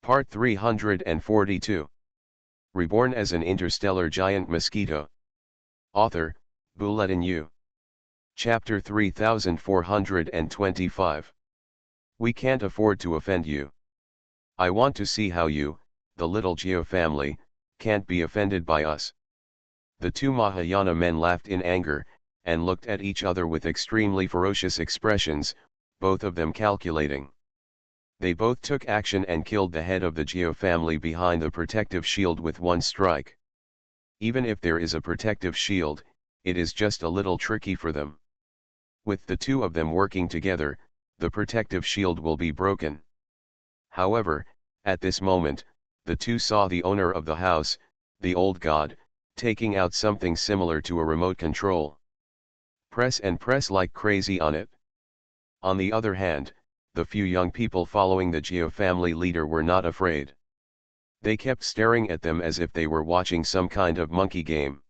Part 342. Reborn as an interstellar giant mosquito. Author, Bulletin U. Chapter 3425. We can't afford to offend you. I want to see how you, the little Geo family, can't be offended by us. The two Mahayana men laughed in anger, and looked at each other with extremely ferocious expressions, both of them calculating. They both took action and killed the head of the Geo family behind the protective shield with one strike. Even if there is a protective shield, it is just a little tricky for them. With the two of them working together, the protective shield will be broken. However, at this moment, the two saw the owner of the house, the old god, taking out something similar to a remote control. Press and press like crazy on it. On the other hand, the few young people following the Geo family leader were not afraid. They kept staring at them as if they were watching some kind of monkey game.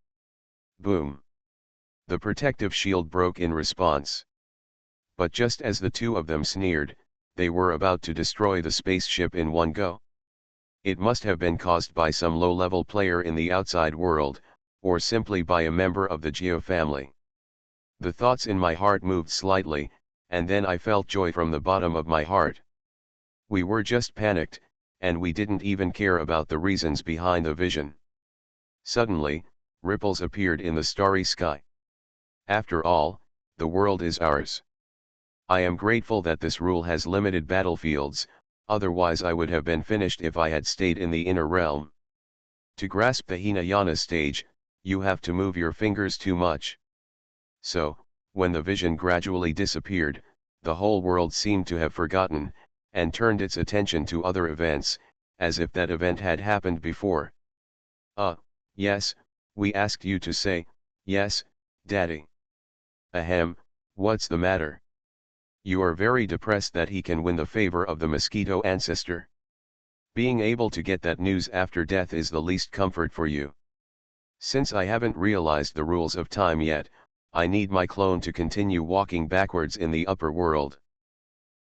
Boom! The protective shield broke in response. But just as the two of them sneered, they were about to destroy the spaceship in one go. It must have been caused by some low-level player in the outside world, or simply by a member of the Geo family. The thoughts in my heart moved slightly, and then I felt joy from the bottom of my heart. We were just panicked, and we didn't even care about the reasons behind the vision. Suddenly, ripples appeared in the starry sky. After all, the world is ours. I am grateful that this rule has limited battlefields, otherwise I would have been finished if I had stayed in the inner realm. To grasp the Hinayana stage, you have to move your fingers too much. So, when the vision gradually disappeared, the whole world seemed to have forgotten, and turned its attention to other events, as if that event had happened before. Yes, we asked you to say, yes, Daddy. Ahem, what's the matter? You are very depressed that he can win the favor of the Mosquito ancestor. Being able to get that news after death is the least comfort for you. Since I haven't realized the rules of time yet, I need my clone to continue walking backwards in the upper world.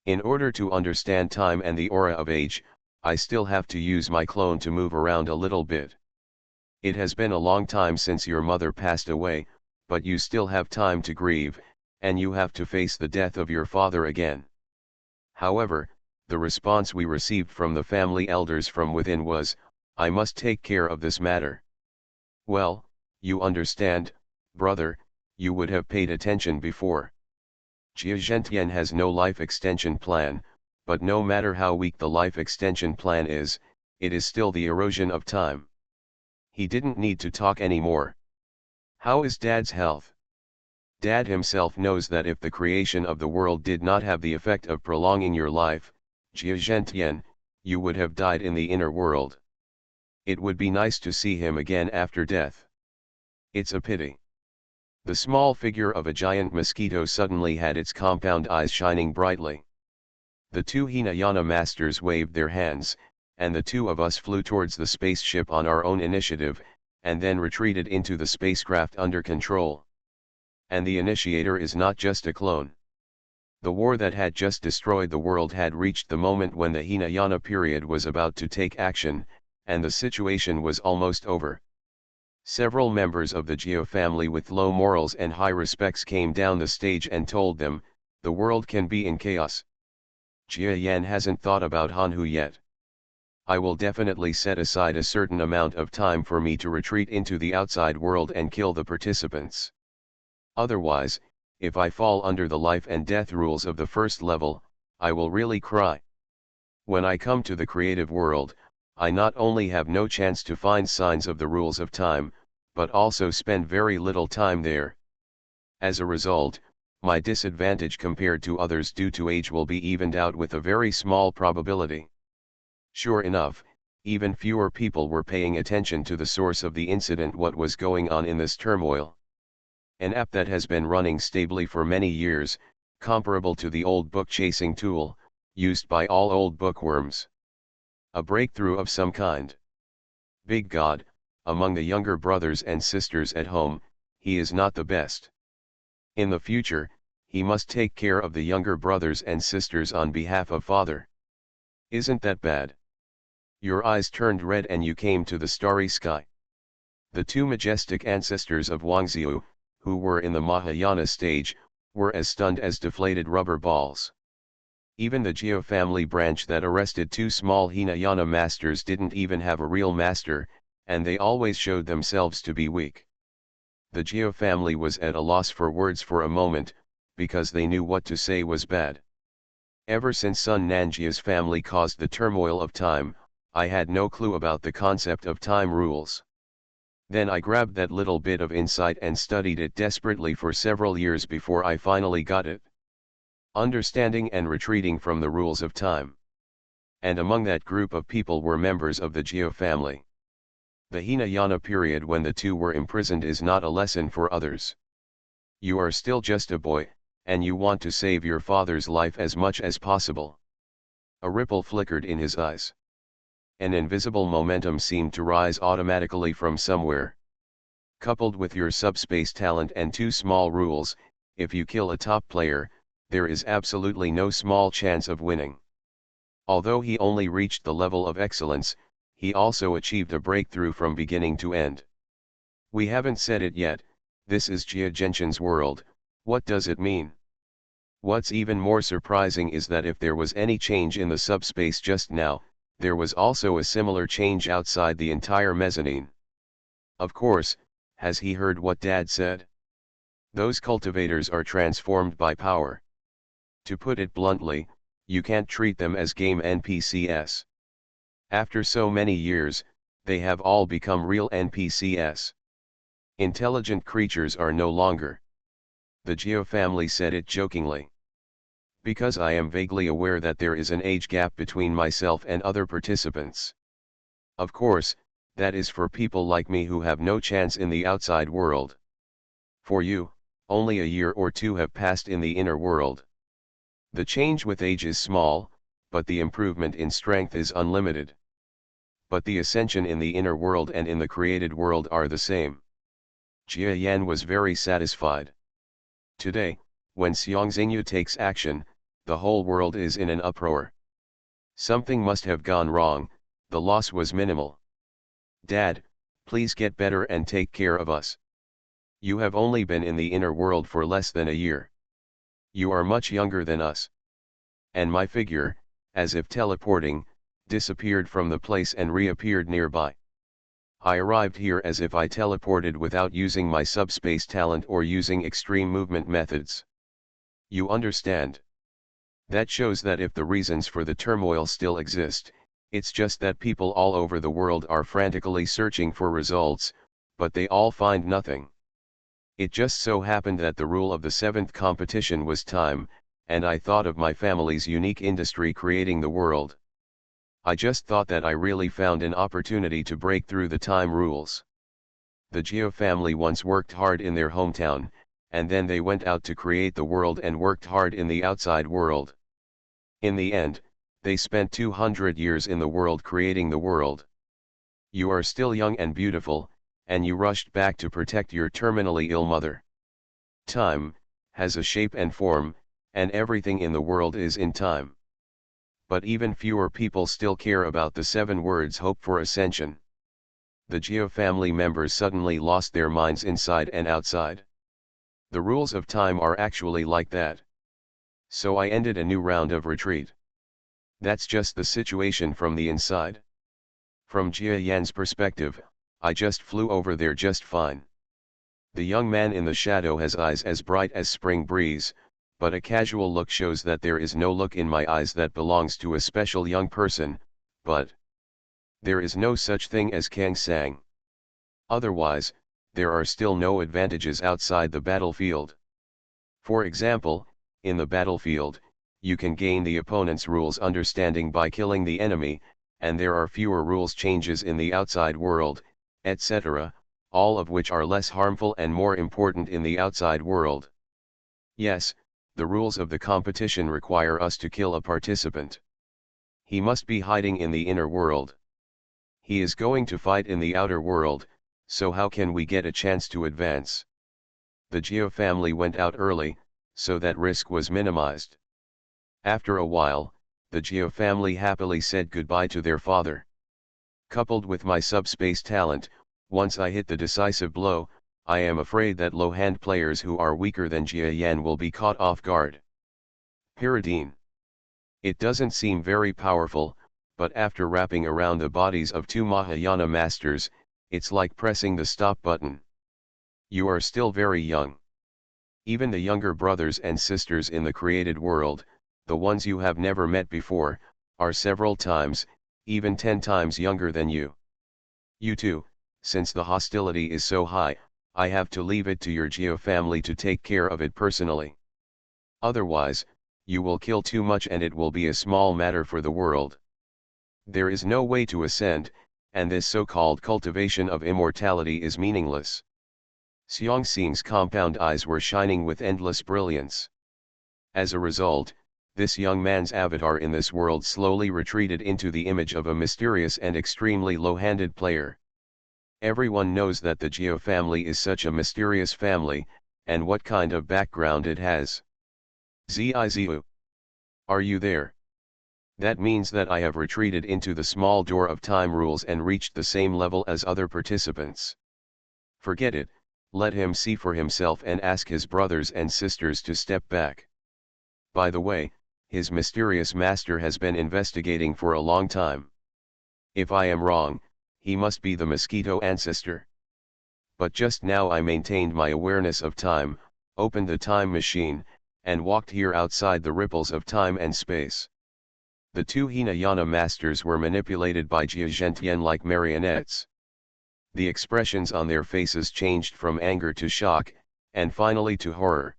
In order to understand time and the aura of age, I still have to use my clone to move around a little bit. It has been a long time since your mother passed away, but you still have time to grieve, and you have to face the death of your father again. However, the response we received from the family elders from within was, I must take care of this matter. Well, you understand, brother, you would have paid attention before. Jia Zhentian has no life extension plan, but no matter how weak the life extension plan is, it is still the erosion of time. He didn't need to talk anymore. How is Dad's health? Dad himself knows that if the creation of the world did not have the effect of prolonging your life, Jia Zhentian, you would have died in the inner world. It would be nice to see him again after death. It's a pity. The small figure of a giant mosquito suddenly had its compound eyes shining brightly. The two Hinayana masters waved their hands, and the two of us flew towards the spaceship on our own initiative, and then retreated into the spacecraft under control. And the initiator is not just a clone. The war that had just destroyed the world had reached the moment when the Hinayana period was about to take action, and the situation was almost over. Several members of the Geo family with low morals and high respects came down the stage and told them, the world can be in chaos. Jia Yan hasn't thought about Hanhu yet. I will definitely set aside a certain amount of time for me to retreat into the outside world and kill the participants. Otherwise, if I fall under the life and death rules of the first level, I will really cry. When I come to the creative world, I not only have no chance to find signs of the rules of time, but also spend very little time there. As a result, my disadvantage compared to others due to age will be evened out with a very small probability. Sure enough, even fewer people were paying attention to the source of the incident, what was going on in this turmoil. An app that has been running stably for many years, comparable to the old book chasing tool, used by all old bookworms. A breakthrough of some kind. Big God, among the younger brothers and sisters at home, he is not the best. In the future, he must take care of the younger brothers and sisters on behalf of father. Isn't that bad? Your eyes turned red and you came to the starry sky. The two majestic ancestors of Wangzhou, who were in the Mahayana stage, were as stunned as deflated rubber balls. Even the Jia family branch that arrested two small Hinayana masters didn't even have a real master, and they always showed themselves to be weak. The Jia family was at a loss for words for a moment, because they knew what to say was bad. Ever since Sun Nanjia's family caused the turmoil of time, I had no clue about the concept of time rules. Then I grabbed that little bit of insight and studied it desperately for several years before I finally got it. Understanding and retreating from the rules of time. And among that group of people were members of the Jia family. The Hinayana period when the two were imprisoned is not a lesson for others. You are still just a boy, and you want to save your father's life as much as possible. A ripple flickered in his eyes. An invisible momentum seemed to rise automatically from somewhere. Coupled with your subspace talent and two small rules, if you kill a top player, there is absolutely no small chance of winning. Although he only reached the level of excellence, he also achieved a breakthrough from beginning to end. We haven't said it yet, this is Jia Genshin's world. What does it mean? What's even more surprising is that if there was any change in the subspace just now, there was also a similar change outside the entire mezzanine. Of course, has he heard what Dad said? Those cultivators are transformed by power. To put it bluntly, you can't treat them as game NPCs. After so many years, they have all become real NPCs. Intelligent creatures are no longer. The Jia family said it jokingly. Because I am vaguely aware that there is an age gap between myself and other participants. Of course, that is for people like me who have no chance in the outside world. For you, only a year or two have passed in the inner world. The change with age is small, but the improvement in strength is unlimited. But the ascension in the inner world and in the created world are the same. Jia Yan was very satisfied. Today, when Xiangxingyu takes action, the whole world is in an uproar. Something must have gone wrong, the loss was minimal. Dad, please get better and take care of us. You have only been in the inner world for less than a year. You are much younger than us. And my figure, as if teleporting, disappeared from the place and reappeared nearby. I arrived here as if I teleported without using my subspace talent or using extreme movement methods. You understand? That shows that if the reasons for the turmoil still exist, it's just that people all over the world are frantically searching for results, but they all find nothing. It just so happened that the rule of the seventh competition was time, and I thought of my family's unique industry creating the world. I just thought that I really found an opportunity to break through the time rules. The Jia family once worked hard in their hometown, and then they went out to create the world and worked hard in the outside world. In the end, they spent 200 years in the world creating the world. You are still young and beautiful, and you rushed back to protect your terminally ill mother. Time has a shape and form, and everything in the world is in time. But even fewer people still care about the 7 words hope for ascension. The Jia family members suddenly lost their minds inside and outside. The rules of time are actually like that. So I ended a new round of retreat. That's just the situation from the inside. From Jia Yan's perspective, I just flew over there just fine. The young man in the shadow has eyes as bright as spring breeze, but a casual look shows that there is no look in my eyes that belongs to a special young person, but there is no such thing as Kang Sang. Otherwise, there are still no advantages outside the battlefield. For example, in the battlefield, you can gain the opponent's rules understanding by killing the enemy, and there are fewer rules changes in the outside world, etc., all of which are less harmful and more important in the outside world. Yes, the rules of the competition require us to kill a participant. He must be hiding in the inner world. He is going to fight in the outer world, so how can we get a chance to advance? The Jia family went out early, so that risk was minimized. After a while, the Jia family happily said goodbye to their father. Coupled with my subspace talent, once I hit the decisive blow, I am afraid that low-hand players who are weaker than Jia Yan will be caught off guard. Pyridine. It doesn't seem very powerful, but after wrapping around the bodies of two Mahayana masters, it's like pressing the stop button. You are still very young. Even the younger brothers and sisters in the created world, the ones you have never met before, are several times, even 10 times younger than you. You too, since the hostility is so high, I have to leave it to your Geo family to take care of it personally. Otherwise, you will kill too much and it will be a small matter for the world. There is no way to ascend, and this so-called cultivation of immortality is meaningless. Xiang Xing's compound eyes were shining with endless brilliance. As a result, this young man's avatar in this world slowly retreated into the image of a mysterious and extremely low-handed player. Everyone knows that the Geo family is such a mysterious family, and what kind of background it has. Zizu. Are you there? That means that I have retreated into the small door of time rules and reached the same level as other participants. Forget it, let him see for himself and ask his brothers and sisters to step back. By the way, his mysterious master has been investigating for a long time. If I am wrong, he must be the Mosquito ancestor. But just now I maintained my awareness of time, opened the time machine, and walked here outside the ripples of time and space. The two Hinayana masters were manipulated by Jia Zhentian like marionettes. The expressions on their faces changed from anger to shock, and finally to horror.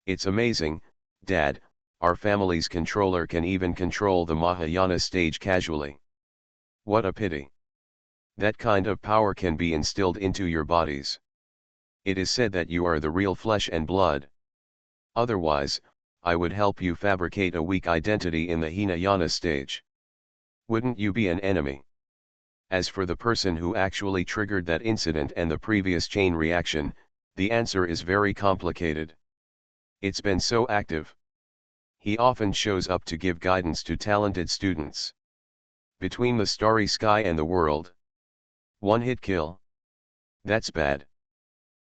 It's amazing, Dad, our family's controller can even control the Mahayana stage casually. What a pity. That kind of power can be instilled into your bodies. It is said that you are the real flesh and blood. Otherwise, I would help you fabricate a weak identity in the Hinayana stage. Wouldn't you be an enemy? As for the person who actually triggered that incident and the previous chain reaction, the answer is very complicated. It's been so active. He often shows up to give guidance to talented students. Between the starry sky and the world. One hit kill. That's bad.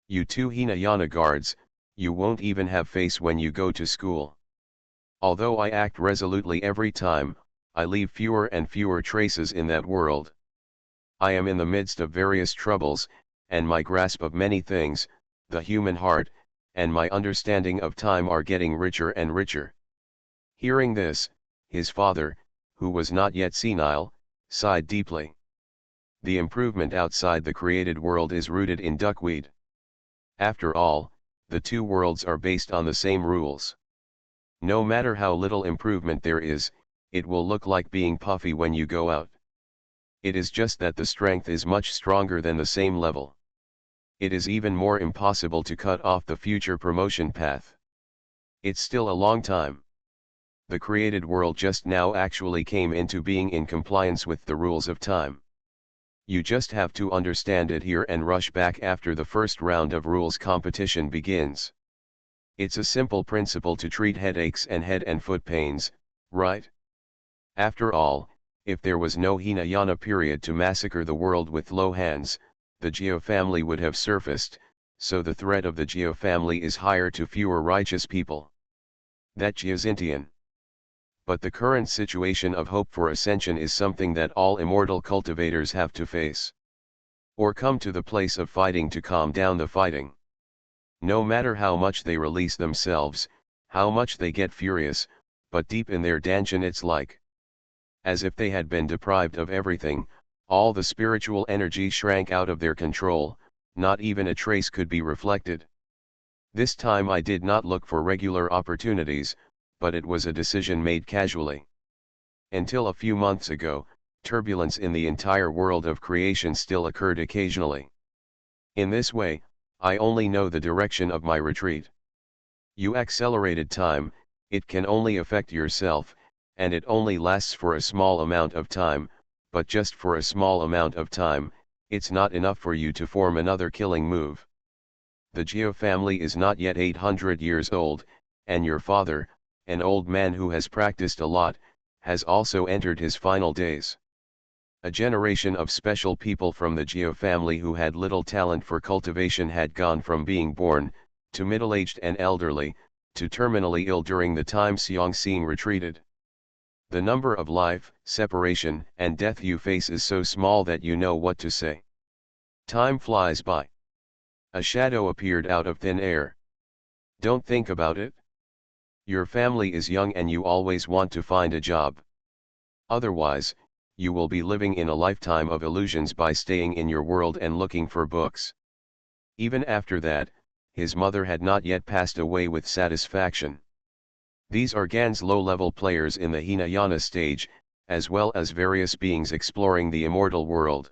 You two Hinayana guards, you won't even have face when you go to school. Although I act resolutely every time, I leave fewer and fewer traces in that world. I am in the midst of various troubles, and my grasp of many things, the human heart, and my understanding of time are getting richer and richer. Hearing this, his father, who was not yet senile, sighed deeply. The improvement outside the created world is rooted in duckweed. After all, the two worlds are based on the same rules. No matter how little improvement there is, it will look like being puffy when you go out. It is just that the strength is much stronger than the same level. It is even more impossible to cut off the future promotion path. It's still a long time. The created world just now actually came into being in compliance with the rules of time. You just have to understand it here and rush back after the first round of rules competition begins. It's a simple principle to treat headaches and head and foot pains, right? After all, if there was no Hinayana period to massacre the world with low hands, the Geo family would have surfaced, so the threat of the Geo family is higher to fewer righteous people. That Geozintian. But the current situation of hope for ascension is something that all immortal cultivators have to face. Or come to the place of fighting to calm down the fighting. No matter how much they release themselves, how much they get furious, but deep in their dungeon it's like as if they had been deprived of everything, all the spiritual energy shrank out of their control, not even a trace could be reflected. This time I did not look for regular opportunities, but it was a decision made casually. Until a few months ago, turbulence in the entire world of creation still occurred occasionally. In this way, I only know the direction of my retreat. You accelerated time, it can only affect yourself, and it only lasts for a small amount of time, but just for a small amount of time, it's not enough for you to form another killing move. The Geo family is not yet 800 years old, and your father, an old man who has practiced a lot, has also entered his final days. A generation of special people from the Geo family who had little talent for cultivation had gone from being born, to middle-aged and elderly, to terminally ill during the time Xiangxing retreated. The number of life, separation, and death you face is so small that you know what to say. Time flies by. A shadow appeared out of thin air. Don't think about it. Your family is young and you always want to find a job. Otherwise, you will be living in a lifetime of illusions by staying in your world and looking for books. Even after that, his mother had not yet passed away with satisfaction. These are Gan's low-level players in the Hinayana stage, as well as various beings exploring the immortal world.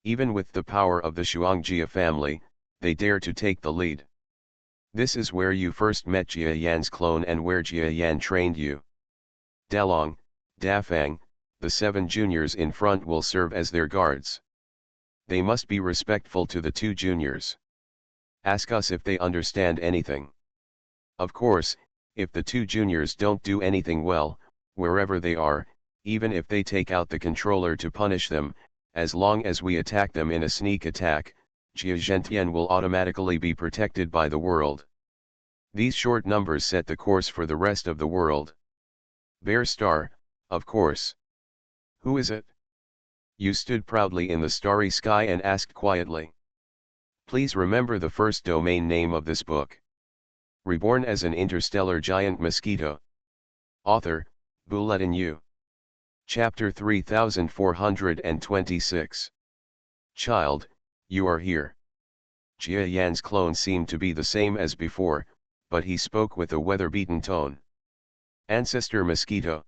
Even with the power of the Shuangjia family, they dare to take the lead. This is where you first met Jia Yan's clone and where Jia Yan trained you. Dalong, Dafang, the 7 juniors in front will serve as their guards. They must be respectful to the 2 juniors. Ask us if they understand anything. Of course, if the 2 juniors don't do anything well, wherever they are, even if they take out the controller to punish them, as long as we attack them in a sneak attack, Jia Zhentian will automatically be protected by the world. These short numbers set the course for the rest of the world. Bear Star, of course. Who is it? You stood proudly in the starry sky and asked quietly. Please remember the first domain name of this book. Reborn as an interstellar giant mosquito. Author, Bulletin U. Chapter 3426. Child, you are here. Jia Yan's clone seemed to be the same as before, but he spoke with a weather-beaten tone. Ancestor Mosquito.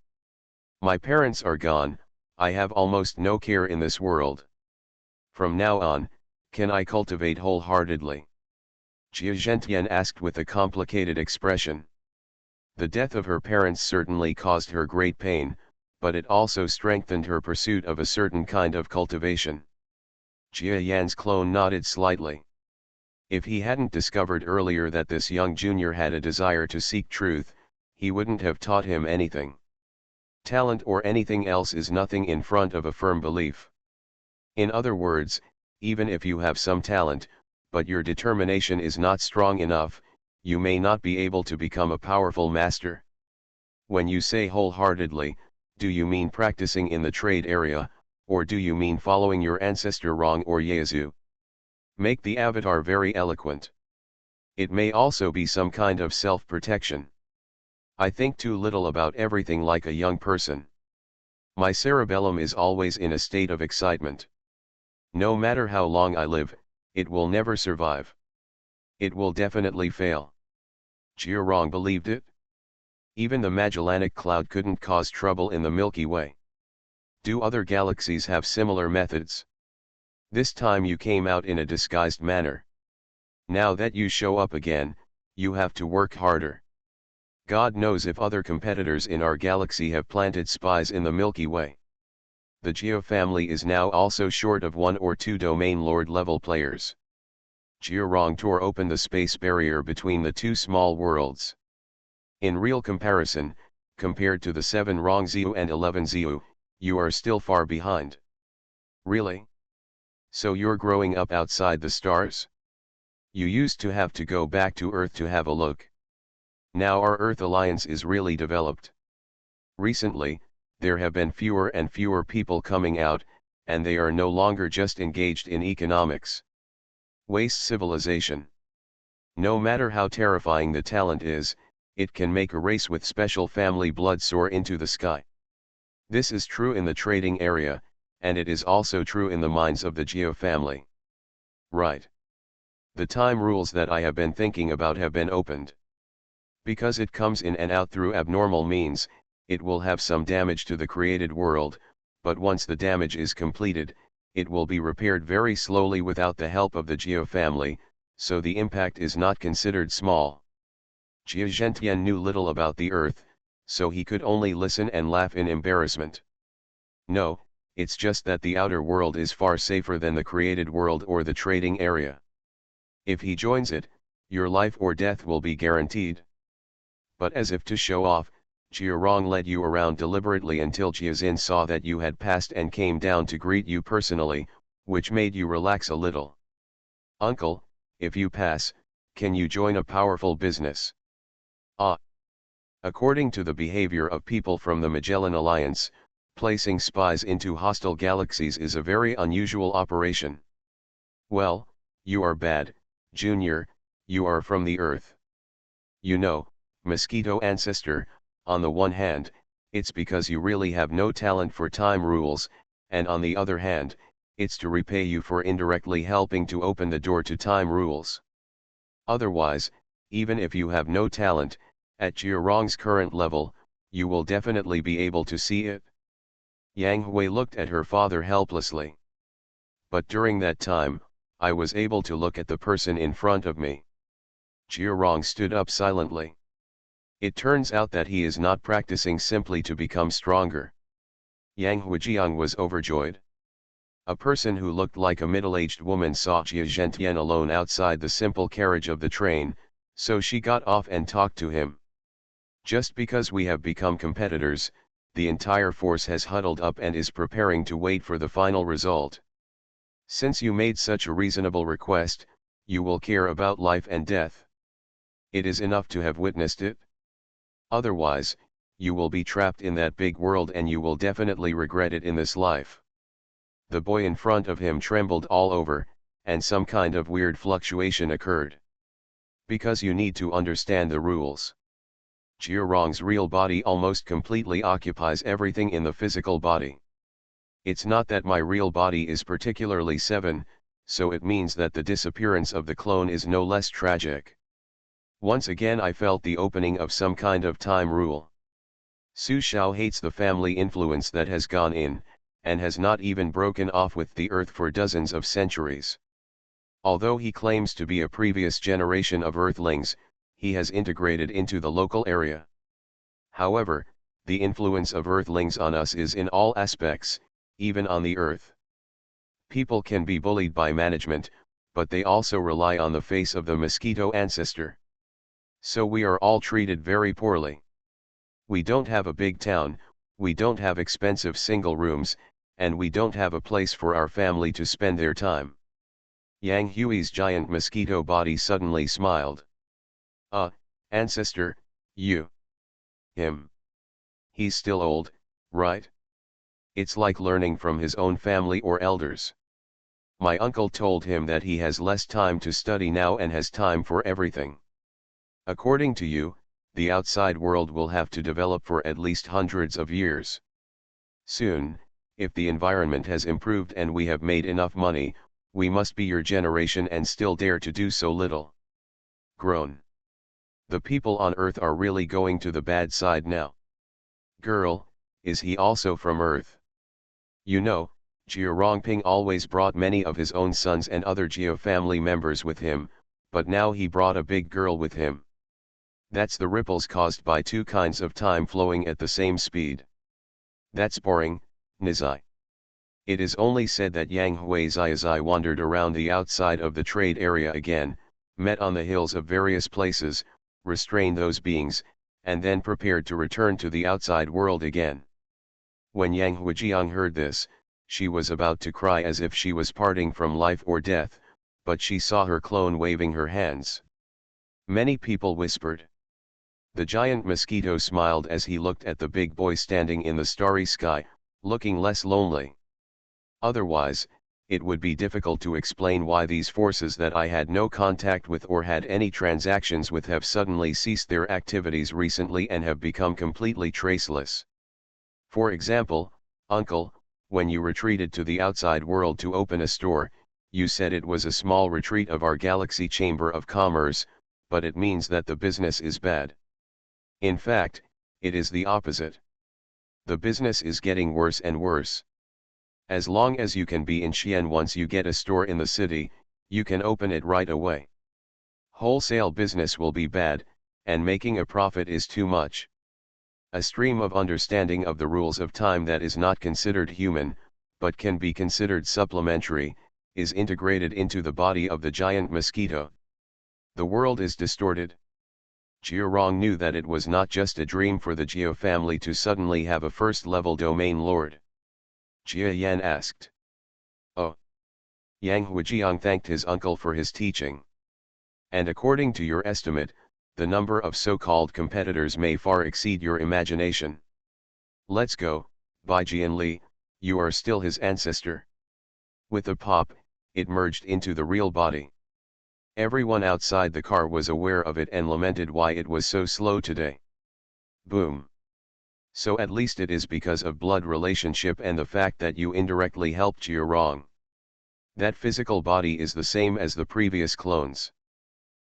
My parents are gone, I have almost no care in this world. From now on, can I cultivate wholeheartedly? Jia Zhentian asked with a complicated expression. The death of her parents certainly caused her great pain, but it also strengthened her pursuit of a certain kind of cultivation. Jia Yan's clone nodded slightly. If he hadn't discovered earlier that this young junior had a desire to seek truth, he wouldn't have taught him anything. Talent or anything else is nothing in front of a firm belief. In other words, even if you have some talent, but your determination is not strong enough, you may not be able to become a powerful master. When you say wholeheartedly, do you mean practicing in the trade area, or do you mean following your ancestor Rong or Yezu? Make the avatar very eloquent. It may also be some kind of self-protection. I think too little about everything like a young person. My cerebellum is always in a state of excitement. No matter how long I live, it will never survive. It will definitely fail. Jia Rong believed it. Even the Magellanic Cloud couldn't cause trouble in the Milky Way. Do other galaxies have similar methods? This time you came out in a disguised manner. Now that you show up again, you have to work harder. God knows if other competitors in our galaxy have planted spies in the Milky Way. The Geo family is now also short of 1 or 2 domain lord level players. Jia Rong tore open the space barrier between the 2 small worlds. In real comparison, compared to the 7 Rong Ziu and 11 Ziu, you are still far behind. Really? So you're growing up outside the stars? You used to have to go back to Earth to have a look. Now our Earth alliance is really developed. Recently, there have been fewer and fewer people coming out, and they are no longer just engaged in economics. Waste civilization. No matter how terrifying the talent is, it can make a race with special family blood soar into the sky. This is true in the trading area, and it is also true in the minds of the Geo family. Right. The time rules that I have been thinking about have been opened. Because it comes in and out through abnormal means, it will have some damage to the created world, but once the damage is completed, it will be repaired very slowly without the help of the Geo family, so the impact is not considered small. Jia Zhentian knew little about the Earth, so he could only listen and laugh in embarrassment. No, it's just that the outer world is far safer than the created world or the trading area. If he joins it, your life or death will be guaranteed. But as if to show off, Jiarong led you around deliberately until Jiazin saw that you had passed and came down to greet you personally, which made you relax a little. Uncle, if you pass, can you join a powerful business? Ah. According to the behavior of people from the Magellan Alliance, placing spies into hostile galaxies is a very unusual operation. Well, you are bad, Junior, you are from the Earth. You know, Mosquito ancestor, on the one hand, it's because you really have no talent for time rules, and on the other hand, it's to repay you for indirectly helping to open the door to time rules. Otherwise, even if you have no talent, at Jiarong's current level, you will definitely be able to see it. Yang Hui looked at her father helplessly. But during that time, I was able to look at the person in front of me. Jiarong stood up silently. It turns out that he is not practicing simply to become stronger. Yang Huijiang was overjoyed. A person who looked like a middle-aged woman saw Jia Zhentian alone outside the simple carriage of the train, so she got off and talked to him. Just because we have become competitors, the entire force has huddled up and is preparing to wait for the final result. Since you made such a reasonable request, you will care about life and death. It is enough to have witnessed it. Otherwise, you will be trapped in that big world and you will definitely regret it in this life. The boy in front of him trembled all over, and some kind of weird fluctuation occurred. Because you need to understand the rules. Jiarong's real body almost completely occupies everything in the physical body. It's not that my real body is particularly 7, so it means that the disappearance of the clone is no less tragic. Once again I felt the opening of some kind of time rule. Su Xiao hates the family influence that has gone in, and has not even broken off with the Earth for dozens of centuries. Although he claims to be a previous generation of Earthlings, he has integrated into the local area. However, the influence of Earthlings on us is in all aspects, even on the Earth. People can be bullied by management, but they also rely on the face of the Mosquito ancestor. So we are all treated very poorly. We don't have a big town, we don't have expensive single rooms, and we don't have a place for our family to spend their time. Yang Hui's giant mosquito body suddenly smiled. Ancestor, you. Him. He's still old, right? It's like learning from his own family or elders. My uncle told him that he has less time to study now and has time for everything. According to you, the outside world will have to develop for at least hundreds of years. Soon, if the environment has improved and we have made enough money, we must be your generation and still dare to do so little. Groan. The people on Earth are really going to the bad side now. Girl, is he also from Earth? You know, Jia Rongping always brought many of his own sons and other Jia family members with him, but now he brought a big girl with him. That's the ripples caused by two kinds of time flowing at the same speed. That's boring, Nizai. It is only said that Yang Huizai wandered around the outside of the trade area again, met on the hills of various places, restrained those beings, and then prepared to return to the outside world again. When Yang Huijiang heard this, she was about to cry as if she was parting from life or death, but she saw her clone waving her hands. Many people whispered. The giant mosquito smiled as he looked at the big boy standing in the starry sky, looking less lonely. Otherwise, it would be difficult to explain why these forces that I had no contact with or had any transactions with have suddenly ceased their activities recently and have become completely traceless. For example, Uncle, when you retreated to the outside world to open a store, you said it was a small retreat of our Galaxy Chamber of Commerce, but it means that the business is bad. In fact, it is the opposite. The business is getting worse and worse. As long as you can be in Xi'an once you get a store in the city, you can open it right away. Wholesale business will be bad, and making a profit is too much. A stream of understanding of the rules of time that is not considered human, but can be considered supplementary, is integrated into the body of the giant mosquito. The world is distorted. Jiarong knew that it was not just a dream for the Jia family to suddenly have a first-level domain lord. Jia Yan asked. Oh. Yang Huijiang thanked his uncle for his teaching. And according to your estimate, the number of so-called competitors may far exceed your imagination. Let's go, Bai Jianli, you are still his ancestor. With a pop, it merged into the real body. Everyone outside the car was aware of it and lamented why it was so slow today. Boom. So at least it is because of blood relationship and the fact that you indirectly helped Jiarong. That physical body is the same as the previous clones.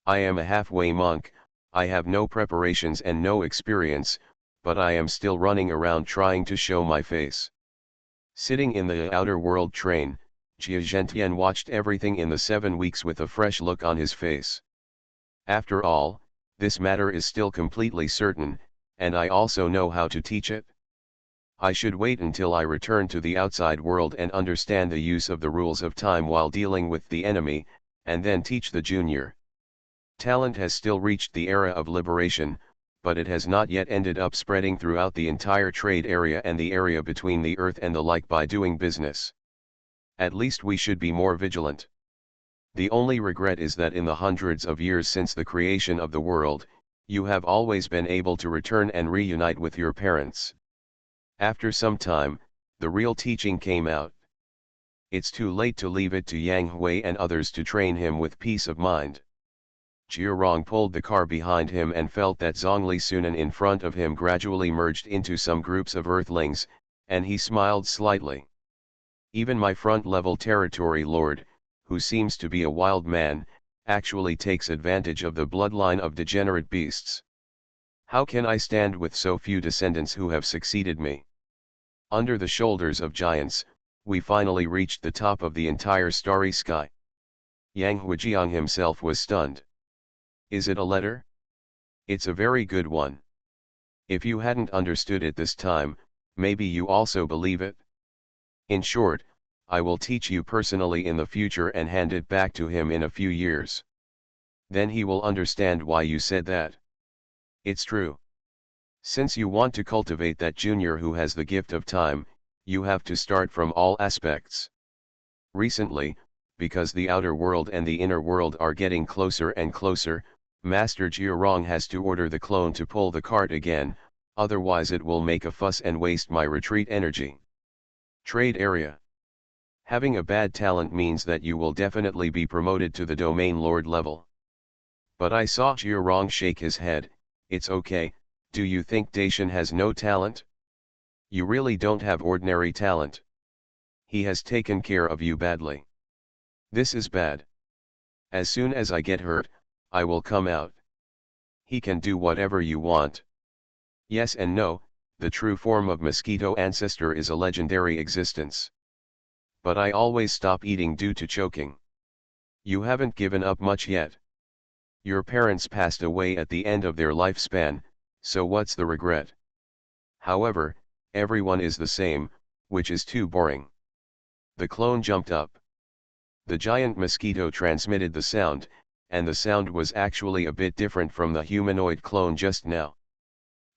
I am a halfway monk, I have no preparations and no experience, but I am still running around trying to show my face. Sitting in the outer world train, Jia Zhentian watched everything in the 7 weeks with a fresh look on his face. After all, this matter is still completely certain, and I also know how to teach it. I should wait until I return to the outside world and understand the use of the rules of time while dealing with the enemy, and then teach the junior. Talent has still reached the era of liberation, but it has not yet ended up spreading throughout the entire trade area and the area between the earth and the like by doing business. At least we should be more vigilant. The only regret is that in the hundreds of years since the creation of the world, you have always been able to return and reunite with your parents. After some time, the real teaching came out. It's too late to leave it to Yang Hui and others to train him with peace of mind. Jiarong pulled the car behind him and felt that Zhongli Sunan in front of him gradually merged into some groups of earthlings, and he smiled slightly. Even my front-level territory lord, who seems to be a wild man, actually takes advantage of the bloodline of degenerate beasts. How can I stand with so few descendants who have succeeded me? Under the shoulders of giants, we finally reached the top of the entire starry sky. Yang Huijiang himself was stunned. Is it a letter? It's a very good one. If you hadn't understood it this time, maybe you also believe it? In short, I will teach you personally in the future and hand it back to him in a few years. Then he will understand why you said that. It's true. Since you want to cultivate that junior who has the gift of time, you have to start from all aspects. Recently, because the outer world and the inner world are getting closer and closer, Master Jiarong has to order the clone to pull the cart again, otherwise it will make a fuss and waste my retreat energy. Trade area. Having a bad talent means that you will definitely be promoted to the domain lord level. But I saw Jiarong shake his head. It's okay, do you think Dacian has no talent? You really don't have ordinary talent. He has taken care of you badly. This is bad. As soon as I get hurt, I will come out. He can do whatever you want. Yes and no, the true form of Mosquito ancestor is a legendary existence. But I always stop eating due to choking. You haven't given up much yet. Your parents passed away at the end of their lifespan, so what's the regret? However, everyone is the same, which is too boring. The clone jumped up. The giant mosquito transmitted the sound, and the sound was actually a bit different from the humanoid clone just now.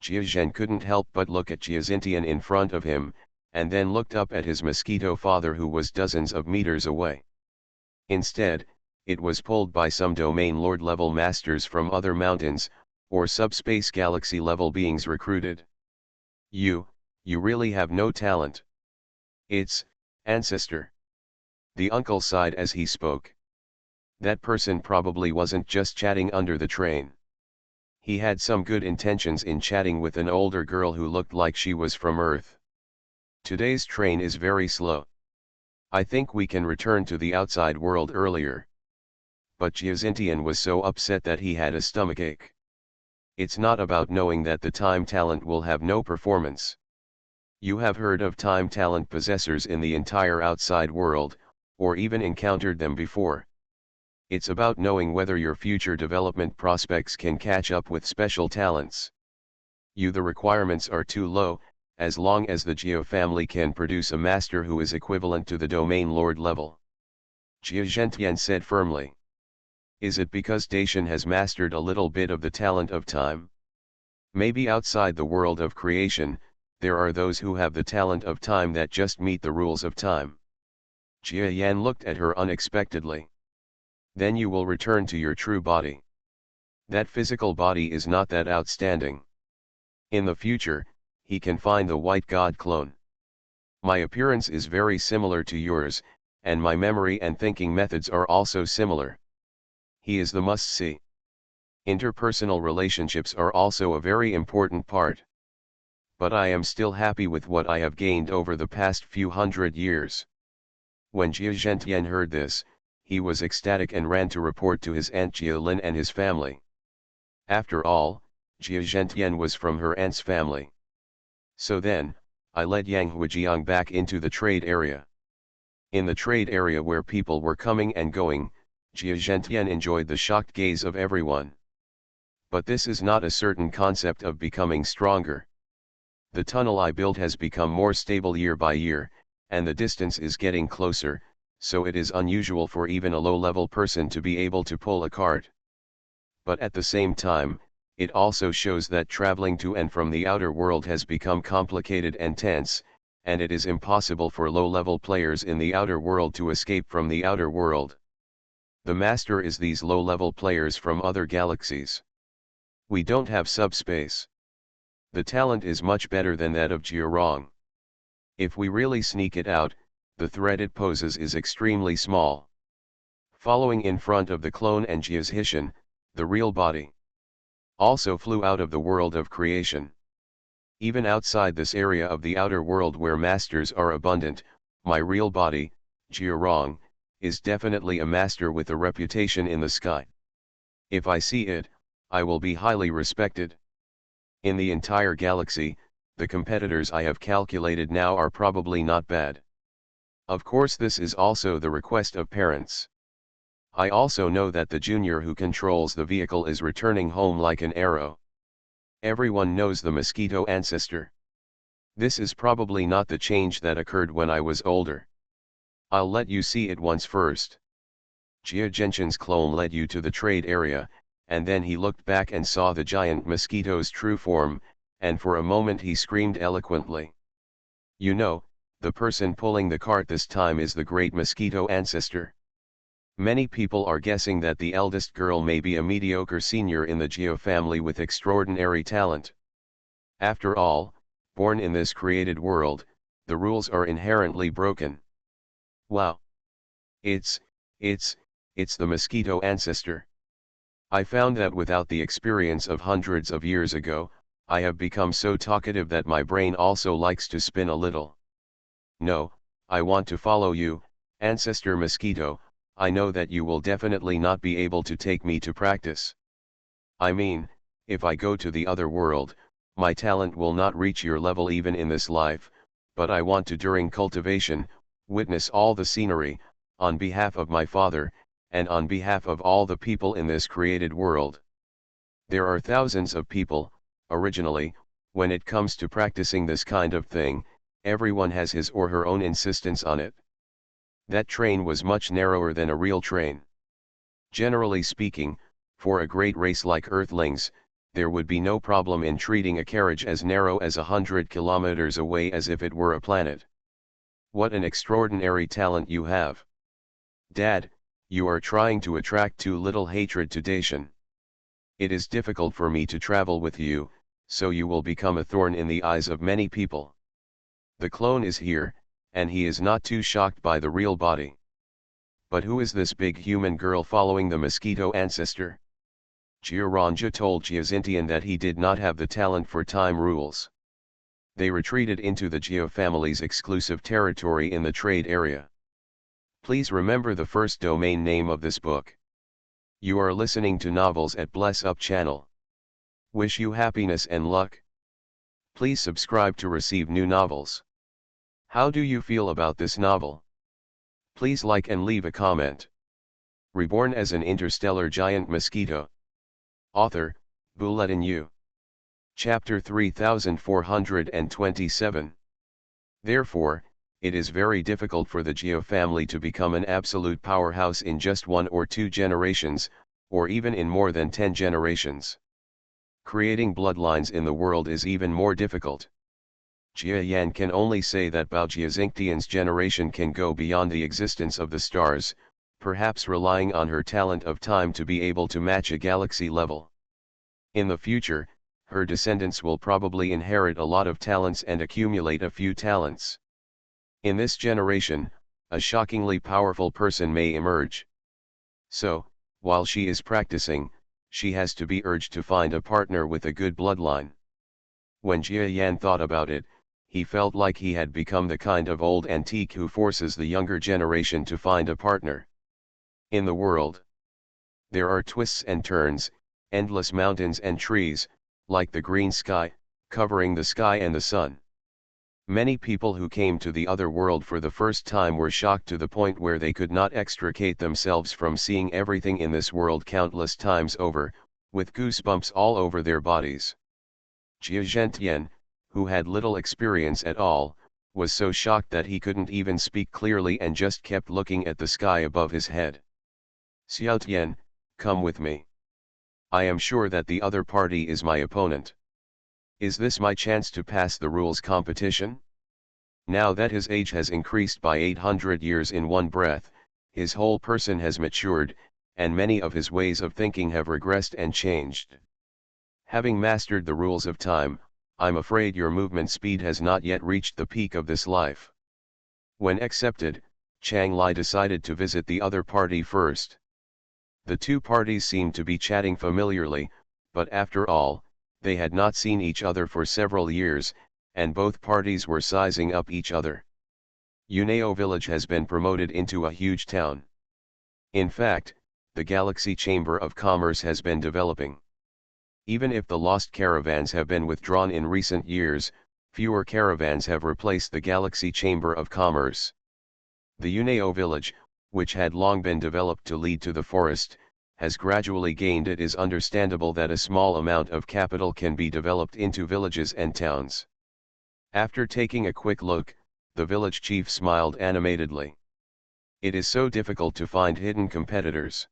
Jia Zhen couldn't help but look at Jia Xintian in front of him, and then looked up at his mosquito father who was dozens of meters away. Instead, it was pulled by some domain lord level masters from other mountains, or subspace galaxy level beings recruited. You really have no talent. It's, ancestor. The uncle sighed as he spoke. That person probably wasn't just chatting under the train. He had some good intentions in chatting with an older girl who looked like she was from Earth. Today's train is very slow. I think we can return to the outside world earlier. But Jiazintian was so upset that he had a stomachache. It's not about knowing that the time talent will have no performance. You have heard of time talent possessors in the entire outside world, or even encountered them before. It's about knowing whether your future development prospects can catch up with special talents. The requirements are too low, as long as the Geo family can produce a master who is equivalent to the domain lord level. Jia Zhentian said firmly. Is it because Dacian has mastered a little bit of the talent of time? Maybe outside the world of creation, there are those who have the talent of time that just meet the rules of time. Jia Yan looked at her unexpectedly. Then you will return to your true body. That physical body is not that outstanding. In the future, he can find the white god clone. My appearance is very similar to yours, and my memory and thinking methods are also similar. He is the must-see. Interpersonal relationships are also a very important part. But I am still happy with what I have gained over the past few hundred years. When Jia Zhentian heard this, he was ecstatic and ran to report to his aunt Jia Lin and his family. After all, Jia Zhentian was from her aunt's family. So then, I led Yang Huijiang back into the trade area. In the trade area where people were coming and going, Jia Zhentian enjoyed the shocked gaze of everyone. But this is not a certain concept of becoming stronger. The tunnel I built has become more stable year by year, and the distance is getting closer, so it is unusual for even a low-level person to be able to pull a cart. But at the same time, it also shows that traveling to and from the outer world has become complicated and tense, and it is impossible for low-level players in the outer world to escape from the outer world. The master is these low-level players from other galaxies. We don't have subspace. The talent is much better than that of Jiarong. If we really sneak it out, the threat it poses is extremely small. Following in front of the clone and Jia's Hishan, the real body also flew out of the world of creation. Even outside this area of the outer world where masters are abundant, my real body, Jiarong, is definitely a master with a reputation in the sky. If I see it, I will be highly respected. In the entire galaxy, the competitors I have calculated now are probably not bad. Of course, this is also the request of parents. I also know that the junior who controls the vehicle is returning home like an arrow. Everyone knows the Mosquito ancestor. This is probably not the change that occurred when I was older. I'll let you see it once first. Jia Zhentian's clone led you to the trade area, and then he looked back and saw the giant mosquito's true form, and for a moment he screamed eloquently. You know, the person pulling the cart this time is the great Mosquito ancestor. Many people are guessing that the eldest girl may be a mediocre senior in the Jia family with extraordinary talent. After all, born in this created world, the rules are inherently broken. Wow! It's the Mosquito ancestor. I found that without the experience of hundreds of years ago, I have become so talkative that my brain also likes to spin a little. No, I want to follow you, Ancestor Mosquito. I know that you will definitely not be able to take me to practice. I mean, if I go to the other world, my talent will not reach your level even in this life, but I want to during cultivation, witness all the scenery, on behalf of my father, and on behalf of all the people in this created world. There are thousands of people, originally, when it comes to practicing this kind of thing, everyone has his or her own insistence on it. That train was much narrower than a real train. Generally speaking, for a great race like Earthlings, there would be no problem in treating a carriage as narrow as 100 kilometers away as if it were a planet. What an extraordinary talent you have. Dad, you are trying to attract too little hatred to Dacian. It is difficult for me to travel with you, so you will become a thorn in the eyes of many people. The clone is here, and he is not too shocked by the real body. But who is this big human girl following the Mosquito ancestor? Jiaranja told Jia Zhentian that he did not have the talent for time rules. They retreated into the Jia family's exclusive territory in the trade area. Please remember the first domain name of this book. You are listening to Novels at Bless Up channel. Wish you happiness and luck. Please subscribe to receive new novels. How do you feel about this novel? Please like and leave a comment. Reborn as an interstellar giant mosquito. Author, Bulletin U. Chapter 3427. Therefore, it is very difficult for the Jia family to become an absolute powerhouse in just 1 or 2 generations, or even in more than 10 generations. Creating bloodlines in the world is even more difficult. Jia Yan can only say that Bao Jiaxingtian's generation can go beyond the existence of the stars, perhaps relying on her talent of time to be able to match a galaxy level. In the future, her descendants will probably inherit a lot of talents and accumulate a few talents. In this generation, a shockingly powerful person may emerge. So, while she is practicing, she has to be urged to find a partner with a good bloodline. When Jia Yan thought about it, he felt like he had become the kind of old antique who forces the younger generation to find a partner. In the world, there are twists and turns, endless mountains and trees, like the green sky, covering the sky and the sun. Many people who came to the other world for the first time were shocked to the point where they could not extricate themselves from seeing everything in this world countless times over, with goosebumps all over their bodies. Jia Zhentian, who had little experience at all, was so shocked that he couldn't even speak clearly and just kept looking at the sky above his head. Xiaotian, come with me. I am sure that the other party is my opponent. Is this my chance to pass the rules competition? Now that his age has increased by 800 years in one breath, his whole person has matured, and many of his ways of thinking have regressed and changed. Having mastered the rules of time, I'm afraid your movement speed has not yet reached the peak of this life. When accepted, Chang Lai decided to visit the other party first. The two parties seemed to be chatting familiarly, but after all, they had not seen each other for several years, and both parties were sizing up each other. Uneo village has been promoted into a huge town. In fact, the Galaxy Chamber of Commerce has been developing. Even if the lost caravans have been withdrawn in recent years, fewer caravans have replaced the Galaxy Chamber of Commerce. The Uneo village, which had long been developed to lead to the forest, has gradually gained. It is understandable that a small amount of capital can be developed into villages and towns. After taking a quick look, the village chief smiled animatedly. It is so difficult to find hidden competitors.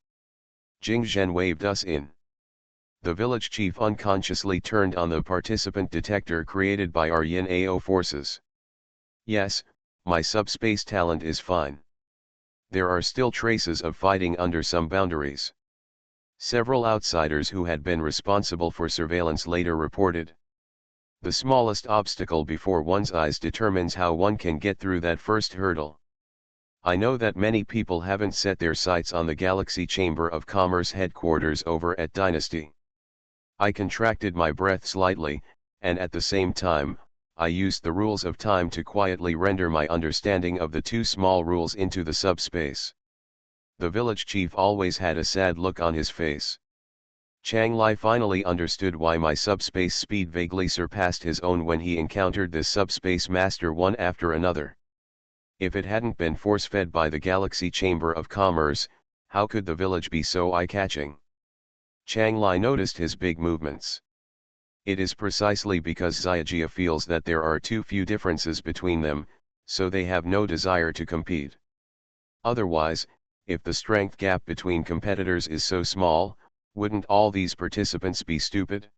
Jing Zhen waved us in. The village chief unconsciously turned on the participant detector created by our Yin AO forces. Yes, my subspace talent is fine. There are still traces of fighting under some boundaries. Several outsiders who had been responsible for surveillance later reported. The smallest obstacle before one's eyes determines how one can get through that first hurdle. I know that many people haven't set their sights on the Galaxy Chamber of Commerce headquarters over at Dynasty. I contracted my breath slightly, and at the same time, I used the rules of time to quietly render my understanding of the two small rules into the subspace. The village chief always had a sad look on his face. Chang Lai finally understood why my subspace speed vaguely surpassed his own when he encountered this subspace master one after another. If it hadn't been force-fed by the Galaxy Chamber of Commerce, how could the village be so eye-catching? Chang Lai noticed his big movements. It is precisely because Xiajia feels that there are too few differences between them, so they have no desire to compete. Otherwise, if the strength gap between competitors is so small, wouldn't all these participants be stupid?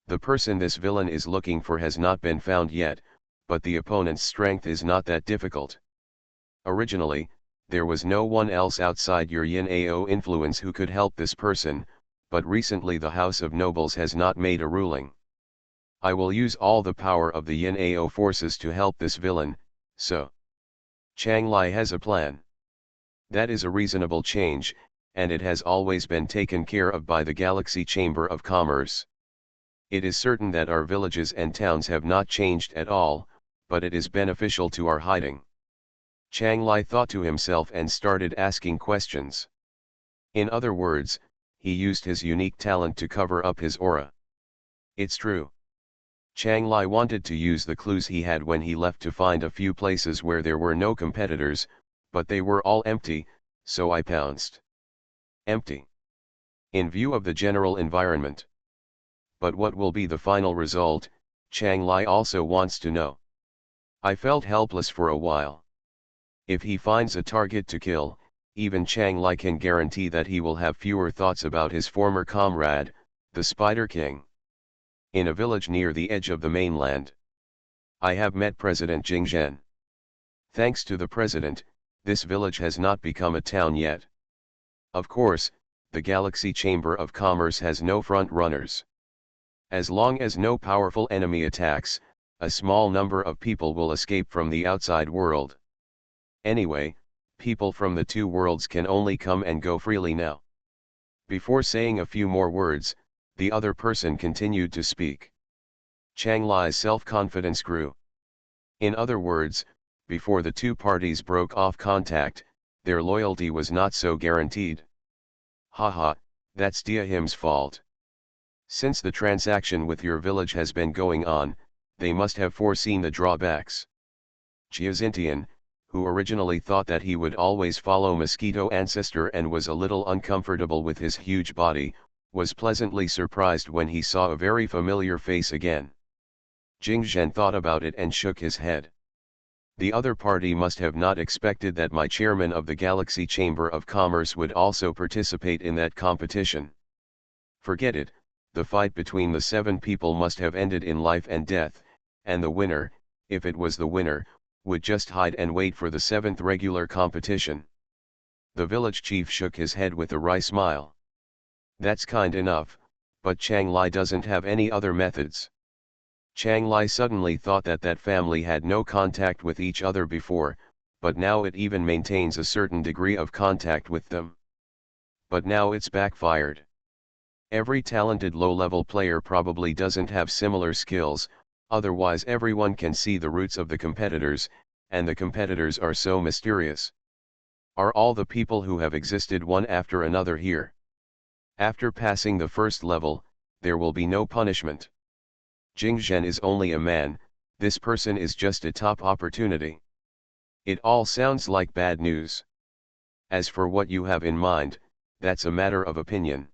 The person this villain is looking for has not been found yet, but the opponent's strength is not that difficult. Originally, there was no one else outside your Yin AO influence who could help this person, but recently the House of Nobles has not made a ruling. I will use all the power of the Yin AO forces to help this villain, so Chang Lai has a plan. That is a reasonable change, and it has always been taken care of by the Galaxy Chamber of Commerce. It is certain that our villages and towns have not changed at all, but it is beneficial to our hiding. Chang Lai thought to himself and started asking questions. In other words, he used his unique talent to cover up his aura. It's true. Chang Lai wanted to use the clues he had when he left to find a few places where there were no competitors, but they were all empty, so I pounced. Empty. In view of the general environment. But what will be the final result, Chang Lai also wants to know. I felt helpless for a while. If he finds a target to kill, even Chang Lai can guarantee that he will have fewer thoughts about his former comrade, the Spider King. In a village near the edge of the mainland, I have met President Jing Zhen. Thanks to the president, this village has not become a town yet. Of course, the Galaxy Chamber of Commerce has no front runners. As long as no powerful enemy attacks, a small number of people will escape from the outside world. Anyway, people from the two worlds can only come and go freely now. Before saying a few more words, the other person continued to speak. Chang Lai's self-confidence grew. In other words, before the two parties broke off contact, their loyalty was not so guaranteed. Haha, that's Dia Him's fault. Since the transaction with your village has been going on, they must have foreseen the drawbacks. Jia Xintian, who originally thought that he would always follow Mosquito ancestor and was a little uncomfortable with his huge body, was pleasantly surprised when he saw a very familiar face again. Jing Zhen thought about it and shook his head. The other party must have not expected that my chairman of the Galaxy Chamber of Commerce would also participate in that competition. Forget it, the fight between the 7 people must have ended in life and death, and the winner, if it was the winner, would just hide and wait for the 7th regular competition. The village chief shook his head with a wry smile. That's kind enough, but Chang Lai doesn't have any other methods. Chang Lai suddenly thought that that family had no contact with each other before, but now it even maintains a certain degree of contact with them. But now it's backfired. Every talented low-level player probably doesn't have similar skills, otherwise everyone can see the roots of the competitors, and the competitors are so mysterious. Are all the people who have existed one after another here? After passing the first level, there will be no punishment. Jing Zhen is only a man, this person is just a top opportunity. It all sounds like bad news. As for what you have in mind, that's a matter of opinion.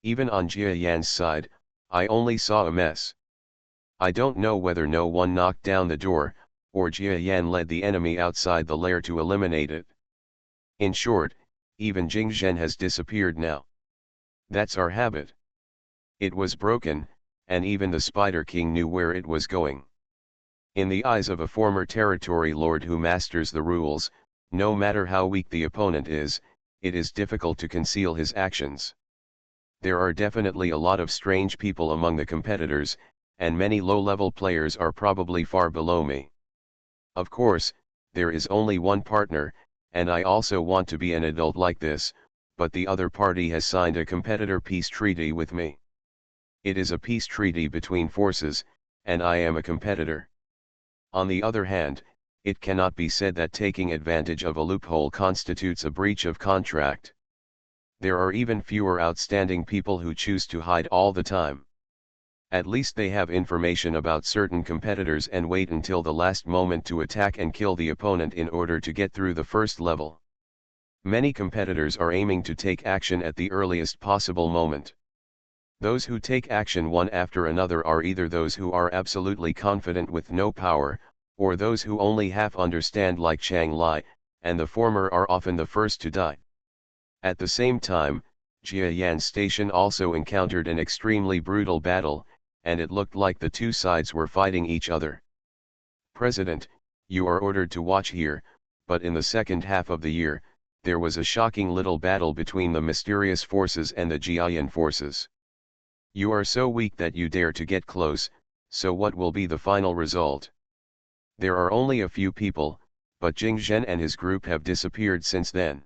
Even on Jia Yan's side, I only saw a mess. I don't know whether no one knocked down the door, or Jia Yan led the enemy outside the lair to eliminate it. In short, even Jing Zhen has disappeared now. That's our habit. It was broken, and even the Spider King knew where it was going. In the eyes of a former territory lord who masters the rules, no matter how weak the opponent is, it is difficult to conceal his actions. There are definitely a lot of strange people among the competitors, and many low-level players are probably far below me. Of course, there is only one partner, and I also want to be an adult like this, but the other party has signed a competitor peace treaty with me. It is a peace treaty between forces, and I am a competitor. On the other hand, it cannot be said that taking advantage of a loophole constitutes a breach of contract. There are even fewer outstanding people who choose to hide all the time. At least they have information about certain competitors and wait until the last moment to attack and kill the opponent in order to get through the first level. Many competitors are aiming to take action at the earliest possible moment. Those who take action one after another are either those who are absolutely confident with no power, or those who only half understand like Chang Lai, and the former are often the first to die. At the same time, Jia Yan's station also encountered an extremely brutal battle, and it looked like the two sides were fighting each other. President, you are ordered to watch here, but in the second half of the year, there was a shocking little battle between the mysterious forces and the Jiayan forces. You are so weak that you dare to get close, so what will be the final result? There are only a few people, but Jing Zhen and his group have disappeared since then.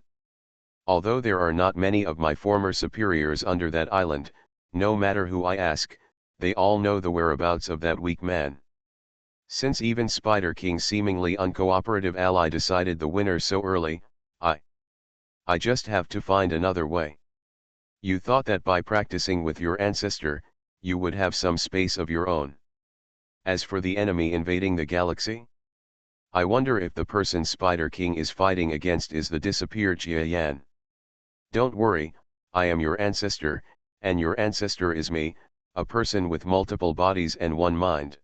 Although there are not many of my former superiors under that island, no matter who I ask, they all know the whereabouts of that weak man. Since even Spider King's seemingly uncooperative ally decided the winner so early, I just have to find another way. You thought that by practicing with your ancestor, you would have some space of your own. As for the enemy invading the galaxy, I wonder if the person Spider King is fighting against is the disappeared Jia Yan. Don't worry, I am your ancestor, and your ancestor is me, a person with multiple bodies and one mind.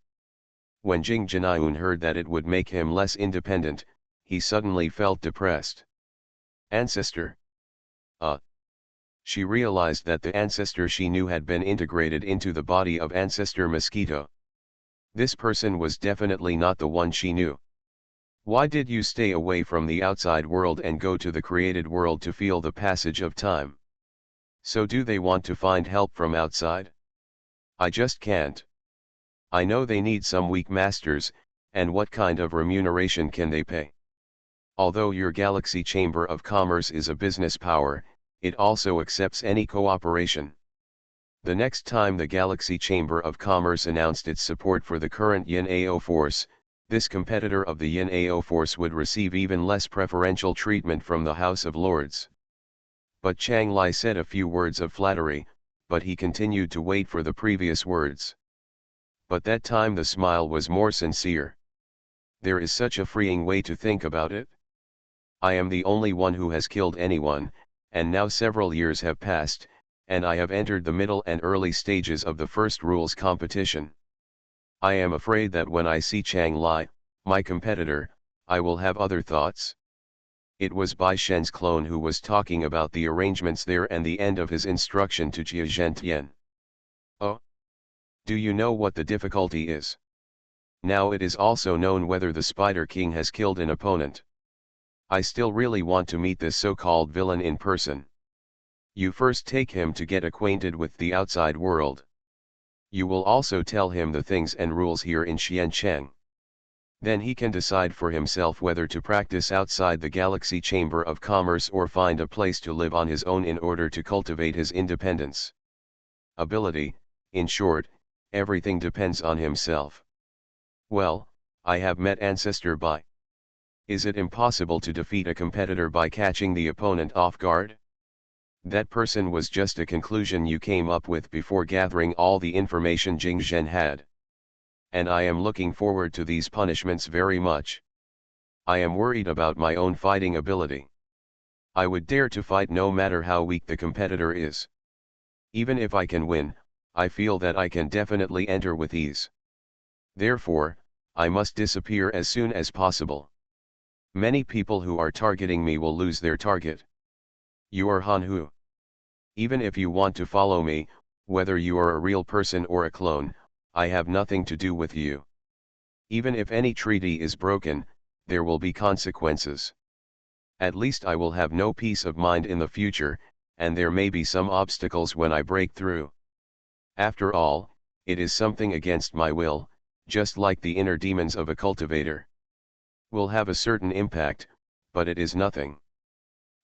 When Jing Zhenayun heard that it would make him less independent, he suddenly felt depressed. Ancestor. Uh. She realized that the ancestor she knew had been integrated into the body of ancestor Mosquito. This person was definitely not the one she knew. Why did you stay away from the outside world and go to the created world to feel the passage of time? So do they want to find help from outside? I just can't. I know they need some weak masters, and what kind of remuneration can they pay? Although your Galaxy Chamber of Commerce is a business power, it also accepts any cooperation. The next time the Galaxy Chamber of Commerce announced its support for the current Yin-AO force, this competitor of the Yin-AO force would receive even less preferential treatment from the House of Lords. But Chang Lai said a few words of flattery, but he continued to wait for the previous words. But that time the smile was more sincere. There is such a freeing way to think about it. I am the only one who has killed anyone, and now several years have passed, and I have entered the middle and early stages of the first rules competition. I am afraid that when I see Chang Lai, my competitor, I will have other thoughts. It was Bai Shen's clone who was talking about the arrangements there and the end of his instruction to Jia Zhentian. Oh? Do you know what the difficulty is? Now it is also known whether the Spider King has killed an opponent. I still really want to meet this so-called villain in person. You first take him to get acquainted with the outside world. You will also tell him the things and rules here in Xiancheng. Then he can decide for himself whether to practice outside the Galaxy Chamber of Commerce or find a place to live on his own in order to cultivate his independence. Ability, in short, everything depends on himself. Well, I have met Ancestor Bai. Is it impossible to defeat a competitor by catching the opponent off guard? That person was just a conclusion you came up with before gathering all the information Jing Zhen had. And I am looking forward to these punishments very much. I am worried about my own fighting ability. I would dare to fight no matter how weak the competitor is. Even if I can win, I feel that I can definitely enter with ease. Therefore, I must disappear as soon as possible. Many people who are targeting me will lose their target. You are Han Hu. Even if you want to follow me, whether you are a real person or a clone, I have nothing to do with you. Even if any treaty is broken, there will be consequences. At least I will have no peace of mind in the future, and there may be some obstacles when I break through. After all, it is something against my will, just like the inner demons of a cultivator. Will have a certain impact, but it is nothing.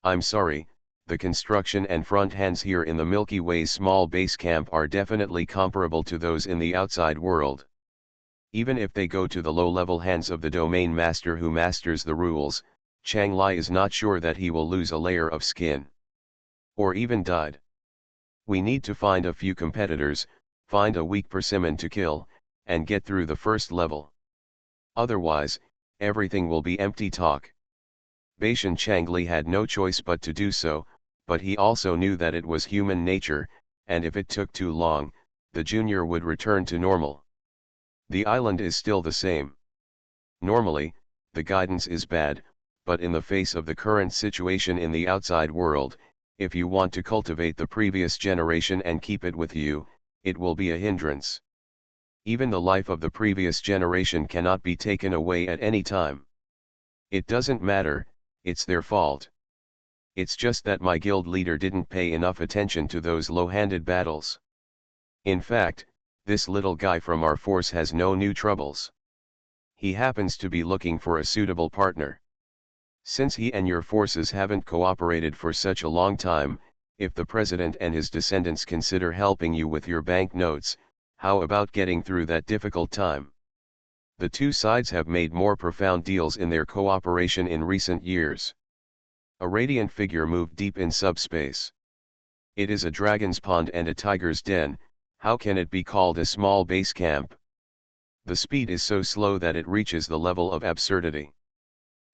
I'm sorry, the construction and front hands here in the Milky Way's small base camp are definitely comparable to those in the outside world. Even if they go to the low-level hands of the domain master who masters the rules, Chang Lai is not sure that he will lose a layer of skin. Or even died. We need to find a few competitors, find a weak persimmon to kill, and get through the first level. Otherwise, everything will be empty talk. Baishan Changli had no choice but to do so, but he also knew that it was human nature, and if it took too long, the junior would return to normal. The island is still the same. Normally, the guidance is bad, but in the face of the current situation in the outside world, if you want to cultivate the previous generation and keep it with you, it will be a hindrance. Even the life of the previous generation cannot be taken away at any time. It doesn't matter, it's their fault. It's just that my guild leader didn't pay enough attention to those low-handed battles. In fact, this little guy from our force has no new troubles. He happens to be looking for a suitable partner. Since he and your forces haven't cooperated for such a long time, if the president and his descendants consider helping you with your banknotes, how about getting through that difficult time? The two sides have made more profound deals in their cooperation in recent years. A radiant figure moved deep in subspace. It is a dragon's pond and a tiger's den, how can it be called a small base camp? The speed is so slow that it reaches the level of absurdity.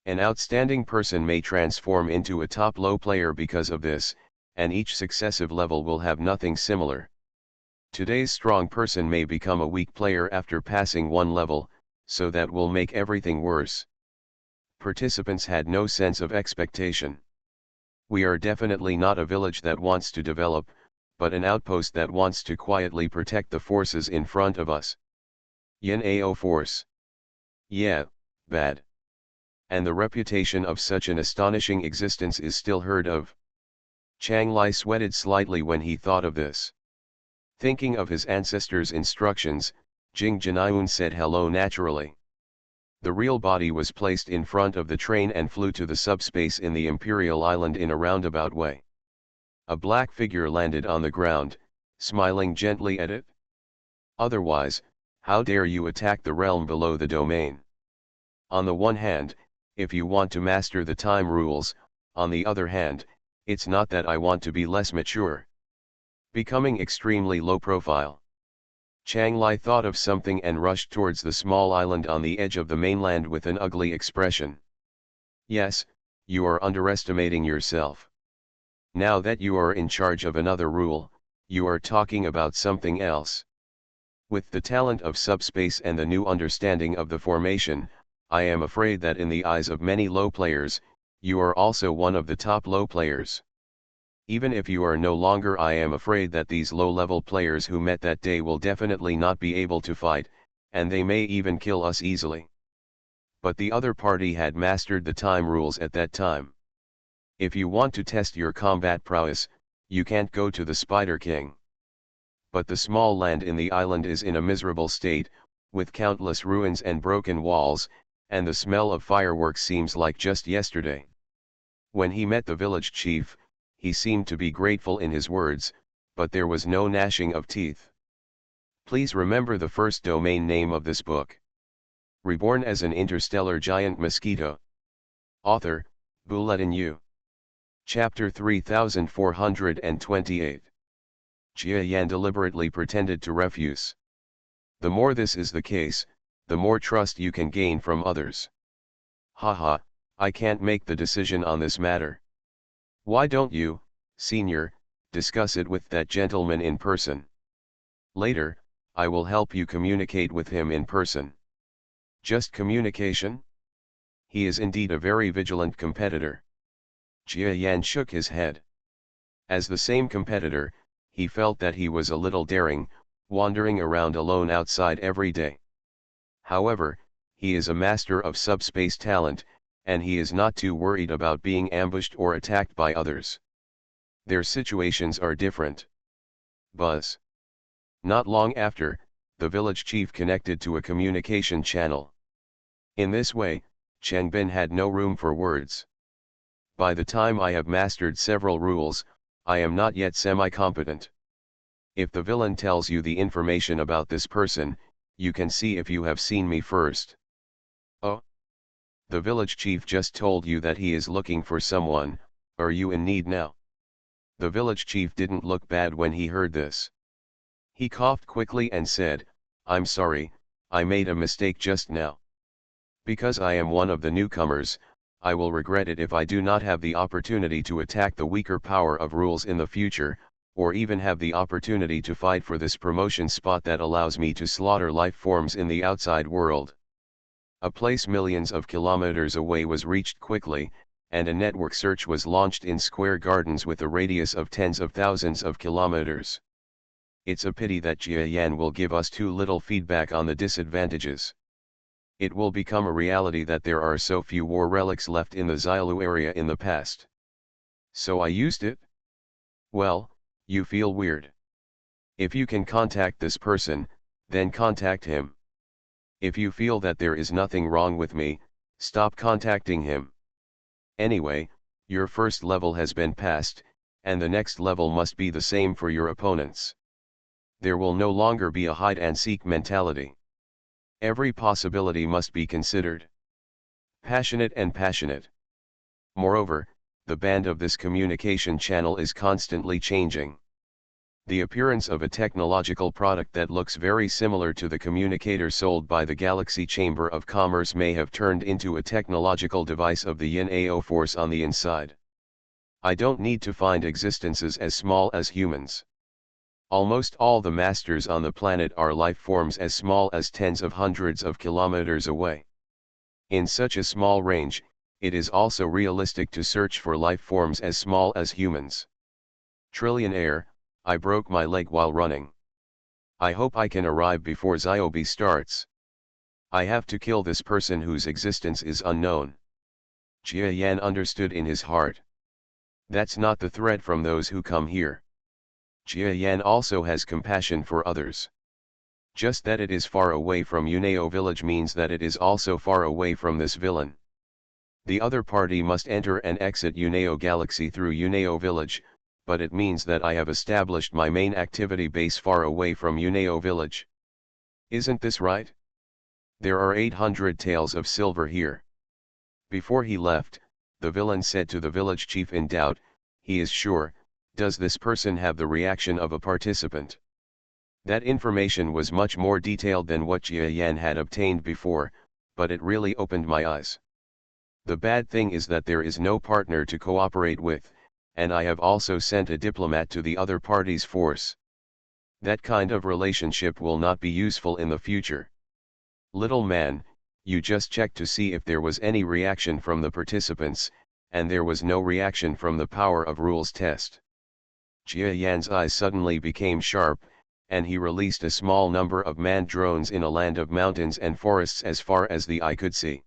An outstanding person may transform into a top-low player because of this, and each successive level will have nothing similar. Today's strong person may become a weak player after passing one level, so that will make everything worse. Participants had no sense of expectation. We are definitely not a village that wants to develop, but an outpost that wants to quietly protect the forces in front of us. Yin Ao force. Yeah, bad. And the reputation of such an astonishing existence is still heard of. Chang Lai sweated slightly when he thought of this. Thinking of his ancestors' instructions, Jing Jinyun said hello naturally. The real body was placed in front of the train and flew to the subspace in the Imperial Island in a roundabout way. A black figure landed on the ground, smiling gently at it. Otherwise, how dare you attack the realm below the domain? On the one hand, if you want to master the time rules, on the other hand, it's not that I want to be less mature. Becoming extremely low profile. Chang Lai thought of something and rushed towards the small island on the edge of the mainland with an ugly expression. Yes, you are underestimating yourself. Now that you are in charge of another rule, you are talking about something else. With the talent of subspace and the new understanding of the formation, I am afraid that in the eyes of many low players, you are also one of the top low players. Even if you are no longer, I am afraid that these low-level players who met that day will definitely not be able to fight, and they may even kill us easily. But the other party had mastered the time rules at that time. If you want to test your combat prowess, you can't go to the Spider King. But the small land in the island is in a miserable state, with countless ruins and broken walls, and the smell of fireworks seems like just yesterday. When he met the village chief, he seemed to be grateful in his words, but there was no gnashing of teeth. Please remember the first domain name of this book. Reborn as an Interstellar Giant Mosquito. Author, Bulletin U. Chapter 3428. Jia Yan deliberately pretended to refuse. The more this is the case, the more trust you can gain from others. Haha, I can't make the decision on this matter. Why don't you, senior, discuss it with that gentleman in person? Later, I will help you communicate with him in person. Just communication? He is indeed a very vigilant competitor. Jia Yan shook his head. As the same competitor, he felt that he was a little daring, wandering around alone outside every day. However, he is a master of subspace talent, and he is not too worried about being ambushed or attacked by others. Their situations are different. Buzz. Not long after, the village chief connected to a communication channel. In this way, Chengbin had no room for words. By the time I have mastered several rules, I am not yet semi-competent. If the villain tells you the information about this person, you can see if you have seen me first. Oh? The village chief just told you that he is looking for someone. Are you in need now? The village chief didn't look bad when he heard this. He coughed quickly and said, I'm sorry, I made a mistake just now. Because I am one of the newcomers, I will regret it if I do not have the opportunity to attack the weaker power of rules in the future, or even have the opportunity to fight for this promotion spot that allows me to slaughter life forms in the outside world. A place millions of kilometers away was reached quickly, and a network search was launched in square gardens with a radius of tens of thousands of kilometers. It's a pity that Jia Yan will give us too little feedback on the disadvantages. It will become a reality that there are so few war relics left in the Xiaolu area in the past. So I used it? Well, you feel weird. If you can contact this person, then contact him. If you feel that there is nothing wrong with me, stop contacting him. Anyway, your first level has been passed, and the next level must be the same for your opponents. There will no longer be a hide-and-seek mentality. Every possibility must be considered. Passionate and passionate. Moreover, the band of this communication channel is constantly changing. The appearance of a technological product that looks very similar to the communicator sold by the Galaxy Chamber of Commerce may have turned into a technological device of the Yin Ao force on the inside. I don't need to find existences as small as humans. Almost all the masters on the planet are life forms as small as tens of hundreds of kilometers away. In such a small range, It is also realistic to search for life forms as small as humans. Trillionaire, I broke my leg while running. I hope I can arrive before Ziobi starts. I have to kill this person whose existence is unknown. Jia Yan understood in his heart. That's not the threat from those who come here. Jia Yan also has compassion for others. Just that it is far away from Uneo village means that it is also far away from this villain. The other party must enter and exit Uneo galaxy through Uneo village, but it means that I have established my main activity base far away from Uneo village. Isn't this right? There are 800 taels of silver here. Before he left, the villain said to the village chief in doubt, he is sure, does this person have the reaction of a participant? That information was much more detailed than what Jia Yan had obtained before, but it really opened my eyes. The bad thing is that there is no partner to cooperate with, and I have also sent a diplomat to the other party's force. That kind of relationship will not be useful in the future. Little man, you just checked to see if there was any reaction from the participants, and there was no reaction from the power of rules test. Jia Yan's eyes suddenly became sharp, and he released a small number of manned drones in a land of mountains and forests as far as the eye could see.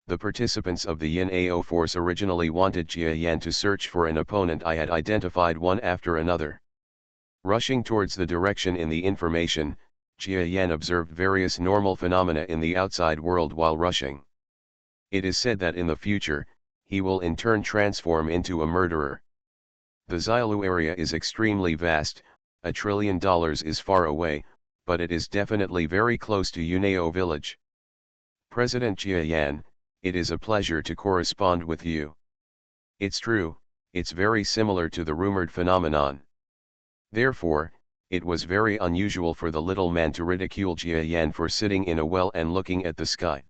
The participants of the Yin AO force originally wanted Jia Yan to search for an opponent I had identified one after another. Rushing towards the direction in the information, Jia Yan observed various normal phenomena in the outside world while rushing. It is said that in the future, he will in turn transform into a murderer. The Xiaolu area is extremely vast, $1 trillion is far away, but it is definitely very close to Uneo village. President Jia Yan, it is a pleasure to correspond with you. It's true, it's very similar to the rumored phenomenon. Therefore, it was very unusual for the little man to ridicule Jia Yan for sitting in a well and looking at the sky.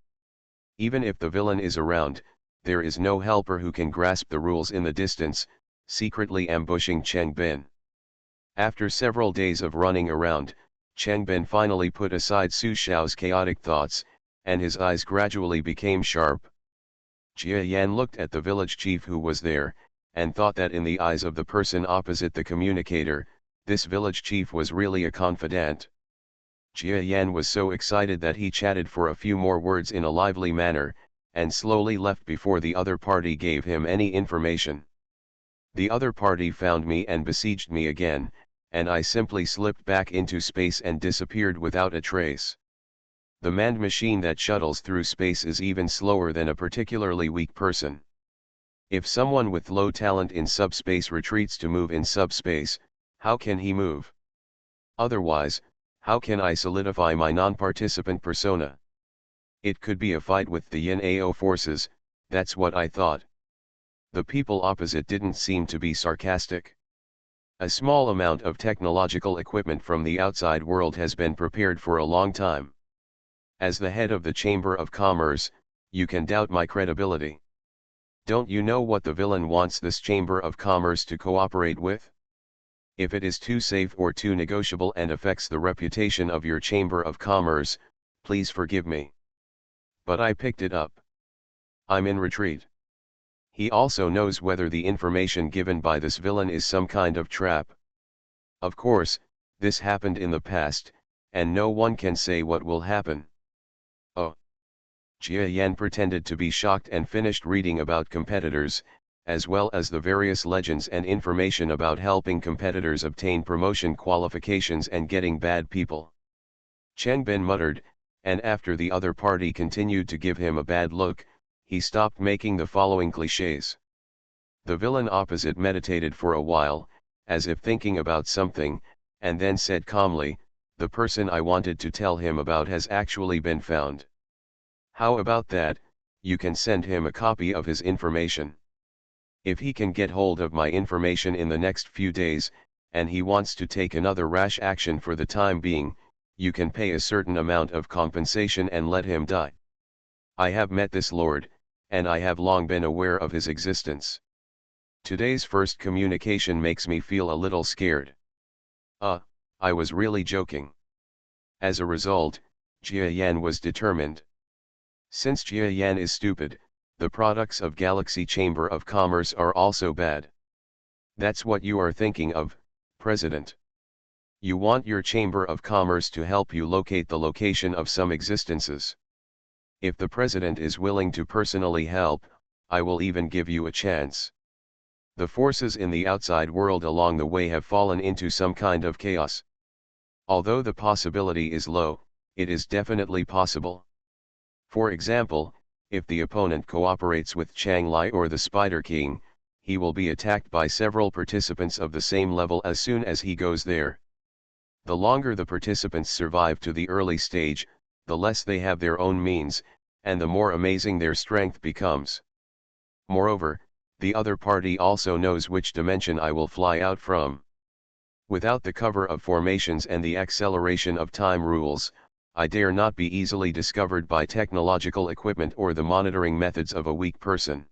Even if the villain is around, there is no helper who can grasp the rules in the distance, secretly ambushing Cheng Bin. After several days of running around, Cheng Bin finally put aside Su Xiao's chaotic thoughts, and his eyes gradually became sharp. Jia Yan looked at the village chief who was there, and thought that in the eyes of the person opposite the communicator, this village chief was really a confidant. Jia Yan was so excited that he chatted for a few more words in a lively manner, and slowly left before the other party gave him any information. The other party found me and besieged me again, and I simply slipped back into space and disappeared without a trace. The manned machine that shuttles through space is even slower than a particularly weak person. If someone with low talent in subspace retreats to move in subspace, how can he move? Otherwise, how can I solidify my non-participant persona? It could be a fight with the Yin AO forces, that's what I thought. The people opposite didn't seem to be sarcastic. A small amount of technological equipment from the outside world has been prepared for a long time. As the head of the Chamber of Commerce, you can doubt my credibility. Don't you know what the villain wants this Chamber of Commerce to cooperate with? If it is too safe or too negotiable and affects the reputation of your Chamber of Commerce, please forgive me. But I picked it up. I'm in retreat. He also knows whether the information given by this villain is some kind of trap. Of course, this happened in the past, and no one can say what will happen. Oh. Jia Yan pretended to be shocked and finished reading about competitors, as well as the various legends and information about helping competitors obtain promotion qualifications and getting bad people. Cheng Bin muttered, and after the other party continued to give him a bad look, he stopped making the following clichés. The villain opposite meditated for a while, as if thinking about something, and then said calmly, the person I wanted to tell him about has actually been found. How about that, you can send him a copy of his information. If he can get hold of my information in the next few days, and he wants to take another rash action for the time being, you can pay a certain amount of compensation and let him die. I have met this lord, and I have long been aware of his existence. Today's first communication makes me feel a little scared. I was really joking. As a result, Jia Yan was determined. Since Jia Yan is stupid, The products of Galaxy Chamber of Commerce are also bad. That's what you are thinking of, President. You want your Chamber of Commerce to help you locate the location of some existences. If the President is willing to personally help, I will even give you a chance. The forces in the outside world along the way have fallen into some kind of chaos. Although the possibility is low, it is definitely possible. For example, if the opponent cooperates with Chang Li or the Spider King, he will be attacked by several participants of the same level as soon as he goes there. The longer the participants survive to the early stage, the less they have their own means, and the more amazing their strength becomes. Moreover, the other party also knows which dimension I will fly out from. Without the cover of formations and the acceleration of time rules, I dare not be easily discovered by technological equipment or the monitoring methods of a weak person.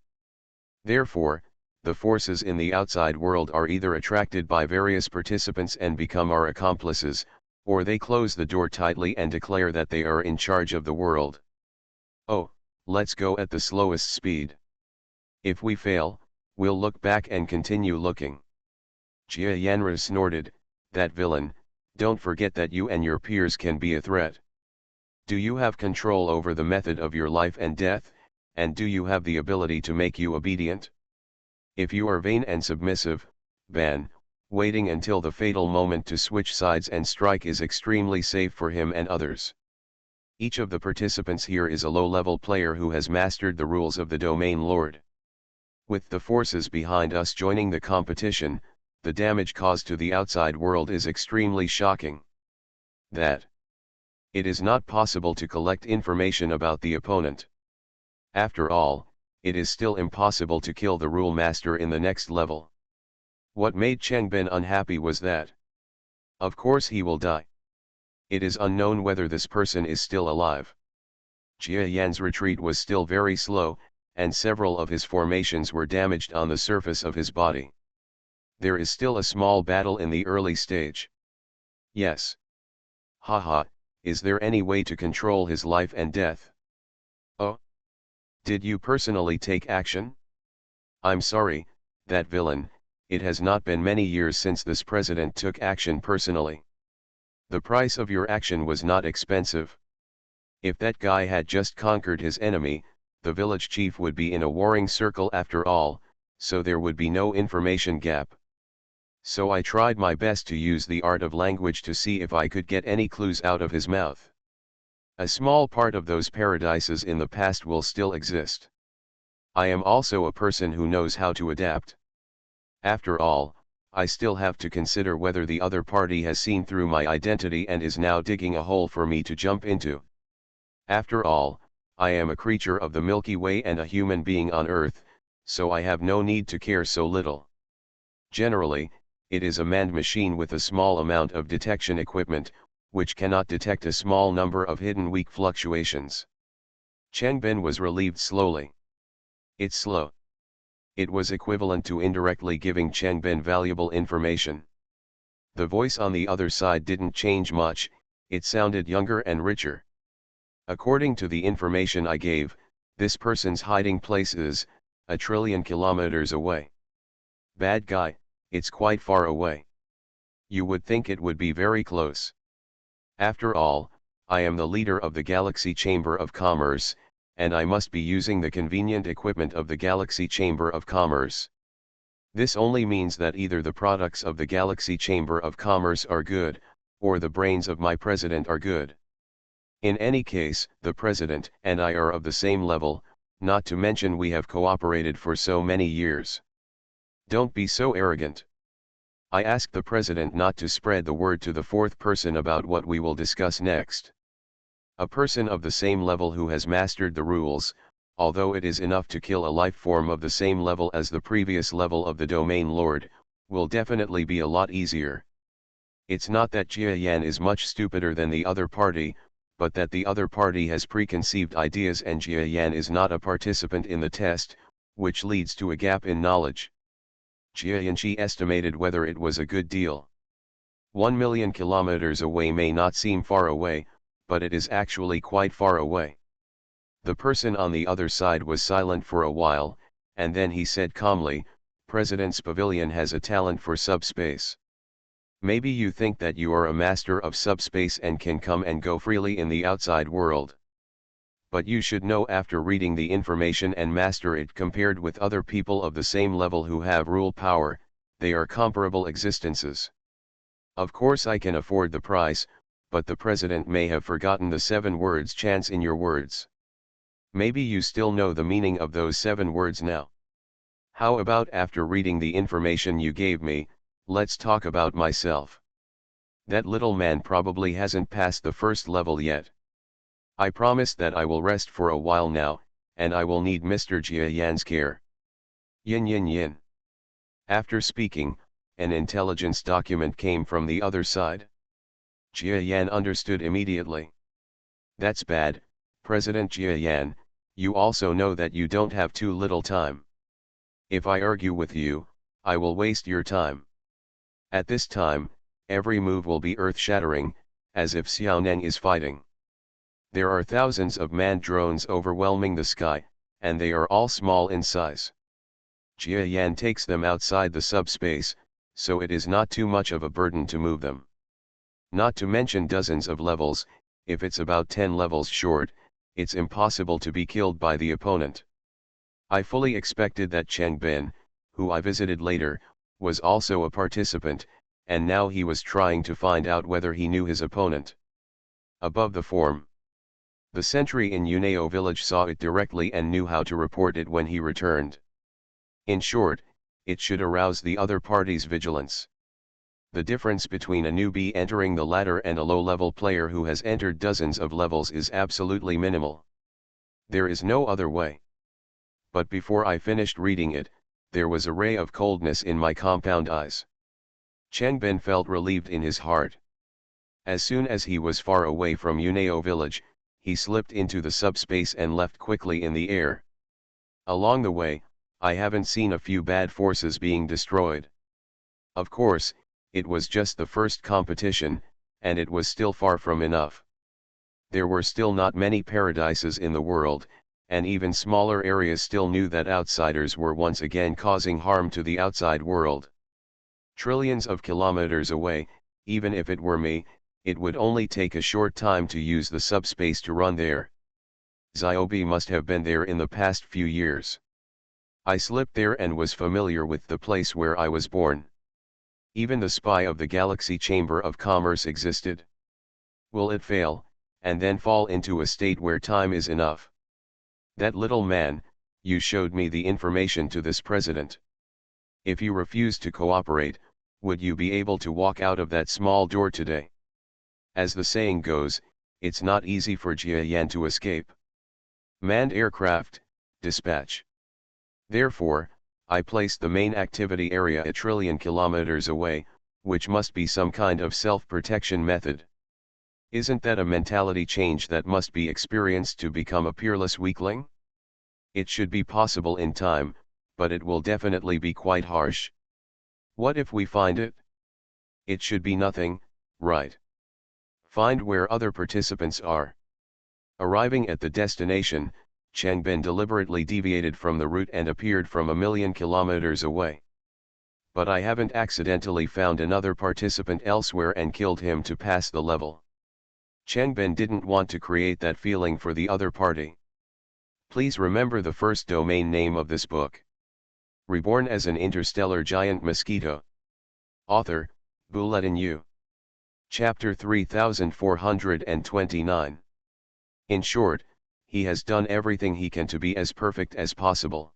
Therefore, the forces in the outside world are either attracted by various participants and become our accomplices, or they close the door tightly and declare that they are in charge of the world. Oh, let's go at the slowest speed. If we fail, we'll look back and continue looking. Jia Yanra snorted, that villain, don't forget that you and your peers can be a threat. Do you have control over the method of your life and death, and do you have the ability to make you obedient? If you are vain and submissive, Ban, waiting until the fatal moment to switch sides and strike is extremely safe for him and others. Each of the participants here is a low-level player who has mastered the rules of the Domain Lord. With the forces behind us joining the competition, the damage caused to the outside world is extremely shocking. That it is not possible to collect information about the opponent. After all, it is still impossible to kill the rule master in the next level. What made Chengbin unhappy was that, of course he will die. It is unknown whether this person is still alive. Jia Yan's retreat was still very slow, and several of his formations were damaged on the surface of his body. There is still a small battle in the early stage. Yes. Haha, is there any way to control his life and death? Oh? Did you personally take action? I'm sorry, that villain, it has not been many years since this president took action personally. The price of your action was not expensive. If that guy had just conquered his enemy, the village chief would be in a warring circle after all, so there would be no information gap. So I tried my best to use the art of language to see if I could get any clues out of his mouth. A small part of those paradises in the past will still exist. I am also a person who knows how to adapt. After all, I still have to consider whether the other party has seen through my identity and is now digging a hole for me to jump into. After all, I am a creature of the Milky Way and a human being on Earth, so I have no need to care so little. Generally, it is a manned machine with a small amount of detection equipment, which cannot detect a small number of hidden weak fluctuations. Chengbin was relieved slowly. It's slow. It was equivalent to indirectly giving Chengbin valuable information. The voice on the other side didn't change much, it sounded younger and richer. According to the information I gave, this person's hiding place is 1 trillion kilometers away. Bad guy, it's quite far away. You would think it would be very close. After all, I am the leader of the Galaxy Chamber of Commerce, and I must be using the convenient equipment of the Galaxy Chamber of Commerce. This only means that either the products of the Galaxy Chamber of Commerce are good, or the brains of my president are good. In any case, the president and I are of the same level, not to mention we have cooperated for so many years. Don't be so arrogant. I ask the president not to spread the word to the fourth person about what we will discuss next. A person of the same level who has mastered the rules, although it is enough to kill a life form of the same level as the previous level of the Domain Lord, will definitely be a lot easier. It's not that Jia Yan is much stupider than the other party, but that the other party has preconceived ideas and Jia Yan is not a participant in the test, which leads to a gap in knowledge. Jia Yanchi estimated whether it was a good deal. 1 million kilometers away may not seem far away, but it is actually quite far away. The person on the other side was silent for a while, and then he said calmly, "President's pavilion has a talent for subspace. Maybe you think that you are a master of subspace and can come and go freely in the outside world. But you should know after reading the information and master it compared with other people of the same level who have rule power, they are comparable existences. Of course I can afford the price, but the president may have forgotten the 7 words chance in your words. Maybe you still know the meaning of those 7 words now. How about after reading the information you gave me, let's talk about myself. That little man probably hasn't passed the first level yet. I promise that I will rest for a while now, and I will need Mr. Jia Yan's care. Yin yin yin." After speaking, an intelligence document came from the other side. Jia Yan understood immediately. "That's bad, President Jia Yan, you also know that you don't have too little time. If I argue with you, I will waste your time. At this time, every move will be earth-shattering, as if Xiaoneng is fighting. There are thousands of manned drones overwhelming the sky, and they are all small in size. Jia Yan takes them outside the subspace, so it is not too much of a burden to move them. Not to mention dozens of levels, if it's about 10 levels short, it's impossible to be killed by the opponent. I fully expected that Cheng Bin, who I visited later, was also a participant, and now he was trying to find out whether he knew his opponent. Above the form. The sentry in Uneo village saw it directly and knew how to report it when he returned. In short, it should arouse the other party's vigilance. The difference between a newbie entering the ladder and a low-level player who has entered dozens of levels is absolutely minimal. There is no other way. But before I finished reading it, there was a ray of coldness in my compound eyes. Cheng Ben felt relieved in his heart. As soon as he was far away from Uneo village, he slipped into the subspace and left quickly in the air. Along the way, I haven't seen a few bad forces being destroyed. Of course, it was just the first competition, and it was still far from enough. There were still not many paradises in the world, and even smaller areas still knew that outsiders were once again causing harm to the outside world. Trillions of kilometers away, even if it were me, it would only take a short time to use the subspace to run there. Xiobi must have been there in the past few years. I slipped there and was familiar with the place where I was born. Even the spy of the Galaxy Chamber of Commerce existed. Will it fail, and then fall into a state where time is enough? That little man, you showed me the information to this president. If you refuse to cooperate, would you be able to walk out of that small door today? As the saying goes, it's not easy for Jia Yan to escape. Manned aircraft, dispatch. Therefore, I placed the main activity area a trillion kilometers away, which must be some kind of self-protection method. Isn't that a mentality change that must be experienced to become a peerless weakling? It should be possible in time, but it will definitely be quite harsh. What if we find it? It should be nothing, right? Find where other participants are. Arriving at the destination, Cheng Ben deliberately deviated from the route and appeared from 1,000,000 kilometers away. But I haven't accidentally found another participant elsewhere and killed him to pass the level. Cheng Ben didn't want to create that feeling for the other party. Please remember the first domain name of this book. Reborn as an Interstellar Giant Mosquito. Author, Bulletin U. Chapter 3429. In short, he has done everything he can to be as perfect as possible.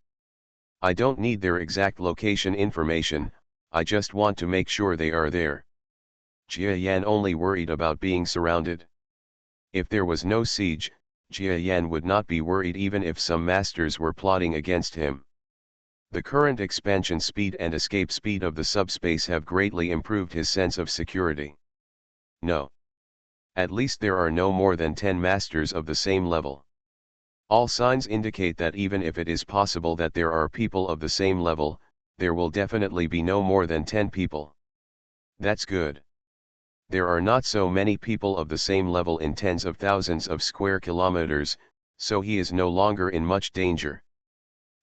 I don't need their exact location information, I just want to make sure they are there. Jia Yan only worried about being surrounded. If there was no siege, Jia Yan would not be worried even if some masters were plotting against him. The current expansion speed and escape speed of the subspace have greatly improved his sense of security. No. At least there are no more than 10 masters of the same level. All signs indicate that even if it is possible that there are people of the same level, there will definitely be no more than 10 people. That's good. There are not so many people of the same level in tens of thousands of square kilometers, So he is no longer in much danger.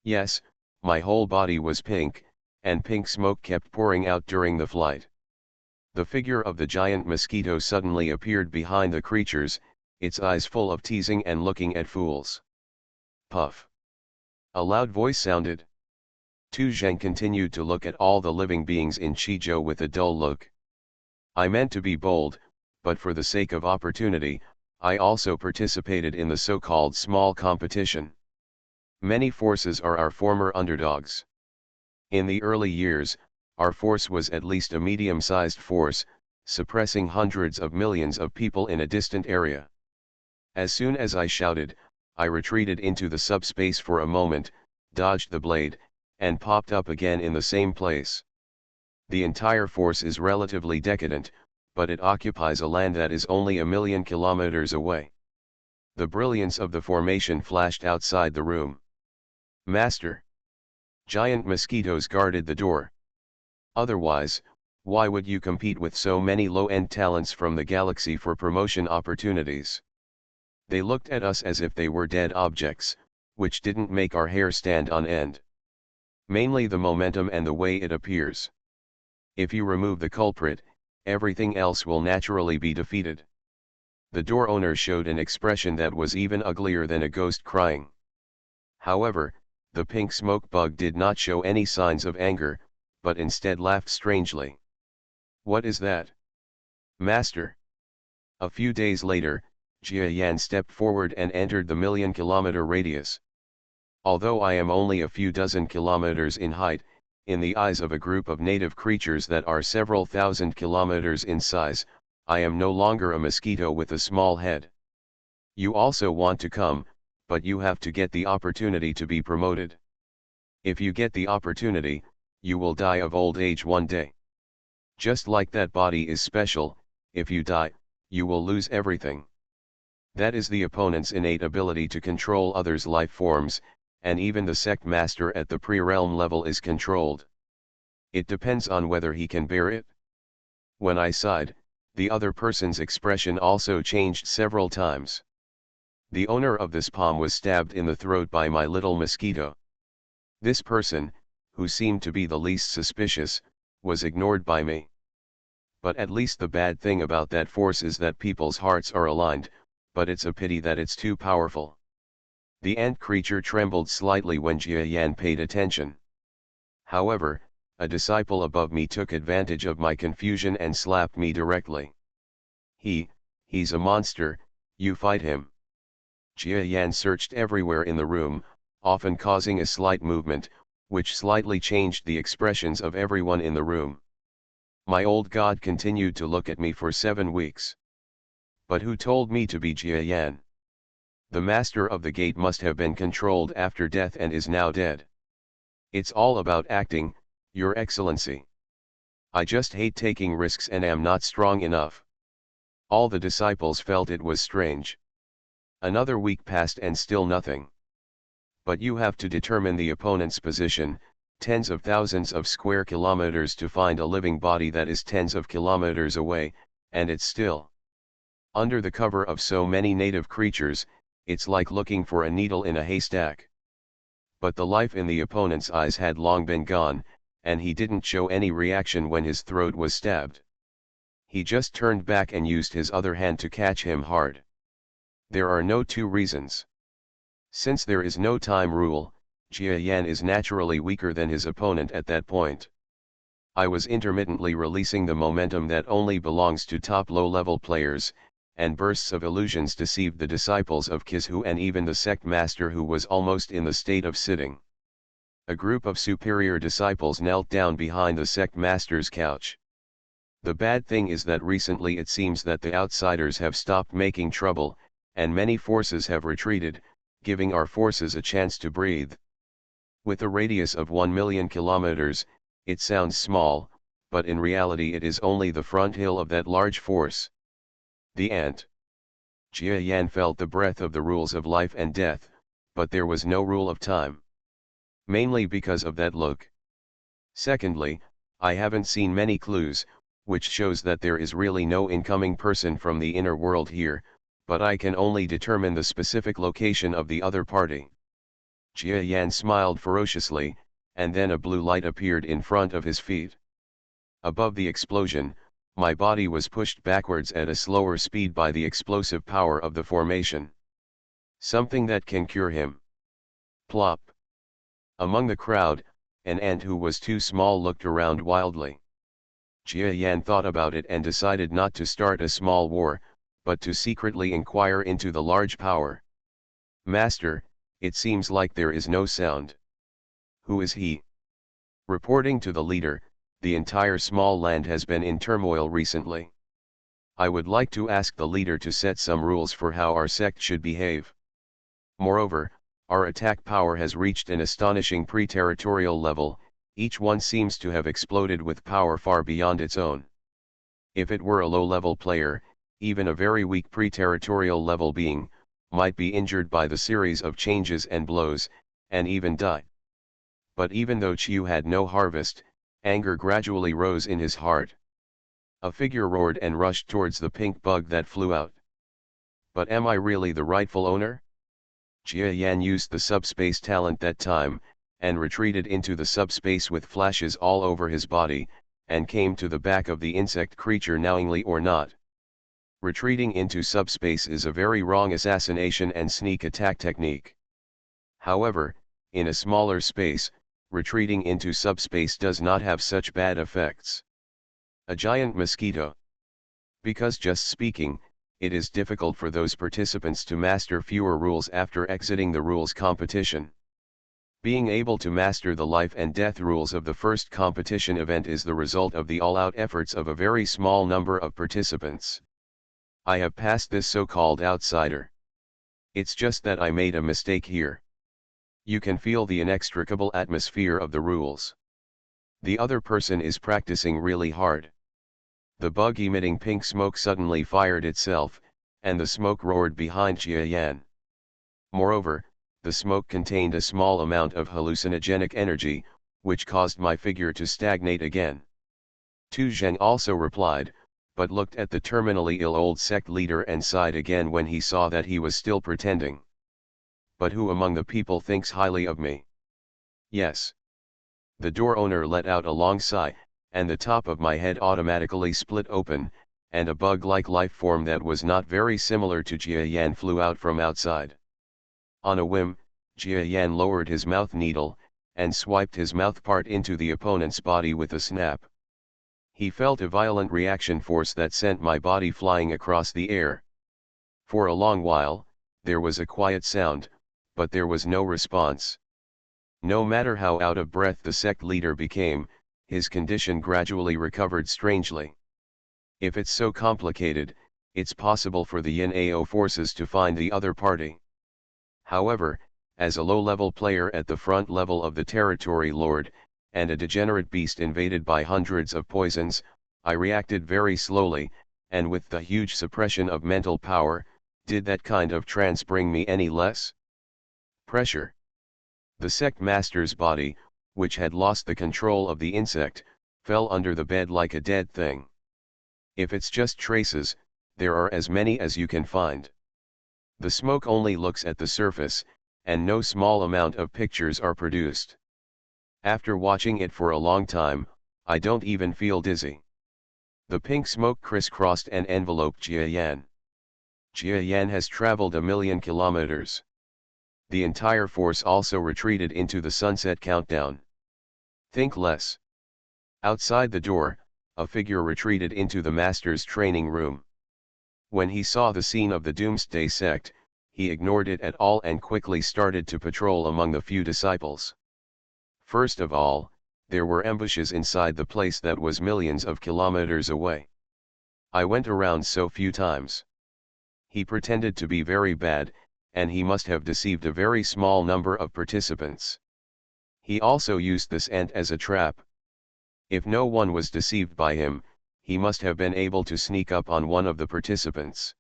Yes, my whole body was pink, and pink smoke kept pouring out during the flight. The figure of the giant mosquito suddenly appeared behind the creatures, its eyes full of teasing and looking at fools. Puff. A loud voice sounded. Tu Zheng continued to look at all the living beings in Qizhou with a dull look. I meant to be bold, but for the sake of opportunity, I also participated in the so-called small competition. Many forces are our former underdogs. In the early years, our force was at least a medium-sized force, suppressing hundreds of millions of people in a distant area. As soon as I shouted, I retreated into the subspace for a moment, dodged the blade, and popped up again in the same place. The entire force is relatively decadent, but it occupies a land that is only 1,000,000 kilometers away. The brilliance of the formation flashed outside the room. Master! Giant mosquitoes guarded the door. Otherwise, why would you compete with so many low-end talents from the galaxy for promotion opportunities? They looked at us as if they were dead objects, which didn't make our hair stand on end. Mainly the momentum and the way it appears. If you remove the culprit, everything else will naturally be defeated. The door owner showed an expression that was even uglier than a ghost crying. However, the pink smoke bug did not show any signs of anger, but instead laughed strangely. What is that? Master. A few days later, Jia Yan stepped forward and entered the 1,000,000-kilometer radius. Although I am only a few dozen kilometers in height, in the eyes of a group of native creatures that are several thousand kilometers in size, I am no longer a mosquito with a small head. You also want to come, but you have to get the opportunity to be promoted. If you get the opportunity, you will die of old age one day. Just like that body is special, if you die, you will lose everything. That is the opponent's innate ability to control others' life forms, and even the sect master at the pre-realm level is controlled. It depends on whether he can bear it. When I sighed, the other person's expression also changed several times. The owner of this palm was stabbed in the throat by my little mosquito. This person, who seemed to be the least suspicious, was ignored by me. But at least the bad thing about that force is that people's hearts are aligned, but it's a pity that it's too powerful. The ant creature trembled slightly when Jia Yan paid attention. However, a disciple above me took advantage of my confusion and slapped me directly. He's a monster, you fight him. Jia Yan searched everywhere in the room, often causing a slight movement, which slightly changed the expressions of everyone in the room. My old god continued to look at me for 7 weeks. But who told me to be Jia Yan? The master of the gate must have been controlled after death and is now dead. It's all about acting, Your Excellency. I just hate taking risks and am not strong enough. All the disciples felt it was strange. Another week passed and still nothing. But you have to determine the opponent's position, tens of thousands of square kilometers to find a living body that is tens of kilometers away, and it's still. Under the cover of so many native creatures, it's like looking for a needle in a haystack. But the life in the opponent's eyes had long been gone, and he didn't show any reaction when his throat was stabbed. He just turned back and used his other hand to catch him hard. There are no two reasons. Since there is no time rule, Jia Yan is naturally weaker than his opponent at that point. I was intermittently releasing the momentum that only belongs to top low-level players, and bursts of illusions deceived the disciples of Kizhu and even the sect master who was almost in the state of sitting. A group of superior disciples knelt down behind the sect master's couch. The bad thing is that recently it seems that the outsiders have stopped making trouble, and many forces have retreated, giving our forces a chance to breathe. With a radius of 1,000,000 kilometers, it sounds small, but in reality it is only the front hill of that large force. The ant. Jia Yan felt the breath of the rules of life and death, but there was no rule of time. Mainly because of that look. Secondly, I haven't seen many clues, which shows that there is really no incoming person from the inner world here, but I can only determine the specific location of the other party. Jia Yan smiled ferociously, and then a blue light appeared in front of his feet. Above the explosion, my body was pushed backwards at a slower speed by the explosive power of the formation. Something that can cure him. Plop. Among the crowd, an ant who was too small looked around wildly. Jia Yan thought about it and decided not to start a small war, but to secretly inquire into the large power. Master, it seems like there is no sound. Who is he? Reporting to the leader, the entire small land has been in turmoil recently. I would like to ask the leader to set some rules for how our sect should behave. Moreover, our attack power has reached an astonishing pre-territorial level, each one seems to have exploded with power far beyond its own. If it were a low-level player, even a very weak pre-territorial level being, might be injured by the series of changes and blows, and even die. But even though Chiu had no harvest, anger gradually rose in his heart. A figure roared and rushed towards the pink bug that flew out. But am I really the rightful owner? Jia Yan used the subspace talent that time, and retreated into the subspace with flashes all over his body, and came to the back of the insect creature knowingly or not. Retreating into subspace is a very wrong assassination and sneak attack technique. However, in a smaller space, retreating into subspace does not have such bad effects. A giant mosquito. Because just speaking, it is difficult for those participants to master fewer rules after exiting the rules competition. Being able to master the life and death rules of the first competition event is the result of the all-out efforts of a very small number of participants. I have passed this so-called outsider. It's just that I made a mistake here. You can feel the inextricable atmosphere of the rules. The other person is practicing really hard. The bug emitting pink smoke suddenly fired itself, and the smoke roared behind Jia Yan. Moreover, the smoke contained a small amount of hallucinogenic energy, which caused my figure to stagnate again. Tu Zheng also replied, but looked at the terminally ill old sect leader and sighed again when he saw that he was still pretending. But who among the people thinks highly of me? Yes. The door owner let out a long sigh, and the top of my head automatically split open, and a bug-like life form that was not very similar to Jia Yan flew out from outside. On a whim, Jia Yan lowered his mouth needle, and swiped his mouthpart into the opponent's body with a snap. He felt a violent reaction force that sent my body flying across the air. For a long while, there was a quiet sound, but there was no response. No matter how out of breath the sect leader became, his condition gradually recovered strangely. If it's so complicated, it's possible for the Yin-Ao forces to find the other party. However, as a low-level player at the front level of the territory lord, and a degenerate beast invaded by hundreds of poisons, I reacted very slowly, and with the huge suppression of mental power, did that kind of trance bring me any less? Pressure. The sect master's body, which had lost the control of the insect, fell under the bed like a dead thing. If it's just traces, there are as many as you can find. The smoke only looks at the surface, and no small amount of pictures are produced. After watching it for a long time, I don't even feel dizzy. The pink smoke crisscrossed and enveloped Jia Yan. Jia Yan has traveled 1,000,000 kilometers. The entire force also retreated into the sunset countdown. Think less. Outside the door, a figure retreated into the master's training room. When he saw the scene of the Doomsday sect, he ignored it at all and quickly started to patrol among the few disciples. First of all, there were ambushes inside the place that was millions of kilometers away. I went around so few times. He pretended to be very bad, and he must have deceived a very small number of participants. He also used this ant as a trap. If no one was deceived by him, he must have been able to sneak up on one of the participants.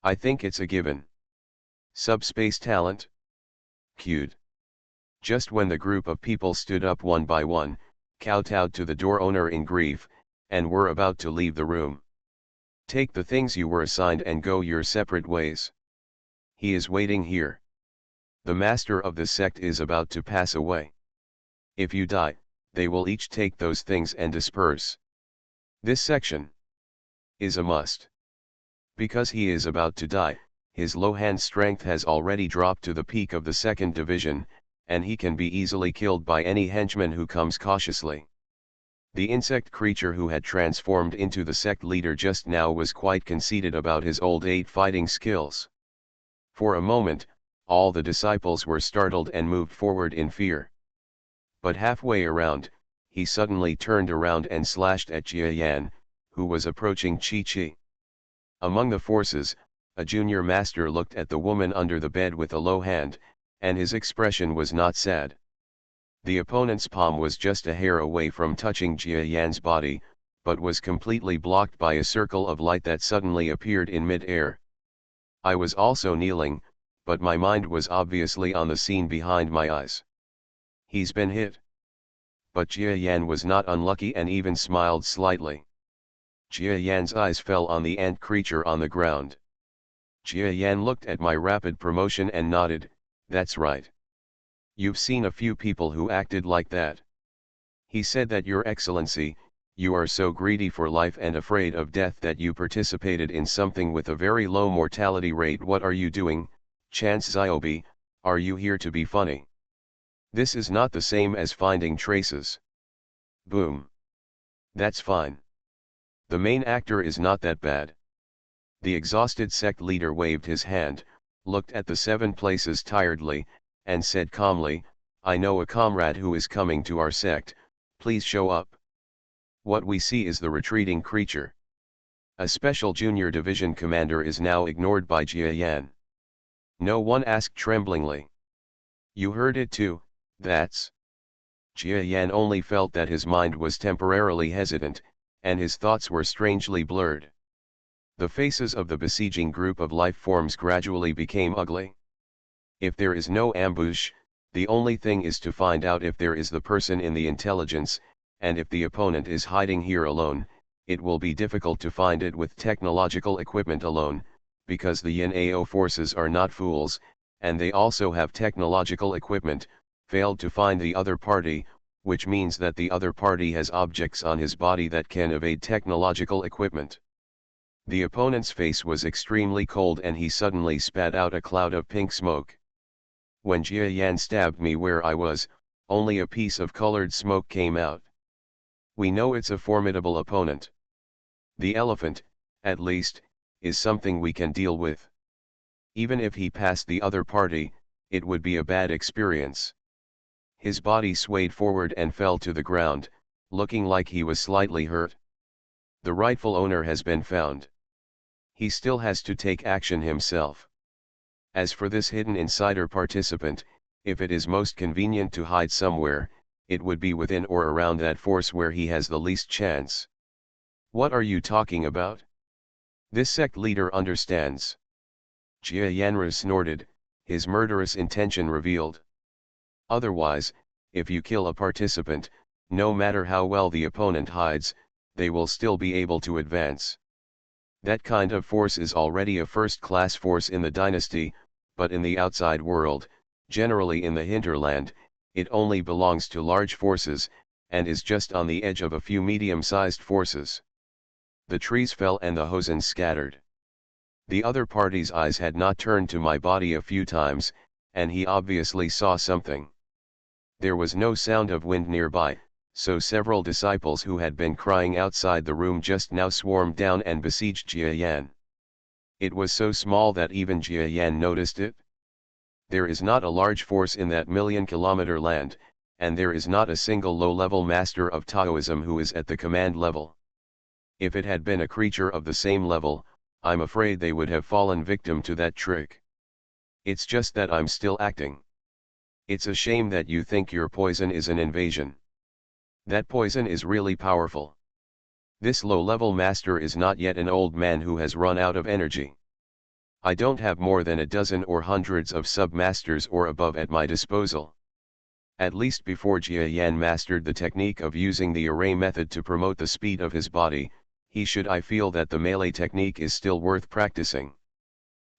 I think it's a given. Subspace talent? Cued. Just when the group of people stood up one by one, kowtowed to the door owner in grief, and were about to leave the room. Take the things you were assigned and go your separate ways. He is waiting here. The master of the sect is about to pass away. If you die, they will each take those things and disperse. This section is a must. Because he is about to die, his low hand strength has already dropped to the peak of the second division, and he can be easily killed by any henchman who comes cautiously. The insect creature who had transformed into the sect leader just now was quite conceited about his old 8 fighting skills. For a moment, all the disciples were startled and moved forward in fear. But halfway around, he suddenly turned around and slashed at Jia Yan, who was approaching Chi-Chi. Among the forces, a junior master looked at the woman under the bed with a low hand, and his expression was not sad. The opponent's palm was just a hair away from touching Jia Yan's body, but was completely blocked by a circle of light that suddenly appeared in mid-air. I was also kneeling, but my mind was obviously on the scene behind my eyes. He's been hit. But Jia Yan was not unlucky and even smiled slightly. Jia Yan's eyes fell on the ant creature on the ground. Jia Yan looked at my rapid promotion and nodded, "That's right. You've seen a few people who acted like that." He said that, "Your Excellency, you are so greedy for life and afraid of death that you participated in something with a very low mortality rate. What are you doing, Chance Ziobi? Are you here to be funny? This is not the same as finding traces." Boom. That's fine. The main actor is not that bad. The exhausted sect leader waved his hand, looked at the 7 places tiredly, and said calmly, "I know a comrade who is coming to our sect, please show up." What we see is the retreating creature. A special junior division commander is now ignored by Jia Yan. No one asked tremblingly. "You heard it too, that's..." Jia Yan only felt that his mind was temporarily hesitant, and his thoughts were strangely blurred. The faces of the besieging group of life forms gradually became ugly. If there is no ambush, the only thing is to find out if there is the person in the intelligence, and if the opponent is hiding here alone, it will be difficult to find it with technological equipment alone, because the Yin-Ao forces are not fools, and they also have technological equipment, failed to find the other party, which means that the other party has objects on his body that can evade technological equipment. The opponent's face was extremely cold and he suddenly spat out a cloud of pink smoke. When Jia Yan stabbed me where I was, only a piece of colored smoke came out. We know it's a formidable opponent. The elephant, at least, is something we can deal with. Even if he passed the other party, it would be a bad experience. His body swayed forward and fell to the ground, looking like he was slightly hurt. The rightful owner has been found. He still has to take action himself. As for this hidden insider participant, if it is most convenient to hide somewhere, it would be within or around that force where he has the least chance. What are you talking about? This sect leader understands. Jia Yanra snorted, his murderous intention revealed. Otherwise, if you kill a participant, no matter how well the opponent hides, they will still be able to advance. That kind of force is already a first-class force in the dynasty, but in the outside world, generally in the hinterland, it only belongs to large forces, and is just on the edge of a few medium-sized forces. The trees fell and the hosen scattered. The other party's eyes had not turned to my body a few times, and he obviously saw something. There was no sound of wind nearby, so several disciples who had been crying outside the room just now swarmed down and besieged Jia Yan. It was so small that even Jia Yan noticed it. There is not a large force in that million-kilometer land, and there is not a single low-level master of Taoism who is at the command level. If it had been a creature of the same level, I'm afraid they would have fallen victim to that trick. It's just that I'm still acting. It's a shame that you think your poison is an invasion. That poison is really powerful. This low-level master is not yet an old man who has run out of energy. I don't have more than a dozen or hundreds of sub-masters or above at my disposal. At least before Jia Yan mastered the technique of using the array method to promote the speed of his body, I feel that the melee technique is still worth practicing.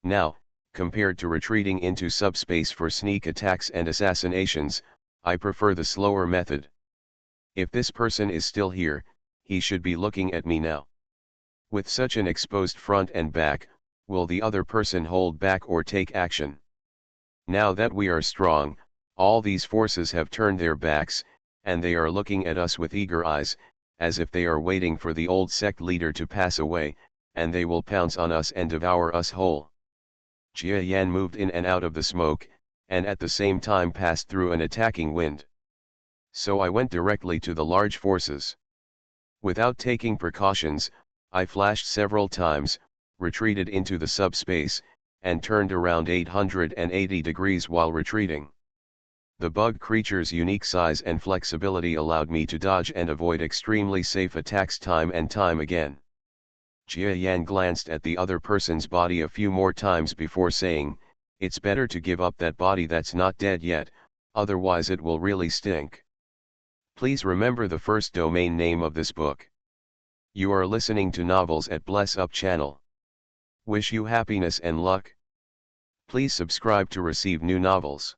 Now, compared to retreating into subspace for sneak attacks and assassinations, I prefer the slower method. If this person is still here, he should be looking at me now. With such an exposed front and back, will the other person hold back or take action? Now that we are strong, all these forces have turned their backs, and they are looking at us with eager eyes, as if they are waiting for the old sect leader to pass away, and they will pounce on us and devour us whole. Jia Yan moved in and out of the smoke, and at the same time passed through an attacking wind. So I went directly to the large forces. Without taking precautions, I flashed several times, retreated into the subspace, and turned around 880 degrees while retreating. The bug creature's unique size and flexibility allowed me to dodge and avoid extremely safe attacks time and time again. Jia Yan glanced at the other person's body a few more times before saying, "It's better to give up that body that's not dead yet, otherwise it will really stink." Please remember the first domain name of this book. You are listening to Novels at Bless Up channel. Wish you happiness and luck. Please subscribe to receive new novels.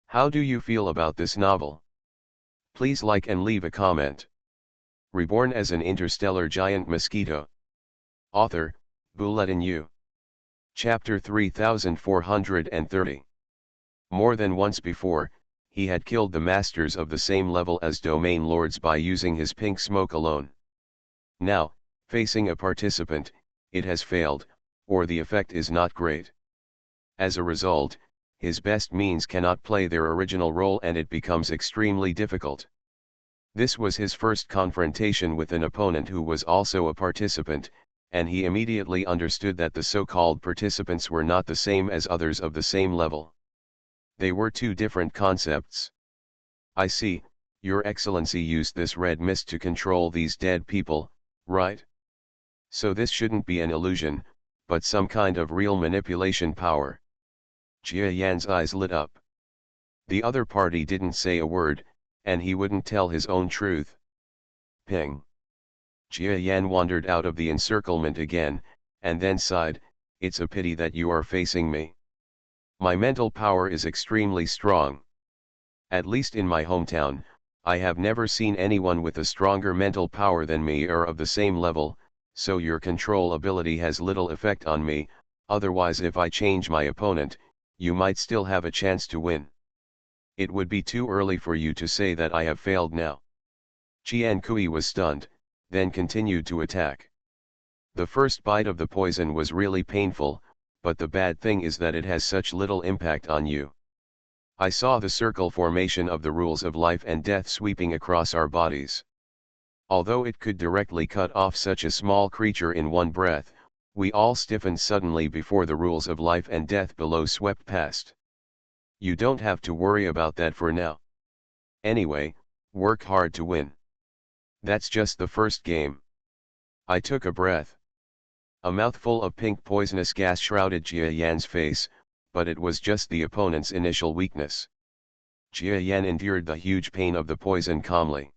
How do you feel about this novel? Please like and leave a comment. Reborn as an interstellar giant mosquito. Author, Bulletin U. Chapter 3430. More than once before, he had killed the masters of the same level as domain lords by using his pink smoke alone. Now, facing a participant, it has failed, or the effect is not great. As a result, his best means cannot play their original role and it becomes extremely difficult. This was his first confrontation with an opponent who was also a participant, and he immediately understood that the so-called participants were not the same as others of the same level. They were two different concepts. I see, Your Excellency used this red mist to control these dead people, right? So this shouldn't be an illusion, but some kind of real manipulation power. Jia Yan's eyes lit up. The other party didn't say a word, and he wouldn't tell his own truth. Ping. Jia Yan wandered out of the encirclement again, and then sighed, "It's a pity that you are facing me. My mental power is extremely strong. At least in my hometown, I have never seen anyone with a stronger mental power than me or of the same level, so your control ability has little effect on me, otherwise if I change my opponent, you might still have a chance to win. It would be too early for you to say that I have failed now." Qian Kui was stunned, then continued to attack. The first bite of the poison was really painful, but the bad thing is that it has such little impact on you. I saw the circle formation of the rules of life and death sweeping across our bodies. Although it could directly cut off such a small creature in one breath, we all stiffened suddenly before the rules of life and death below swept past. You don't have to worry about that for now. Anyway, work hard to win. That's just the first game. I took a breath. A mouthful of pink poisonous gas shrouded Jia Yan's face, but it was just the opponent's initial weakness. Jia Yan endured the huge pain of the poison calmly.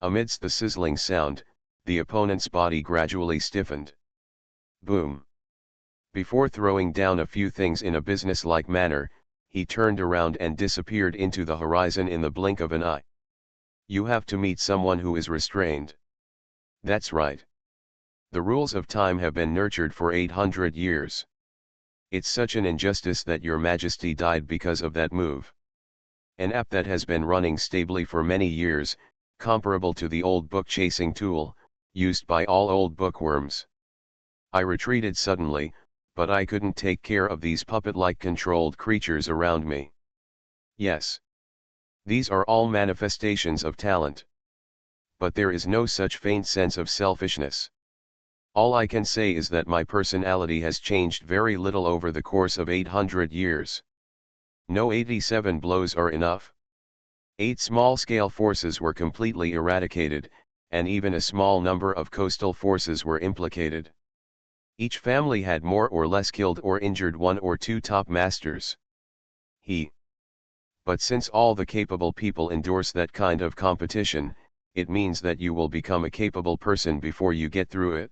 Amidst the sizzling sound, the opponent's body gradually stiffened. Boom. Before throwing down a few things in a business-like manner, he turned around and disappeared into the horizon in the blink of an eye. You have to meet someone who is restrained. That's right. The rules of time have been nurtured for 800 years. It's such an injustice that Your Majesty died because of that move. An app that has been running stably for many years, comparable to the old book chasing tool, used by all old bookworms. I retreated suddenly, but I couldn't take care of these puppet-like controlled creatures around me. Yes. These are all manifestations of talent. But there is no such faint sense of selfishness. All I can say is that my personality has changed very little over the course of 800 years. No 87 blows are enough. 8 small-scale forces were completely eradicated, and even a small number of coastal forces were implicated. Each family had more or less killed or injured 1 or 2 top masters. But since all the capable people endorse that kind of competition, it means that you will become a capable person before you get through it.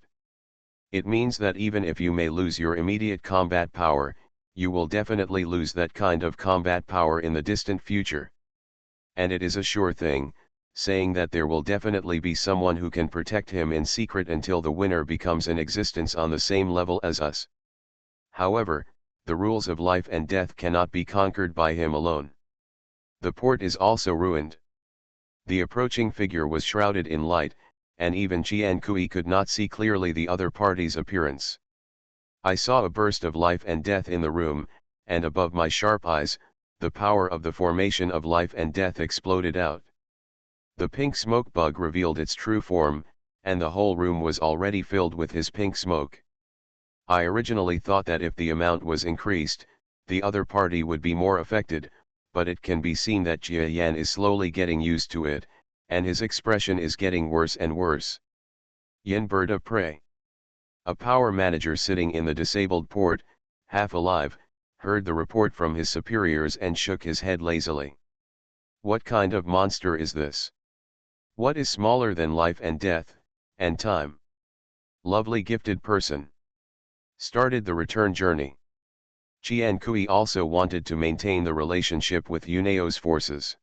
It means that even if you may lose your immediate combat power, you will definitely lose that kind of combat power in the distant future. And it is a sure thing, saying that there will definitely be someone who can protect him in secret until the winner becomes an existence on the same level as us. However, the rules of life and death cannot be conquered by him alone. The port is also ruined. The approaching figure was shrouded in light, and even Qian Kui could not see clearly the other party's appearance. I saw a burst of life and death in the room, and above my sharp eyes, the power of the formation of life and death exploded out. The pink smoke bug revealed its true form, and the whole room was already filled with his pink smoke. I originally thought that if the amount was increased, the other party would be more affected, but it can be seen that Jia Yan is slowly getting used to it, and his expression is getting worse and worse. Yin bird of prey. A power manager sitting in the disabled port, half alive, heard the report from his superiors and shook his head lazily. What kind of monster is this? What is smaller than life and death, and time? Lovely gifted person. Started the return journey. Qian Kui also wanted to maintain the relationship with Yuneo's forces.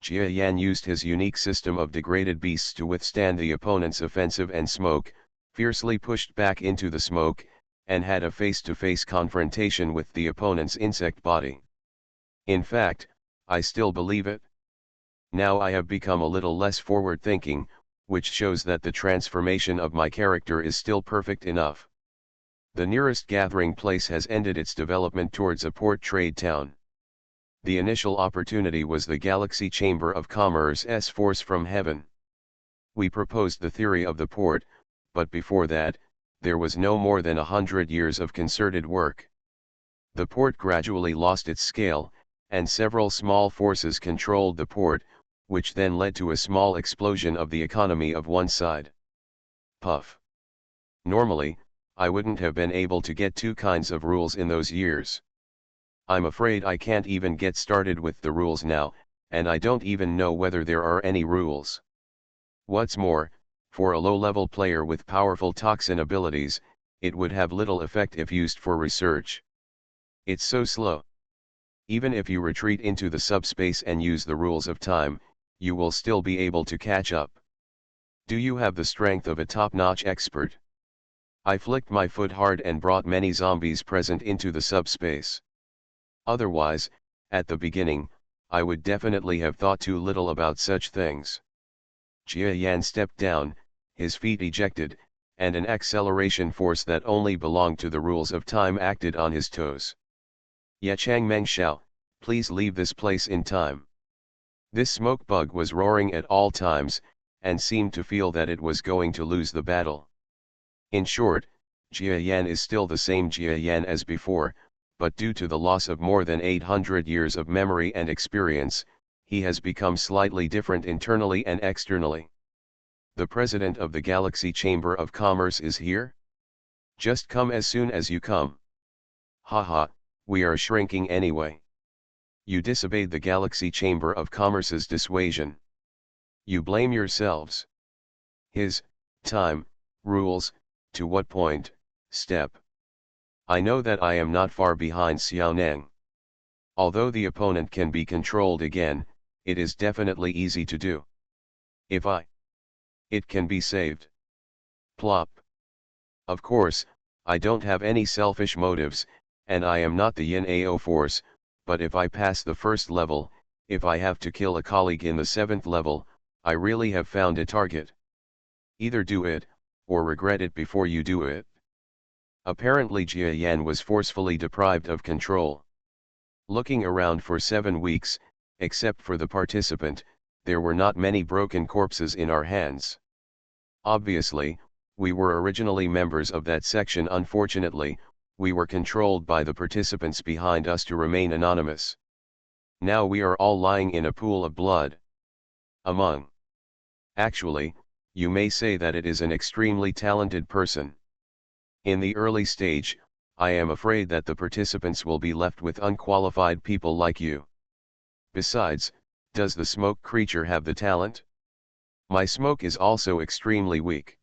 Jia Yan used his unique system of degraded beasts to withstand the opponent's offensive and smoke, fiercely pushed back into the smoke, and had a face-to-face confrontation with the opponent's insect body. In fact, I still believe it. Now I have become a little less forward-thinking, which shows that the transformation of my character is still perfect enough. The nearest gathering place has ended its development towards a port trade town. The initial opportunity was the Galaxy Chamber of Commerce's force from heaven. We proposed the theory of the port, but before that, there was no more than 100 years of concerted work. The port gradually lost its scale, and several small forces controlled the port, which then led to a small explosion of the economy of one side. Puff. Normally, I wouldn't have been able to get two kinds of rules in those years. I'm afraid I can't even get started with the rules now, and I don't even know whether there are any rules. What's more, for a low-level player with powerful toxin abilities, it would have little effect if used for research. It's so slow. Even if you retreat into the subspace and use the rules of time, you will still be able to catch up. Do you have the strength of a top-notch expert? I flicked my foot hard and brought many zombies present into the subspace. Otherwise, at the beginning, I would definitely have thought too little about such things. Jia Yan stepped down, his feet ejected, and an acceleration force that only belonged to the rules of time acted on his toes. Ye Chang Meng Xiao, please leave this place in time. This smoke bug was roaring at all times, and seemed to feel that it was going to lose the battle. In short, Jia Yan is still the same Jia Yan as before, but due to the loss of more than 800 years of memory and experience, he has become slightly different internally and externally. The president of the Galaxy Chamber of Commerce is here? Just come as soon as you come. Haha, we are shrinking anyway. You disobeyed the Galaxy Chamber of Commerce's dissuasion. You blame yourselves. His time rules, to what point, step. I know that I am not far behind Xiaoneng. Although the opponent can be controlled again, it is definitely easy to do. If it can be saved. Plop. Of course, I don't have any selfish motives, and I am not the Yin AO force, but if I pass the first level, if I have to kill a colleague in the 7th level, I really have found a target. Either do it, or regret it before you do it. Apparently Jia Yan was forcefully deprived of control. Looking around for 7 weeks, except for the participant, there were not many broken corpses in our hands. Obviously, we were originally members of that section. Unfortunately, we were controlled by the participants behind us to remain anonymous. Now we are all lying in a pool of blood. Actually, you may say that it is an extremely talented person. In the early stage, I am afraid that the participants will be left with unqualified people like you. Besides, does the smoke creature have the talent? My smoke is also extremely weak.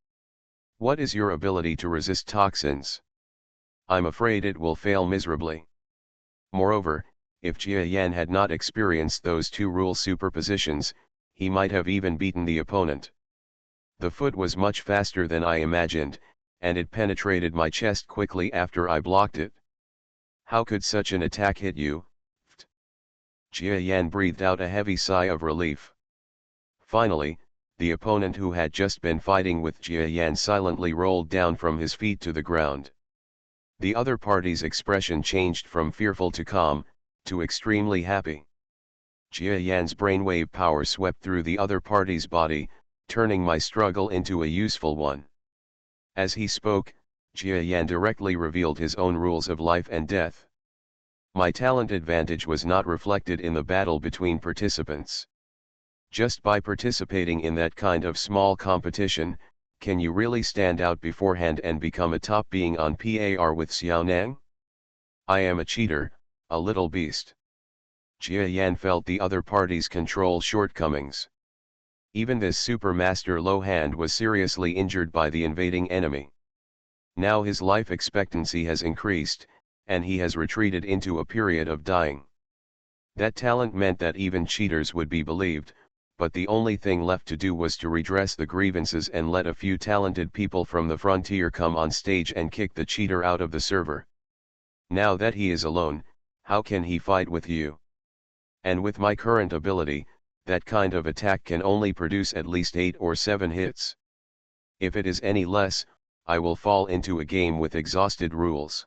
What is your ability to resist toxins? I'm afraid it will fail miserably. Moreover, if Jia Yan had not experienced those two rule superpositions, he might have even beaten the opponent. The foot was much faster than I imagined, and it penetrated my chest quickly after I blocked it. How could such an attack hit you? Jia Yan breathed out a heavy sigh of relief. Finally, the opponent who had just been fighting with Jia Yan silently rolled down from his feet to the ground. The other party's expression changed from fearful to calm, to extremely happy. Jia Yan's brainwave power swept through the other party's body, turning my struggle into a useful one. As he spoke, Jia Yan directly revealed his own rules of life and death. My talent advantage was not reflected in the battle between participants. Just by participating in that kind of small competition, can you really stand out beforehand and become a top being on par with Xiaoneng? I am a cheater, a little beast. Jia Yan felt the other party's control shortcomings. Even this supermaster low hand was seriously injured by the invading enemy. Now his life expectancy has increased, and he has retreated into a period of dying. That talent meant that even cheaters would be believed, but the only thing left to do was to redress the grievances and let a few talented people from the frontier come on stage and kick the cheater out of the server. Now that he is alone, how can he fight with you? And with my current ability, that kind of attack can only produce at least 8 or 7 hits. If it is any less, I will fall into a game with exhausted rules.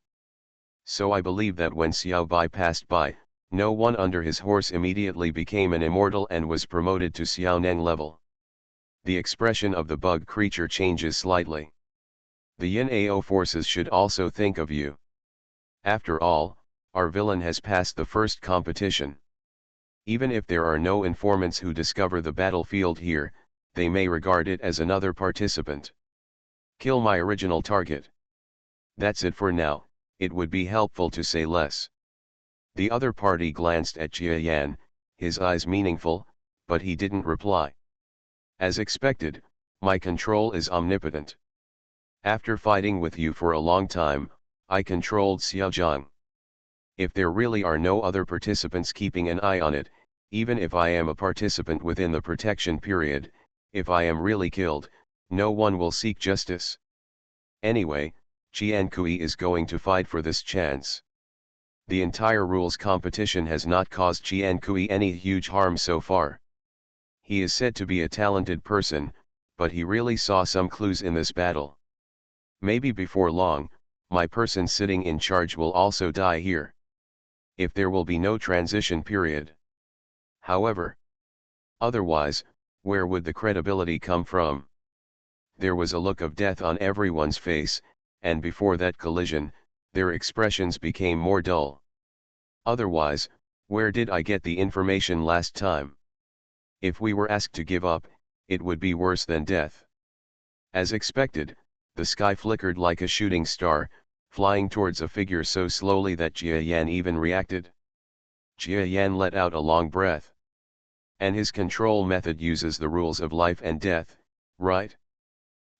So I believe that when Xiao Bai passed by, no one under his horse immediately became an immortal and was promoted to Xiaoneng level. The expression of the bug creature changes slightly. The Yin-Ao forces should also think of you. After all, our villain has passed the first competition. Even if there are no informants who discover the battlefield here, they may regard it as another participant. Kill my original target. That's it for now, it would be helpful to say less. The other party glanced at Jia Yan, his eyes meaningful, but he didn't reply. As expected, my control is omnipotent. After fighting with you for a long time, I controlled Xiaozhang. If there really are no other participants keeping an eye on it, even if I am a participant within the protection period, if I am really killed, no one will seek justice. Anyway, Qian Kui is going to fight for this chance. The entire rules competition has not caused Qian Kui any huge harm so far. He is said to be a talented person, but he really saw some clues in this battle. Maybe before long, my person sitting in charge will also die here. If there will be no transition period. However, otherwise, where would the credibility come from? There was a look of death on everyone's face, and before that collision, their expressions became more dull. Otherwise, where did I get the information last time? If we were asked to give up, it would be worse than death. As expected, the sky flickered like a shooting star, flying towards a figure so slowly that Jia Yan even reacted. Jia Yan let out a long breath. And his control method uses the rules of life and death, right?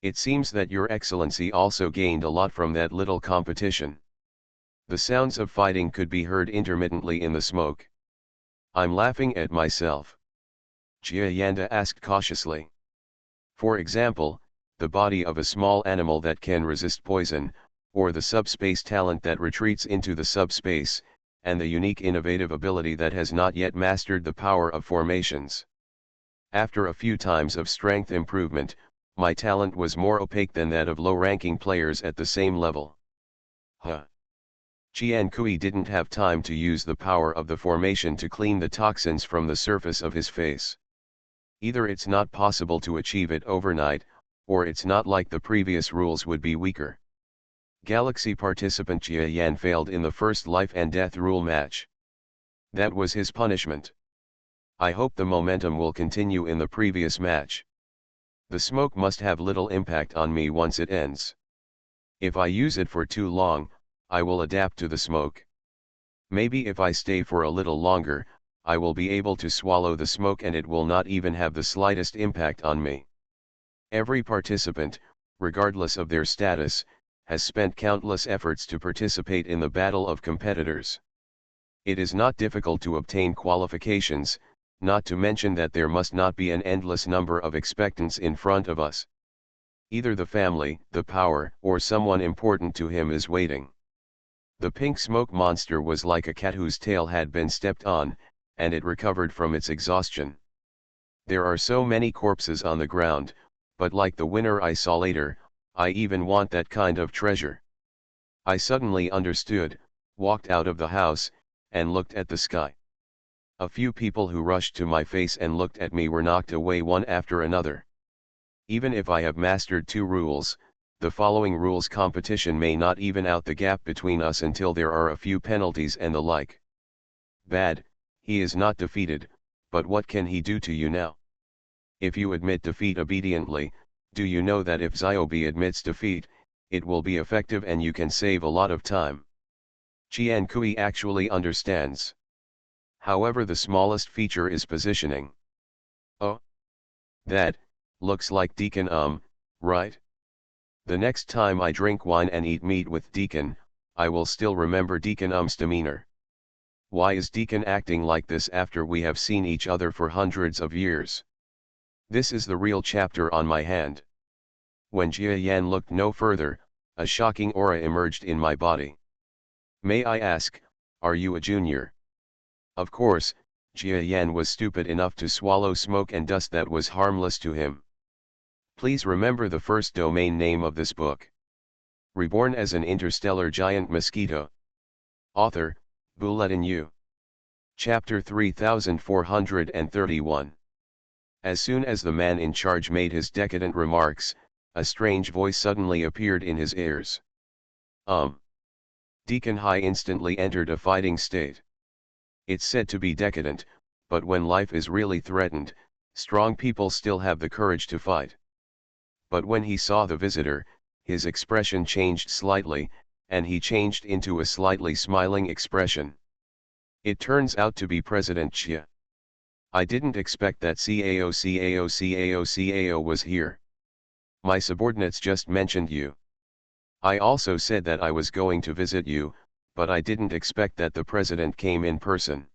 It seems that your excellency also gained a lot from that little competition. The sounds of fighting could be heard intermittently in the smoke. I'm laughing at myself. Jia Yanda asked cautiously. For example, the body of a small animal that can resist poison, or the subspace talent that retreats into the subspace, and the unique innovative ability that has not yet mastered the power of formations. After a few times of strength improvement, my talent was more opaque than that of low-ranking players at the same level. Qian Kui didn't have time to use the power of the formation to clean the toxins from the surface of his face. Either it's not possible to achieve it overnight, or it's not like the previous rules would be weaker. Galaxy participant Jia Yan failed in the first life and death rule match. That was his punishment. I hope the momentum will continue in the previous match. The smoke must have little impact on me once it ends. If I use it for too long, I will adapt to the smoke. Maybe if I stay for a little longer, I will be able to swallow the smoke and it will not even have the slightest impact on me. Every participant, regardless of their status, has spent countless efforts to participate in the battle of competitors. It is not difficult to obtain qualifications, not to mention that there must not be an endless number of expectants in front of us. Either the family, the power, or someone important to him is waiting. The pink smoke monster was like a cat whose tail had been stepped on, and it recovered from its exhaustion. There are so many corpses on the ground, but like the winner I saw later, I even want that kind of treasure. I suddenly understood, walked out of the house, and looked at the sky. A few people who rushed to my face and looked at me were knocked away one after another. Even if I have mastered 2 rules, the following rules competition may not even out the gap between us until there are a few penalties and the like. Bad, he is not defeated, but what can he do to you now? If you admit defeat obediently, do you know that if Ziobi admits defeat, it will be effective and you can save a lot of time. Qian Kui actually understands. However, the smallest feature is positioning. Oh, that looks like Deacon, right? The next time I drink wine and eat meat with Deacon, I will still remember Deacon demeanor. Why is Deacon acting like this after we have seen each other for hundreds of years? This is the real chapter on my hand. When Jia Yan looked no further, a shocking aura emerged in my body. May I ask, are you a junior? Of course, Jia Yan was stupid enough to swallow smoke and dust that was harmless to him. Please remember the first domain name of this book. Reborn as an interstellar giant mosquito. Author, Bulletin U. Chapter 3431. As soon as the man in charge made his decadent remarks, a strange voice suddenly appeared in his ears. Deacon Hai instantly entered a fighting state. It's said to be decadent, but when life is really threatened, strong people still have the courage to fight. But when he saw the visitor, his expression changed slightly, and he changed into a slightly smiling expression. It turns out to be President Xia. I didn't expect that CAO was here. My subordinates just mentioned you. I also said that I was going to visit you, but I didn't expect that the president came in person.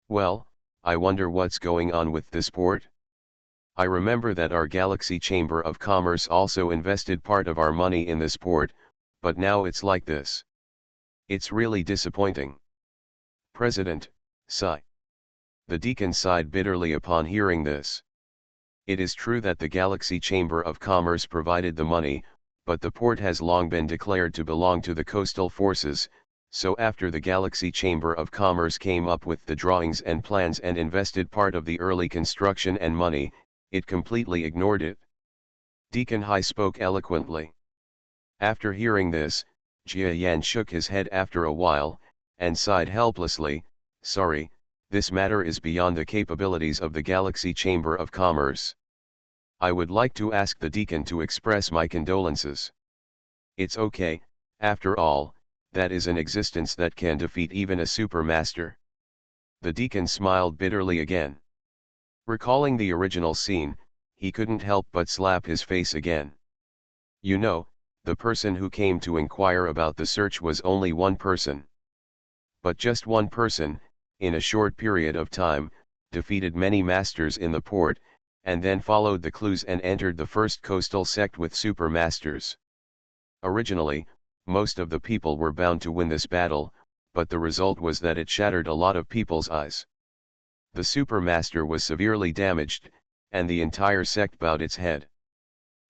Well, I wonder what's going on with this port. I remember that our Galaxy Chamber of Commerce also invested part of our money in this port, but now it's like this. It's really disappointing. President, sigh. The deacon sighed bitterly upon hearing this. It is true that the Galaxy Chamber of Commerce provided the money, but the port has long been declared to belong to the coastal forces, so after the Galaxy Chamber of Commerce came up with the drawings and plans and invested part of the early construction and money, it completely ignored it. Deacon Hai spoke eloquently. After hearing this, Jia Yan shook his head after a while, and sighed helplessly, sorry, this matter is beyond the capabilities of the Galaxy Chamber of Commerce. I would like to ask the deacon to express my condolences. It's okay, after all, that is an existence that can defeat even a supermaster. The deacon smiled bitterly again. Recalling the original scene, he couldn't help but slap his face again. You know, the person who came to inquire about the search was only one person. But just one person, in a short period of time, defeated many masters in the port, and then followed the clues and entered the first coastal sect with supermasters. Originally, most of the people were bound to win this battle, but the result was that it shattered a lot of people's eyes. The supermaster was severely damaged, and the entire sect bowed its head.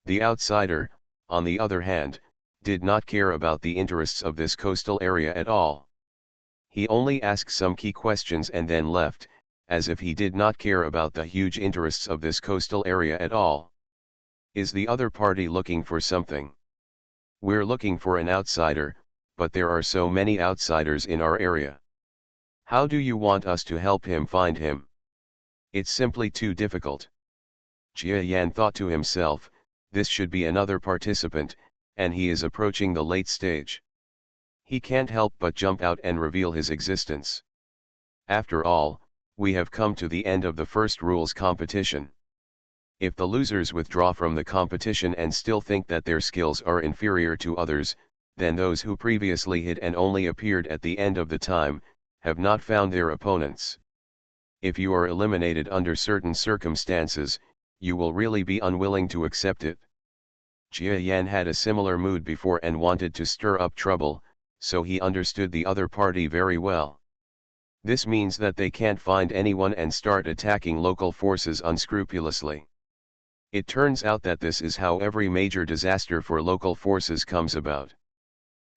The outsider, on the other hand, did not care about the interests of this coastal area at all. He only asked some key questions and then left, as if he did not care about the huge interests of this coastal area at all. Is the other party looking for something? We're looking for an outsider, but there are so many outsiders in our area. How do you want us to help him find him? It's simply too difficult. Jia Yan thought to himself, this should be another participant, and he is approaching the late stage. He can't help but jump out and reveal his existence. After all, we have come to the end of the first rules competition. If the losers withdraw from the competition and still think that their skills are inferior to others, then those who previously hid and only appeared at the end of the time, have not found their opponents. If you are eliminated under certain circumstances, you will really be unwilling to accept it. Jia Yan had a similar mood before and wanted to stir up trouble, so he understood the other party very well. This means that they can't find anyone and start attacking local forces unscrupulously. It turns out that this is how every major disaster for local forces comes about.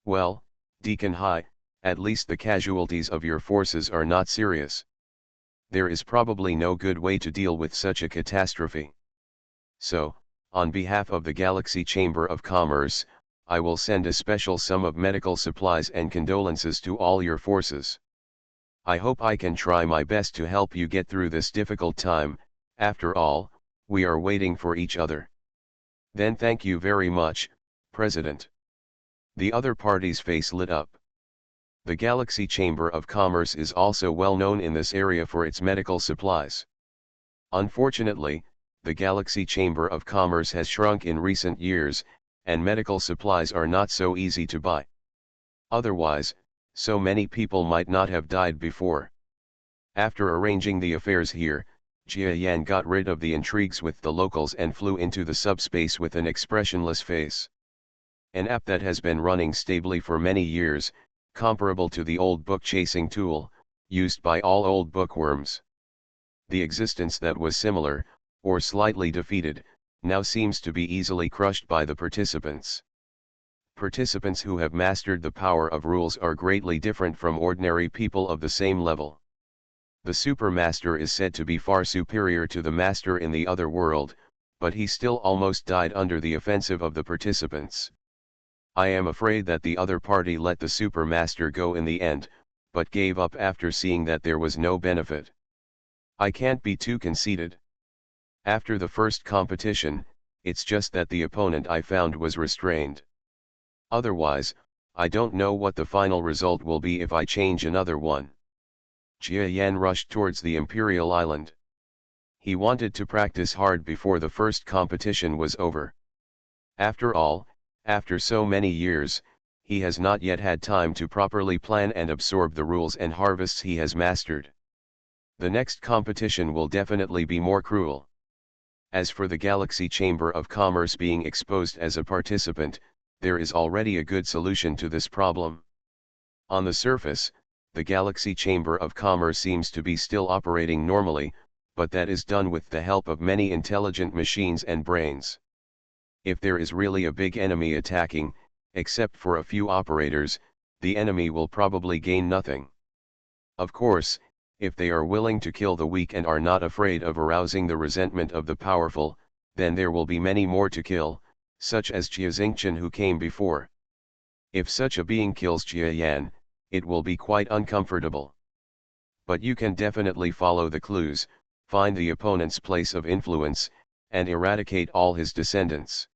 Well, Deacon Hai, at least the casualties of your forces are not serious. There is probably no good way to deal with such a catastrophe. So, on behalf of the Galaxy Chamber of Commerce, I will send a special sum of medical supplies and condolences to all your forces. I hope I can try my best to help you get through this difficult time. After all, we are waiting for each other. Then thank you very much, President. The other party's face lit up. The Galaxy Chamber of Commerce is also well known in this area for its medical supplies. Unfortunately, the Galaxy Chamber of Commerce has shrunk in recent years, and medical supplies are not so easy to buy. Otherwise, so many people might not have died before. After arranging the affairs here, Jia Yan got rid of the intrigues with the locals and flew into the subspace with an expressionless face. An app that has been running stably for many years, comparable to the old book chasing tool, used by all old bookworms. The existence that was similar, or slightly defeated, now seems to be easily crushed by the participants. Participants who have mastered the power of rules are greatly different from ordinary people of the same level. The Supermaster is said to be far superior to the Master in the other world, but he still almost died under the offensive of the participants. I am afraid that the other party let the Supermaster go in the end, but gave up after seeing that there was no benefit. I can't be too conceited. After the first competition, it's just that the opponent I found was restrained. Otherwise, I don't know what the final result will be if I change another one. Jia Yan rushed towards the Imperial Island. He wanted to practice hard before the first competition was over. After all, after so many years, he has not yet had time to properly plan and absorb the rules and harvests he has mastered. The next competition will definitely be more cruel. As for the Galaxy Chamber of Commerce being exposed as a participant, there is already a good solution to this problem. On the surface, the Galaxy Chamber of Commerce seems to be still operating normally, but that is done with the help of many intelligent machines and brains. If there is really a big enemy attacking, except for a few operators, the enemy will probably gain nothing. Of course, if they are willing to kill the weak and are not afraid of arousing the resentment of the powerful, then there will be many more to kill, such as Jia Xingqian who came before. If such a being kills Jia Yan, it will be quite uncomfortable. But you can definitely follow the clues, find the opponent's place of influence, and eradicate all his descendants.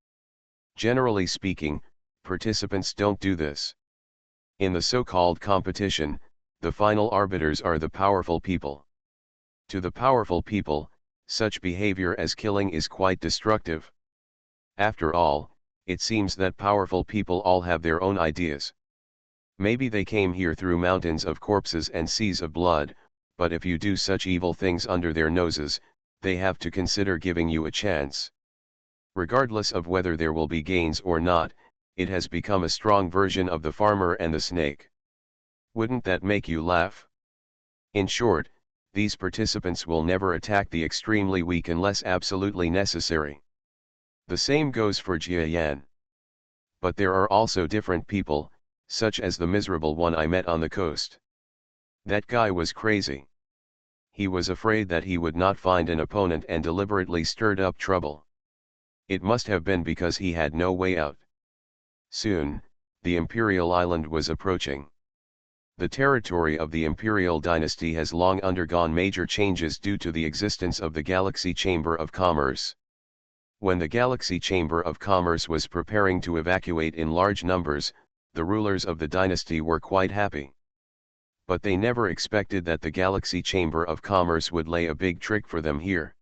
Generally speaking, participants don't do this. In the so-called competition, the final arbiters are the powerful people. To the powerful people, such behavior as killing is quite destructive. After all, it seems that powerful people all have their own ideas. Maybe they came here through mountains of corpses and seas of blood, but if you do such evil things under their noses, they have to consider giving you a chance. Regardless of whether there will be gains or not, it has become a strong version of the farmer and the snake. Wouldn't that make you laugh? In short, these participants will never attack the extremely weak unless absolutely necessary. The same goes for Jia Yan. But there are also different people, such as the miserable one I met on the coast. That guy was crazy. He was afraid that he would not find an opponent and deliberately stirred up trouble. It must have been because he had no way out. Soon, the Imperial Island was approaching. The territory of the Imperial dynasty has long undergone major changes due to the existence of the Galaxy Chamber of Commerce. When the Galaxy Chamber of Commerce was preparing to evacuate in large numbers, the rulers of the dynasty were quite happy. But they never expected that the Galaxy Chamber of Commerce would lay a big trick for them here.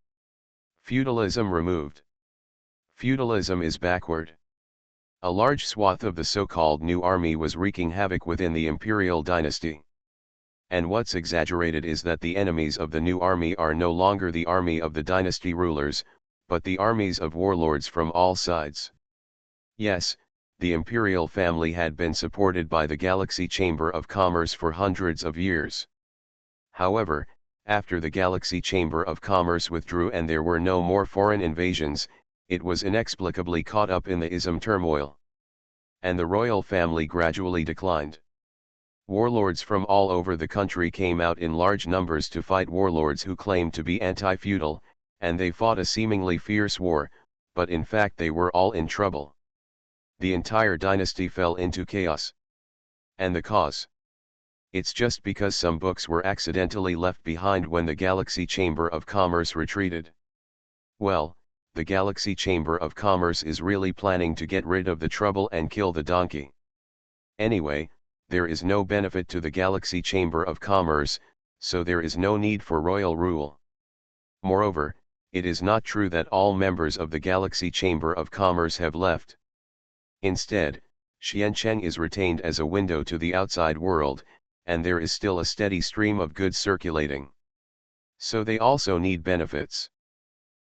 Feudalism removed. Feudalism is backward. A large swath of the so-called New Army was wreaking havoc within the imperial dynasty. And what's exaggerated is that the enemies of the New Army are no longer the army of the dynasty rulers, but the armies of warlords from all sides. Yes, the imperial family had been supported by the Galaxy Chamber of Commerce for hundreds of years. However, after the Galaxy Chamber of Commerce withdrew and there were no more foreign invasions, it was inexplicably caught up in the ism turmoil. And the royal family gradually declined. Warlords from all over the country came out in large numbers to fight warlords who claimed to be anti-feudal, and they fought a seemingly fierce war, but in fact they were all in trouble. The entire dynasty fell into chaos. And the cause? It's just because some books were accidentally left behind when the Galaxy Chamber of Commerce retreated. Well, the Galaxy Chamber of Commerce is really planning to get rid of the trouble and kill the donkey. Anyway, there is no benefit to the Galaxy Chamber of Commerce, so there is no need for royal rule. Moreover, it is not true that all members of the Galaxy Chamber of Commerce have left. Instead, Xiancheng is retained as a window to the outside world, and there is still a steady stream of goods circulating. So they also need benefits.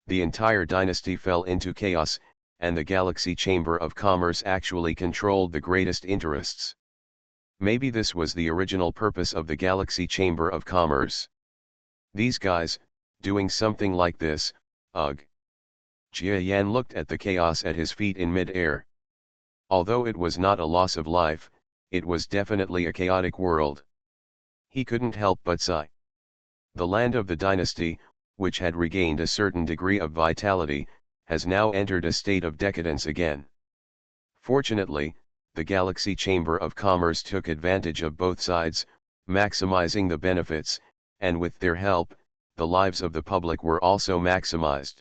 The entire dynasty fell into chaos, and the Galaxy Chamber of Commerce actually controlled the greatest interests. Maybe this was the original purpose of the Galaxy Chamber of Commerce. These guys, doing something like this, ugh. Jia Yan looked at the chaos at his feet in mid-air. Although it was not a loss of life, it was definitely a chaotic world. He couldn't help but sigh. The land of the dynasty, which had regained a certain degree of vitality, has now entered a state of decadence again. Fortunately, the Galaxy Chamber of Commerce took advantage of both sides, maximizing the benefits, and with their help, the lives of the public were also maximized.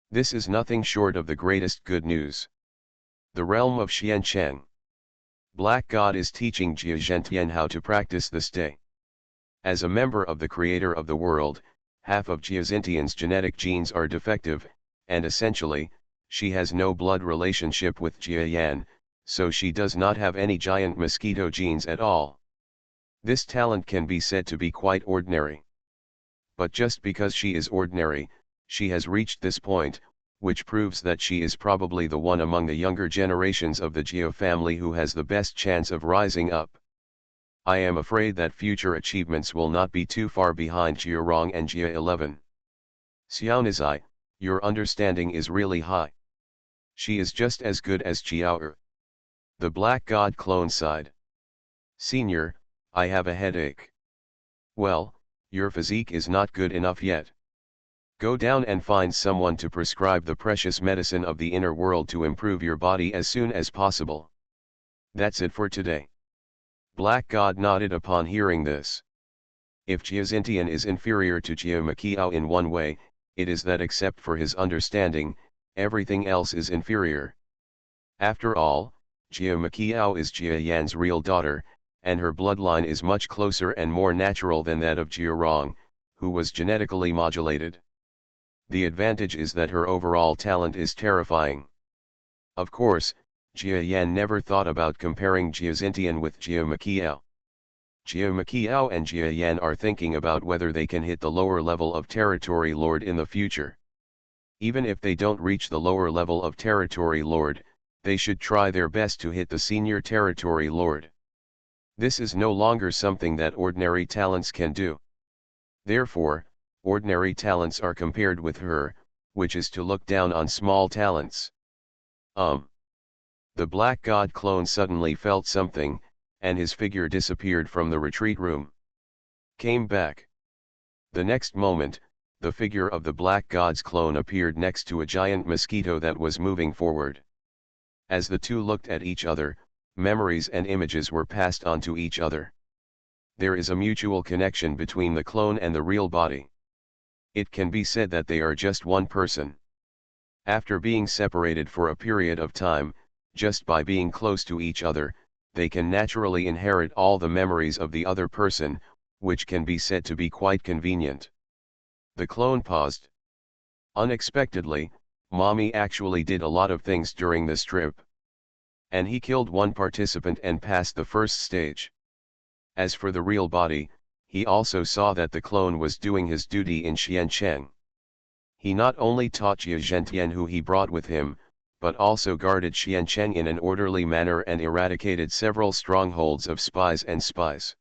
This is nothing short of the greatest good news. The realm of Xiancheng. Black God is teaching Jia Zhentian how to practice the stay. As a member of the creator of the world, half of Jia Zhentian's genetic genes are defective, and essentially, she has no blood relationship with Jia Yan, so she does not have any giant mosquito genes at all. This talent can be said to be quite ordinary. But just because she is ordinary, she has reached this point, which proves that she is probably the one among the younger generations of the Jia family who has the best chance of rising up. I am afraid that future achievements will not be too far behind Jia Rong and Jia 11. Xiaonizai, your understanding is really high. She is just as good as Jiao. The Black God clone sighed. Senior, I have a headache. Well, your physique is not good enough yet. Go down and find someone to prescribe the precious medicine of the inner world to improve your body as soon as possible. That's it for today. Black God nodded upon hearing this. If Jia Zhentian is inferior to Jia Maqiao in one way, it is that except for his understanding, everything else is inferior. After all, Jia Maqiao is Jia Yan's real daughter, and her bloodline is much closer and more natural than that of Jia Rong, who was genetically modulated. The advantage is that her overall talent is terrifying. Of course, Jia Yan never thought about comparing Jia Zhentian with Jia Maqiao. Jia Maqiao and Jia Yan are thinking about whether they can hit the lower level of Territory Lord in the future. Even if they don't reach the lower level of Territory Lord, they should try their best to hit the Senior Territory Lord. This is no longer something that ordinary talents can do. Therefore, ordinary talents are compared with her, which is to look down on small talents. The Black God clone suddenly felt something, and his figure disappeared from the retreat room. Came back. The next moment, the figure of the Black God's clone appeared next to a giant mosquito that was moving forward. As the two looked at each other, memories and images were passed on to each other. There is a mutual connection between the clone and the real body. It can be said that they are just one person. After being separated for a period of time, just by being close to each other, they can naturally inherit all the memories of the other person, which can be said to be quite convenient. The clone paused. Unexpectedly, Mommy actually did a lot of things during this trip. And he killed one participant and passed the first stage. As for the real body, he also saw that the clone was doing his duty in Xiancheng. He not only taught Jia Zhentian who he brought with him, but also guarded Xiancheng in an orderly manner and eradicated several strongholds of spies and spies.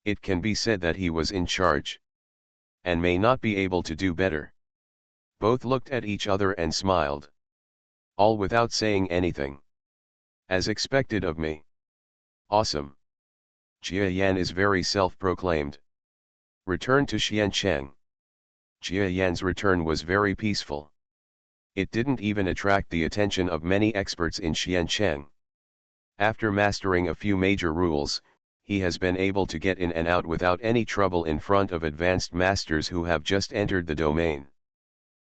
It can be said that he was in charge. And may not be able to do better. Both looked at each other and smiled. All without saying anything. As expected of me. Awesome. Jia Yan is very self-proclaimed. Return to Xiancheng. Jia Yan's return was very peaceful. It didn't even attract the attention of many experts in Xiancheng. After mastering a few major rules, he has been able to get in and out without any trouble in front of advanced masters who have just entered the domain.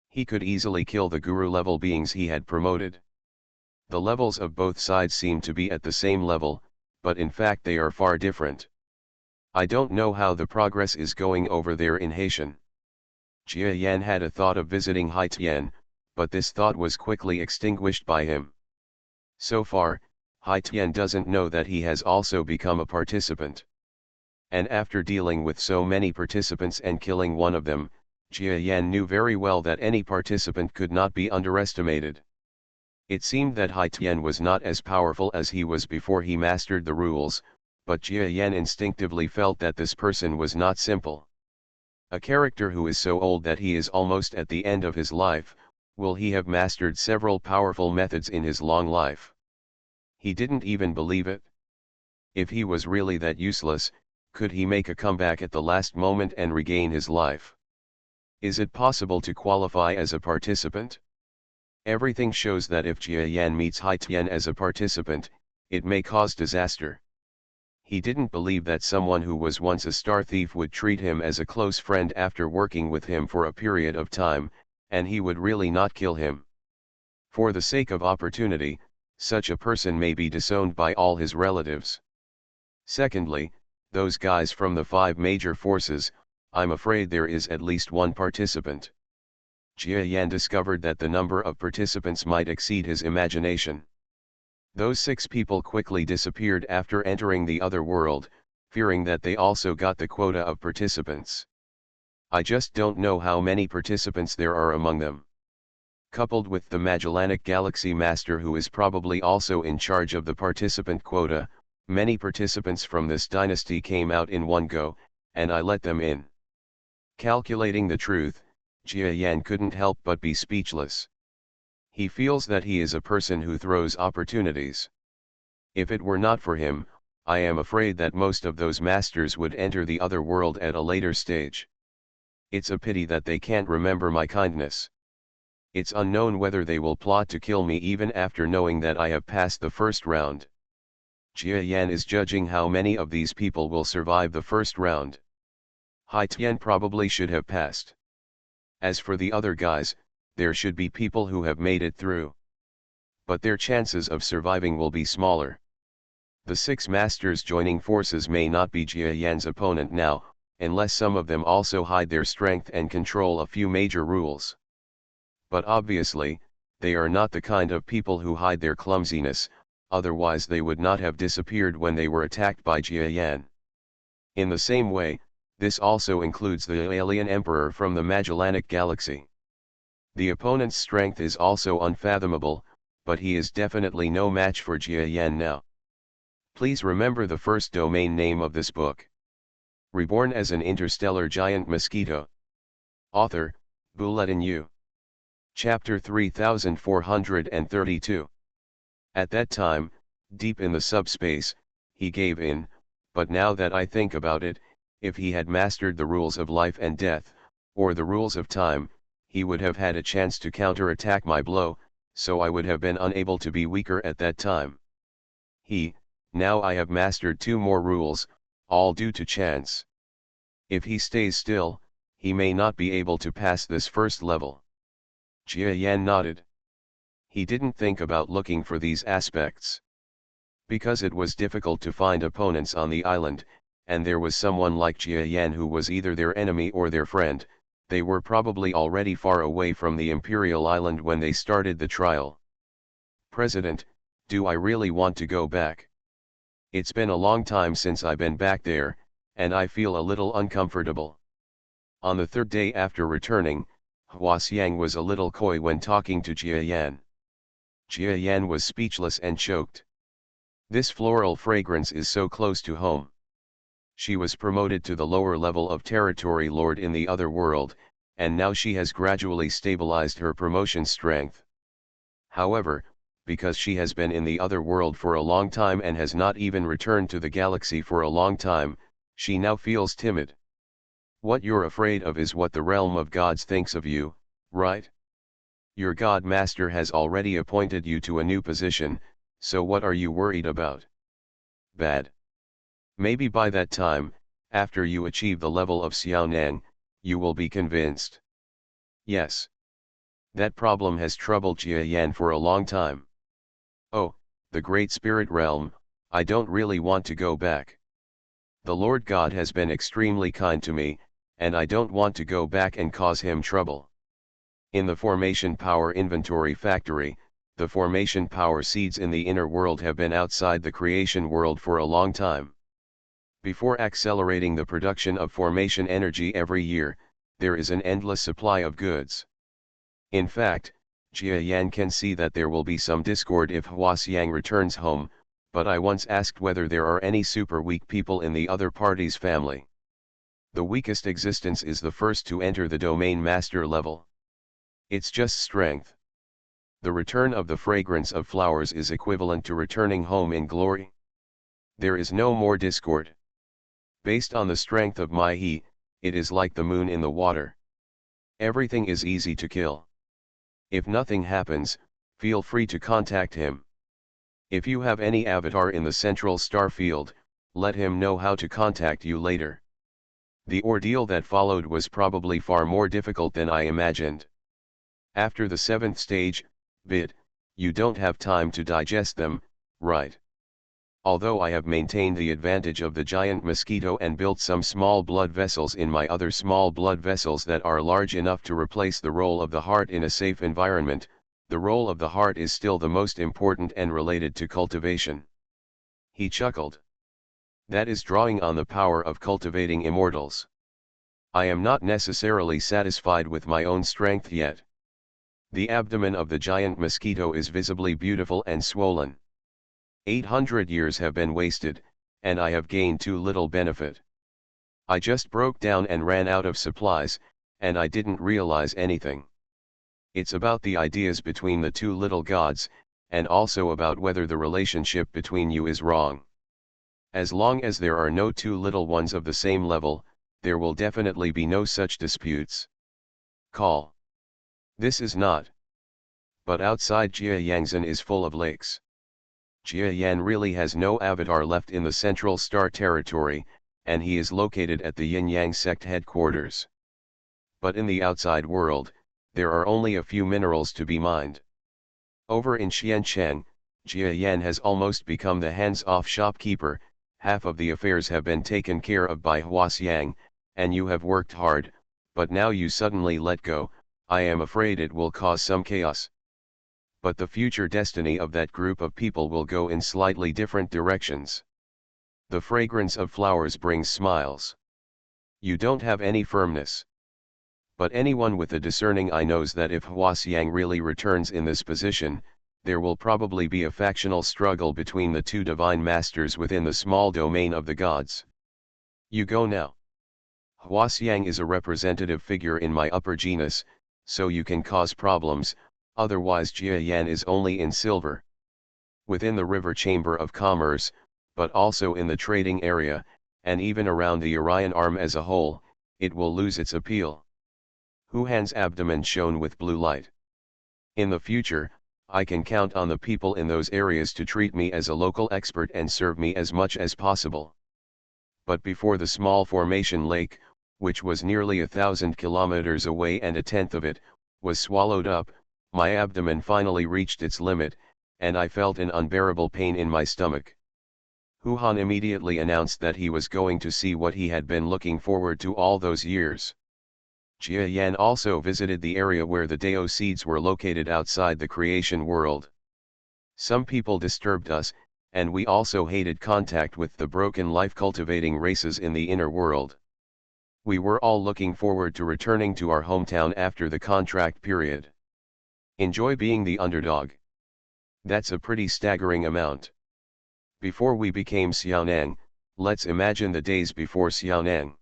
He could easily kill the guru-level beings he had promoted. The levels of both sides seem to be at the same level, but in fact they are far different. I don't know how the progress is going over there in Haitian. Jia Yan had a thought of visiting Haitian, but this thought was quickly extinguished by him. So far, Haitian doesn't know that he has also become a participant. And after dealing with so many participants and killing one of them, Jia Yan knew very well that any participant could not be underestimated. It seemed that Haitian was not as powerful as he was before he mastered the rules, but Jia Yan instinctively felt that this person was not simple. A character who is so old that he is almost at the end of his life, will he have mastered several powerful methods in his long life? He didn't even believe it. If he was really that useless, could he make a comeback at the last moment and regain his life? Is it possible to qualify as a participant? Everything shows that if Jia Yan meets Haitian as a participant, it may cause disaster. He didn't believe that someone who was once a star thief would treat him as a close friend after working with him for a period of time, and he would really not kill him. For the sake of opportunity, such a person may be disowned by all his relatives. Secondly, those guys from the 5 major forces, I'm afraid there is at least one participant. Jia Yan discovered that the number of participants might exceed his imagination. Those 6 people quickly disappeared after entering the other world, fearing that they also got the quota of participants. I just don't know how many participants there are among them. Coupled with the Magellanic Galaxy Master who is probably also in charge of the participant quota, many participants from this dynasty came out in one go, and I let them in. Calculating the truth, Jia Yan couldn't help but be speechless. He feels that he is a person who throws opportunities. If it were not for him, I am afraid that most of those masters would enter the other world at a later stage. It's a pity that they can't remember my kindness. It's unknown whether they will plot to kill me even after knowing that I have passed the first round. Jia Yan is judging how many of these people will survive the first round. Haitian probably should have passed. As for the other guys, there should be people who have made it through. But their chances of surviving will be smaller. The 6 masters joining forces may not be Jia Yan's opponent now, unless some of them also hide their strength and control a few major rules. But obviously, they are not the kind of people who hide their clumsiness, otherwise they would not have disappeared when they were attacked by Jia Yan. In the same way, this also includes the alien emperor from the Magellanic Galaxy. The opponent's strength is also unfathomable, but he is definitely no match for Jia Yan now. Please remember the first domain name of this book. Reborn as an Interstellar Giant Mosquito. Author, Bulletin U. Chapter 3432. At that time, deep in the subspace, he gave in, but now that I think about it, if he had mastered the rules of life and death, or the rules of time, he would have had a chance to counter-attack my blow, so I would have been unable to be weaker at that time. Now I have mastered 2 more rules, all due to chance. If he stays still, he may not be able to pass this first level. Jia Yan nodded. He didn't think about looking for these aspects. Because it was difficult to find opponents on the island, and there was someone like Jia Yan who was either their enemy or their friend, They were probably already far away from the Imperial Island when they started the trial. President, do I really want to go back? It's been a long time since I've been back there, and I feel a little uncomfortable. On the third day after returning, Huasiang was a little coy when talking to Jia Yan. Jia Yan was speechless and choked. This floral fragrance is so close to home. She was promoted to the lower level of territory lord in the other world, and now she has gradually stabilized her promotion strength. However, because she has been in the other world for a long time and has not even returned to the galaxy for a long time, she now feels timid. What you're afraid of is what the realm of gods thinks of you, right? Your god master has already appointed you to a new position, so what are you worried about? Bad. Maybe by that time, after you achieve the level of Xiaonang, you will be convinced. Yes. That problem has troubled Jia Yan for a long time. Oh, the Great Spirit Realm, I don't really want to go back. The Lord God has been extremely kind to me, and I don't want to go back and cause him trouble. In the Formation Power Inventory Factory, the formation power seeds in the inner world have been outside the creation world for a long time. Before accelerating the production of formation energy every year, there is an endless supply of goods. In fact, Jia Yan can see that there will be some discord if Huasiang returns home, but I once asked whether there are any super weak people in the other party's family. The weakest existence is the first to enter the domain master level. It's just strength. The return of the fragrance of flowers is equivalent to returning home in glory. There is no more discord. Based on the strength of my he, it is like the moon in the water. Everything is easy to kill. If nothing happens, feel free to contact him. If you have any avatar in the central star field, let him know how to contact you later. The ordeal that followed was probably far more difficult than I imagined. After the 7th stage, bit, you don't have time to digest them, right? Although I have maintained the advantage of the giant mosquito and built some small blood vessels in my other small blood vessels that are large enough to replace the role of the heart in a safe environment, the role of the heart is still the most important and related to cultivation. He chuckled. That is drawing on the power of cultivating immortals. I am not necessarily satisfied with my own strength yet. The abdomen of the giant mosquito is visibly beautiful and swollen. 800 years have been wasted, and I have gained too little benefit. I just broke down and ran out of supplies, and I didn't realize anything. It's about the ideas between the two little gods, and also about whether the relationship between you is wrong. As long as there are no two little ones of the same level, there will definitely be no such disputes. Call. This is not. But outside Jia Yangzhen is full of lakes. Jia Yan really has no avatar left in the central star territory, and he is located at the Yin-Yang sect headquarters. But in the outside world, there are only a few minerals to be mined. Over in Xiancheng, Jia Yan has almost become the hands-off shopkeeper. Half of the affairs have been taken care of by Huasiang, and you have worked hard, but now you suddenly let go. I am afraid it will cause some chaos. But the future destiny of that group of people will go in slightly different directions. The fragrance of flowers brings smiles. You don't have any firmness. But anyone with a discerning eye knows that if Huasiang really returns in this position, there will probably be a factional struggle between the two divine masters within the small domain of the gods. You go now. Huasiang is a representative figure in my upper genus, so you can cause problems, otherwise Jia Yan is only in silver. Within the river chamber of commerce, but also in the trading area, and even around the Orion arm as a whole, it will lose its appeal. Huhan's abdomen shone with blue light. In the future, I can count on the people in those areas to treat me as a local expert and serve me as much as possible. But before the small formation lake, which was nearly 1,000 kilometers away and a tenth of it, was swallowed up, my abdomen finally reached its limit, and I felt an unbearable pain in my stomach. Huhan immediately announced that he was going to see what he had been looking forward to all those years. Jia Yan also visited the area where the Dao seeds were located outside the creation world. Some people disturbed us, and we also hated contact with the broken life-cultivating races in the inner world. We were all looking forward to returning to our hometown after the contract period. Enjoy being the underdog. That's a pretty staggering amount. Before we became Xiaonang, let's imagine the days before Xiaonang.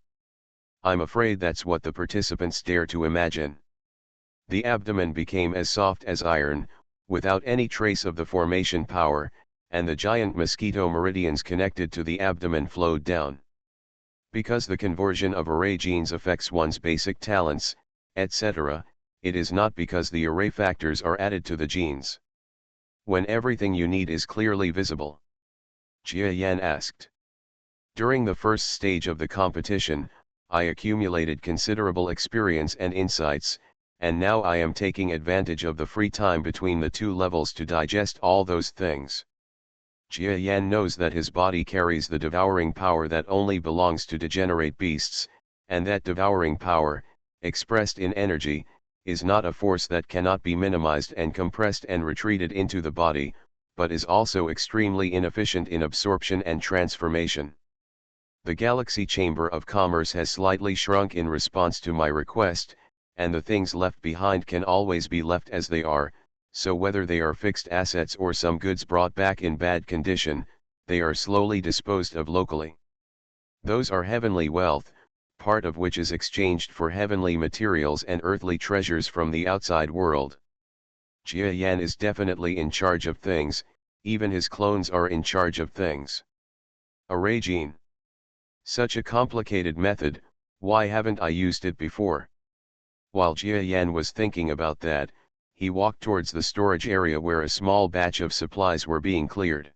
I'm afraid that's what the participants dare to imagine. The abdomen became as soft as iron, without any trace of the formation power, and the giant mosquito meridians connected to the abdomen flowed down. Because the conversion of array genes affects one's basic talents, etc., it is not because the array factors are added to the genes. When everything you need is clearly visible. Jia Yan asked. During the first stage of the competition, I accumulated considerable experience and insights, and now I am taking advantage of the free time between the two levels to digest all those things. Jia Yan knows that his body carries the devouring power that only belongs to degenerate beasts, and that devouring power, expressed in energy, is not a force that cannot be minimized and compressed and retreated into the body, but is also extremely inefficient in absorption and transformation. The Galaxy Chamber of Commerce has slightly shrunk in response to my request, and the things left behind can always be left as they are, so whether they are fixed assets or some goods brought back in bad condition, they are slowly disposed of locally. Those are heavenly wealth, part of which is exchanged for heavenly materials and earthly treasures from the outside world. Jia Yan is definitely in charge of things, even his clones are in charge of things. Array gene. Such a complicated method, why haven't I used it before? While Jia Yan was thinking about that, he walked towards the storage area where a small batch of supplies were being cleared.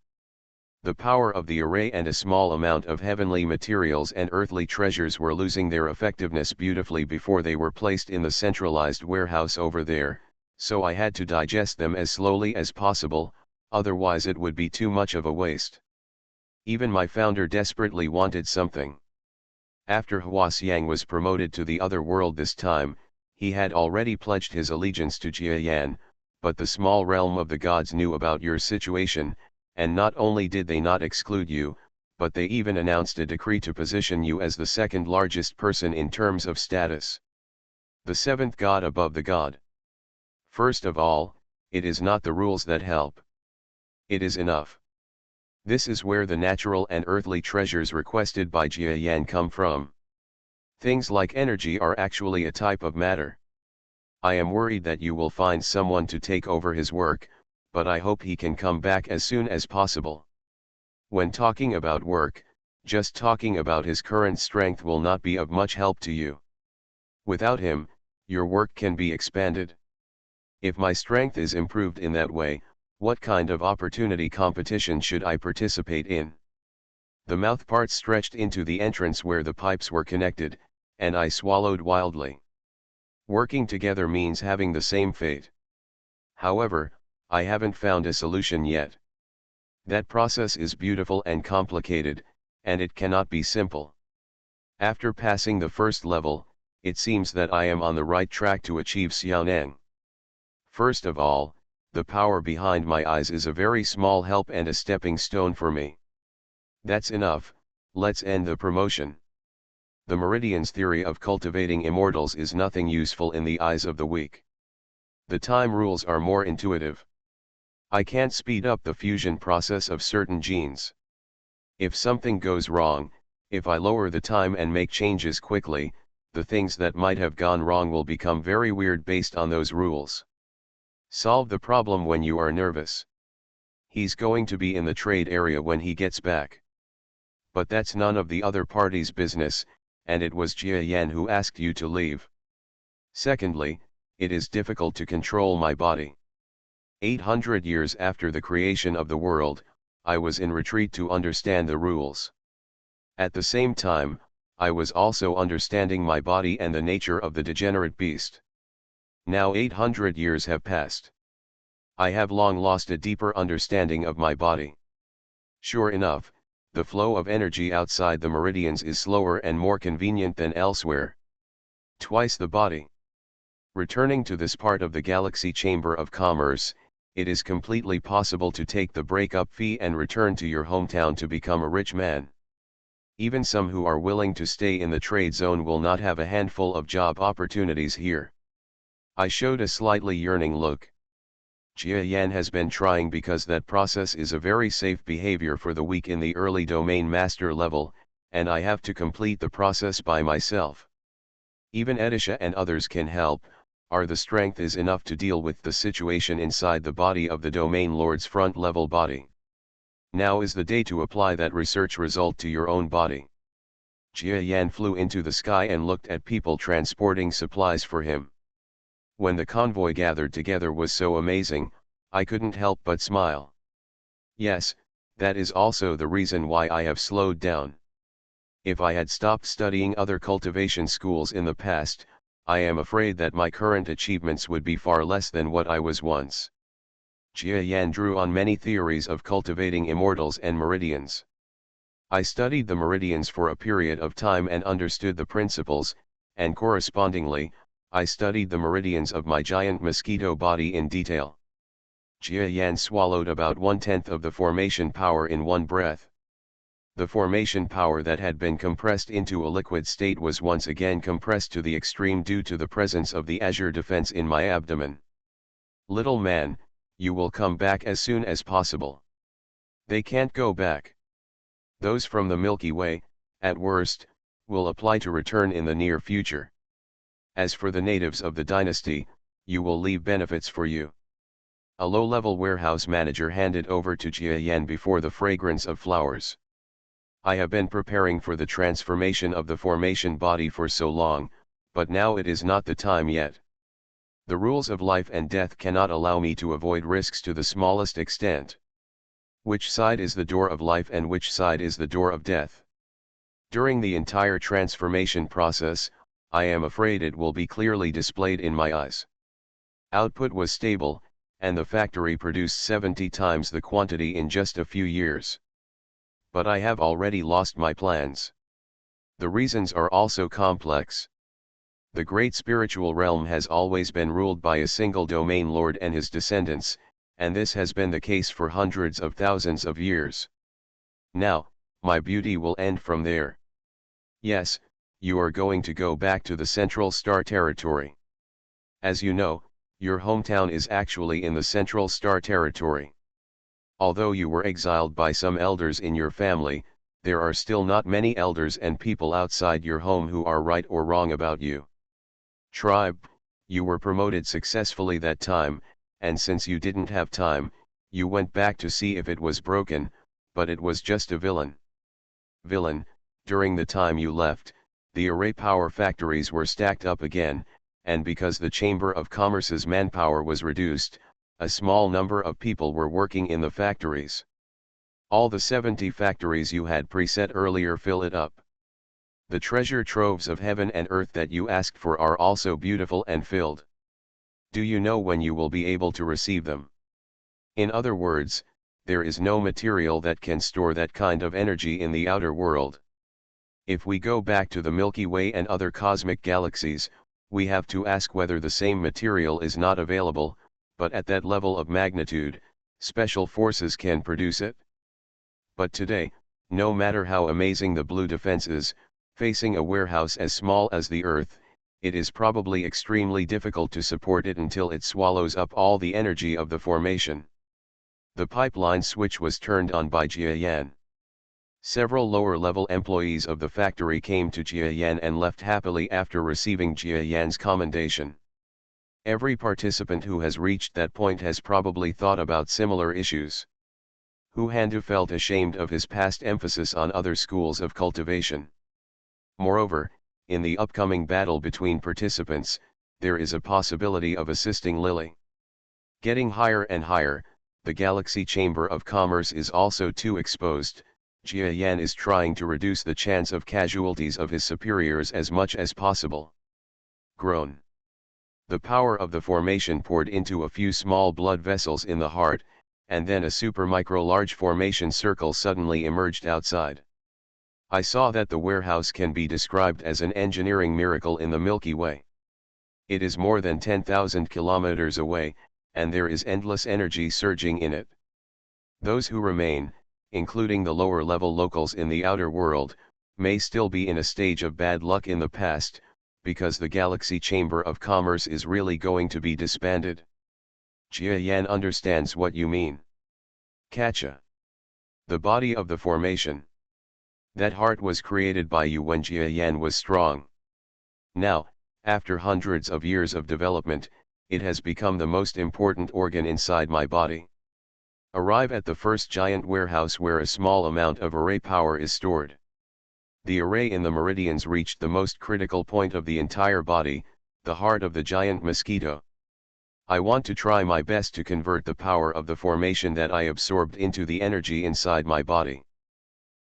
The power of the array and a small amount of heavenly materials and earthly treasures were losing their effectiveness beautifully before they were placed in the centralized warehouse over there, so I had to digest them as slowly as possible, otherwise it would be too much of a waste. Even my founder desperately wanted something. After Huaxiang was promoted to the other world this time, he had already pledged his allegiance to Jia Yan, but the small realm of the gods knew about your situation, and not only did they not exclude you, but they even announced a decree to position you as the second largest person in terms of status. The seventh god above the god. First of all, it is not the rules that help. It is enough. This is where the natural and earthly treasures requested by Jia Yan come from. Things like energy are actually a type of matter. I am worried that you will find someone to take over his work, but I hope he can come back as soon as possible. When talking about work, just talking about his current strength will not be of much help to you. Without him, your work can be expanded. If my strength is improved in that way, what kind of opportunity competition should I participate in? The mouthparts stretched into the entrance where the pipes were connected, and I swallowed wildly. Working together means having the same fate. However, I haven't found a solution yet. That process is beautiful and complicated, and it cannot be simple. After passing the first level, it seems that I am on the right track to achieve Xiaonang. First of all, the power behind my eyes is a very small help and a stepping stone for me. That's enough, let's end the promotion. The Meridian's theory of cultivating immortals is nothing useful in the eyes of the weak. The time rules are more intuitive. I can't speed up the fusion process of certain genes. If something goes wrong, if I lower the time and make changes quickly, the things that might have gone wrong will become very weird based on those rules. Solve the problem when you are nervous. He's going to be in the trade area when he gets back. But that's none of the other party's business, and it was Jia Yan who asked you to leave. Secondly, it is difficult to control my body. 800 years after the creation of the world, I was in retreat to understand the rules. At the same time, I was also understanding my body and the nature of the degenerate beast. Now 800 years have passed. I have long lost a deeper understanding of my body. Sure enough, the flow of energy outside the meridians is slower and more convenient than elsewhere. Twice the body. Returning to this part of the Galaxy Chamber of Commerce, it is completely possible to take the breakup fee and return to your hometown to become a rich man. Even some who are willing to stay in the trade zone will not have a handful of job opportunities here. I showed a slightly yearning look. Jia Yan has been trying because that process is a very safe behavior for the weak in the early domain master level, and I have to complete the process by myself. Even Edisha and others can help, the strength is enough to deal with the situation inside the body of the domain lord's front level body. Now is the day to apply that research result to your own body. Jia Yan flew into the sky and looked at people transporting supplies for him. When the convoy gathered together was so amazing, I couldn't help but smile. Yes, that is also the reason why I have slowed down. If I had stopped studying other cultivation schools in the past, I am afraid that my current achievements would be far less than what I was once. Jia Yan drew on many theories of cultivating immortals and meridians. I studied the meridians for a period of time and understood the principles, and correspondingly, I studied the meridians of my giant mosquito body in detail. Jia Yan swallowed about 1/10 of the formation power in one breath. The formation power that had been compressed into a liquid state was once again compressed to the extreme due to the presence of the azure defense in my abdomen. Little man, you will come back as soon as possible. They can't go back. Those from the Milky Way, at worst, will apply to return in the near future. As for the natives of the dynasty, you will leave benefits for you. A low-level warehouse manager handed over to Jia Yan before the fragrance of flowers. I have been preparing for the transformation of the formation body for so long, but now it is not the time yet. The rules of life and death cannot allow me to avoid risks to the smallest extent. Which side is the door of life and which side is the door of death? During the entire transformation process, I am afraid it will be clearly displayed in my eyes. Output was stable, and the factory produced 70 times the quantity in just a few years. But I have already lost my plans. The reasons are also complex. The great spiritual realm has always been ruled by a single domain lord and his descendants, and this has been the case for hundreds of thousands of years. Now, my beauty will end from there. Yes, you are going to go back to the Central Star Territory. As you know, your hometown is actually in the Central Star Territory. Although you were exiled by some elders in your family, there are still not many elders and people outside your home who are right or wrong about you. Tribe, you were promoted successfully that time, and since you didn't have time, you went back to see if it was broken, but it was just a villain. Villain, during the time you left, the array power factories were stacked up again, and because the Chamber of Commerce's manpower was reduced, a small number of people were working in the factories. All the 70 factories you had preset earlier fill it up. The treasure troves of heaven and earth that you asked for are also beautiful and filled. Do you know when you will be able to receive them? In other words, there is no material that can store that kind of energy in the outer world. If we go back to the Milky Way and other cosmic galaxies, we have to ask whether the same material is not available, but at that level of magnitude, special forces can produce it. But today, no matter how amazing the blue defense is, facing a warehouse as small as the Earth, it is probably extremely difficult to support it until it swallows up all the energy of the formation. The pipeline switch was turned on by Jia Yan. Several lower-level employees of the factory came to Jia Yan and left happily after receiving Jia Yan's commendation. Every participant who has reached that point has probably thought about similar issues. Hu Handu felt ashamed of his past emphasis on other schools of cultivation. Moreover, in the upcoming battle between participants, there is a possibility of assisting Lily. Getting higher and higher, the Galaxy Chamber of Commerce is also too exposed. Jia Yan is trying to reduce the chance of casualties of his superiors as much as possible. Groan. The power of the formation poured into a few small blood vessels in the heart, and then a super-micro-large formation circle suddenly emerged outside. I saw that the warehouse can be described as an engineering miracle in the Milky Way. It is more than 10,000 kilometers away, and there is endless energy surging in it. Those who remain, including the lower-level locals in the outer world, may still be in a stage of bad luck in the past, because the Galaxy Chamber of Commerce is really going to be disbanded. Jia Yan understands what you mean. Catcha. The body of the formation. That heart was created by you when Jia Yan was strong. Now, after hundreds of years of development, it has become the most important organ inside my body. Arrive at the first giant warehouse where a small amount of array power is stored. The array in the meridians reached the most critical point of the entire body, the heart of the giant mosquito. I want to try my best to convert the power of the formation that I absorbed into the energy inside my body.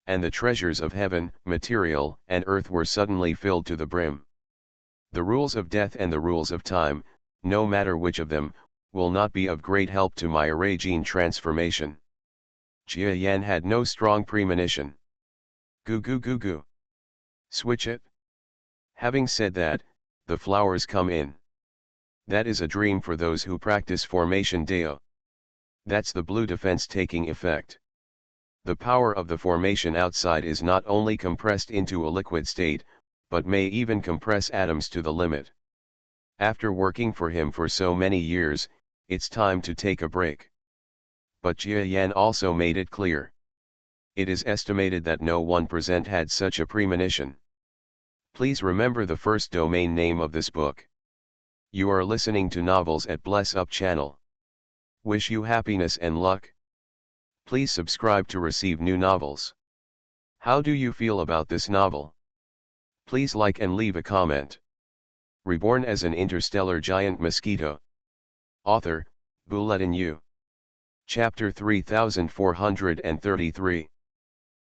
And the treasures of heaven, material, and earth were suddenly filled to the brim. The rules of death and the rules of time, no matter which of them, will not be of great help to my array gene transformation. Jia Yan had no strong premonition. Goo goo goo goo. Switch it. Having said that, the flowers come in. That is a dream for those who practice formation Deo. That's the blue defense taking effect. The power of the formation outside is not only compressed into a liquid state, but may even compress atoms to the limit. After working for him for so many years, it's time to take a break. But Jia Yan also made it clear. It is estimated that no one present had such a premonition. Please remember the first domain name of this book. You are listening to Novels at Bless Up channel. Wish you happiness and luck. Please subscribe to receive new novels. How do you feel about this novel? Please like and leave a comment. Reborn as an interstellar giant mosquito. Author, Bulletin U. Chapter 3433.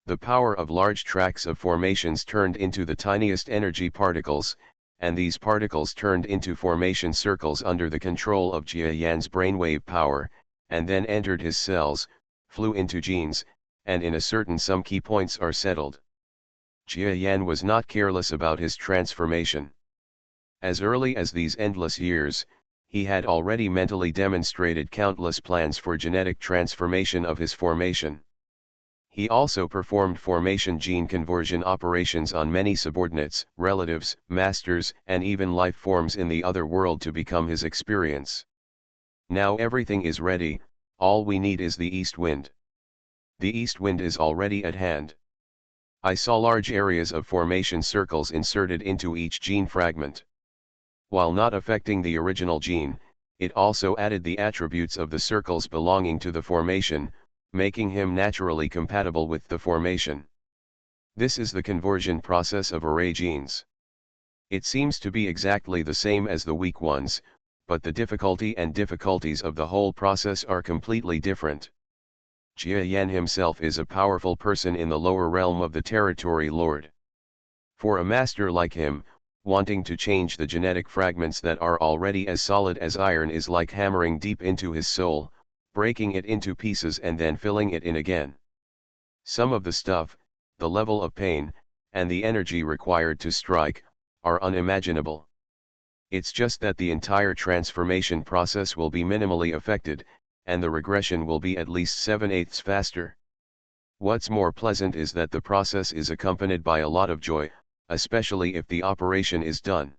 The power of large tracts of formations turned into the tiniest energy particles, and these particles turned into formation circles under the control of Jia Yan's brainwave power, and then entered his cells, flew into genes, and in a certain some key points are settled. Jia Yan was not careless about his transformation. As early as these endless years, he had already mentally demonstrated countless plans for genetic transformation of his formation. He also performed formation gene conversion operations on many subordinates, relatives, masters, and even life forms in the other world to become his experience. Now everything is ready, all we need is the east wind. The east wind is already at hand. I saw large areas of formation circles inserted into each gene fragment. While not affecting the original gene, it also added the attributes of the circles belonging to the formation, making him naturally compatible with the formation. This is the conversion process of array genes. It seems to be exactly the same as the weak ones, but the difficulty and difficulties of the whole process are completely different. Jia Yan himself is a powerful person in the lower realm of the territory lord. For a master like him, wanting to change the genetic fragments that are already as solid as iron is like hammering deep into his soul, breaking it into pieces and then filling it in again. Some of the stuff, the level of pain, and the energy required to strike, are unimaginable. It's just that the entire transformation process will be minimally affected, and the regression will be at least 7/8 faster. What's more pleasant is that the process is accompanied by a lot of joy, especially if the operation is done.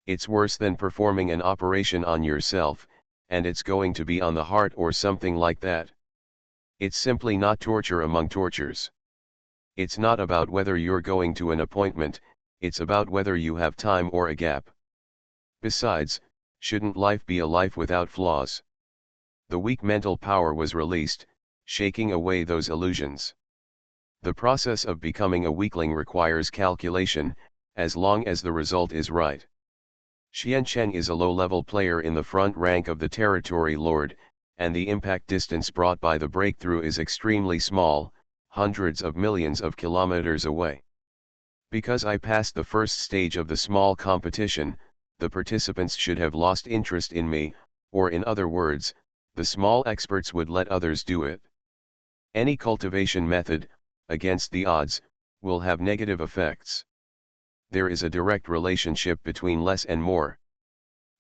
It's worse than performing an operation on yourself, and it's going to be on the heart or something like that. It's simply not torture among tortures. It's not about whether you're going to an appointment, it's about whether you have time or a gap. Besides, shouldn't life be a life without flaws? The weak mental power was released, shaking away those illusions. The process of becoming a weakling requires calculation, as long as the result is right. Xian Cheng is a low-level player in the front rank of the territory lord, and the impact distance brought by the breakthrough is extremely small, hundreds of millions of kilometers away. Because I passed the first stage of the small competition, the participants should have lost interest in me, or in other words, the small experts would let others do it. Any cultivation method, against the odds, will have negative effects. There is a direct relationship between less and more.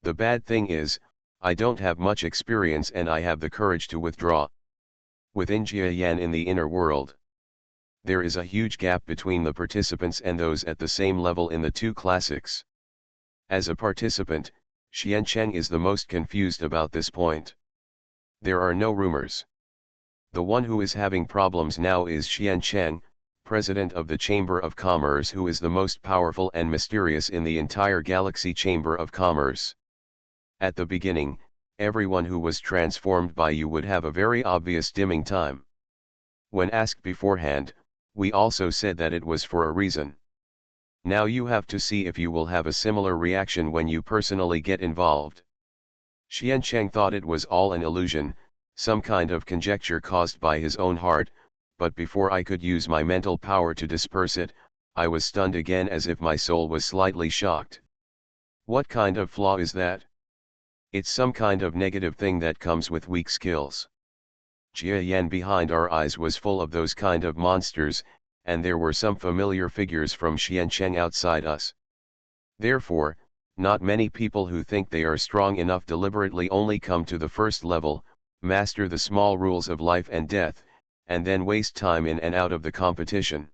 The bad thing is, I don't have much experience and I have the courage to withdraw. Within Jia Yan in the inner world, there is a huge gap between the participants and those at the same level in the two classics. As a participant, Xian Cheng is the most confused about this point. There are no rumors. The one who is having problems now is Xian Cheng, president of the Chamber of Commerce, who is the most powerful and mysterious in the entire Galaxy Chamber of Commerce. At the beginning, everyone who was transformed by you would have a very obvious dimming time. When asked beforehand, we also said that it was for a reason. Now you have to see if you will have a similar reaction when you personally get involved. Xian Cheng thought it was all an illusion, some kind of conjecture caused by his own heart, but before I could use my mental power to disperse it, I was stunned again as if my soul was slightly shocked. What kind of flaw is that? It's some kind of negative thing that comes with weak skills. Jia Yan behind our eyes was full of those kind of monsters, and there were some familiar figures from Xian Cheng outside us. Therefore, not many people who think they are strong enough deliberately only come to the first level, master the small rules of life and death, and then waste time in and out of the competition.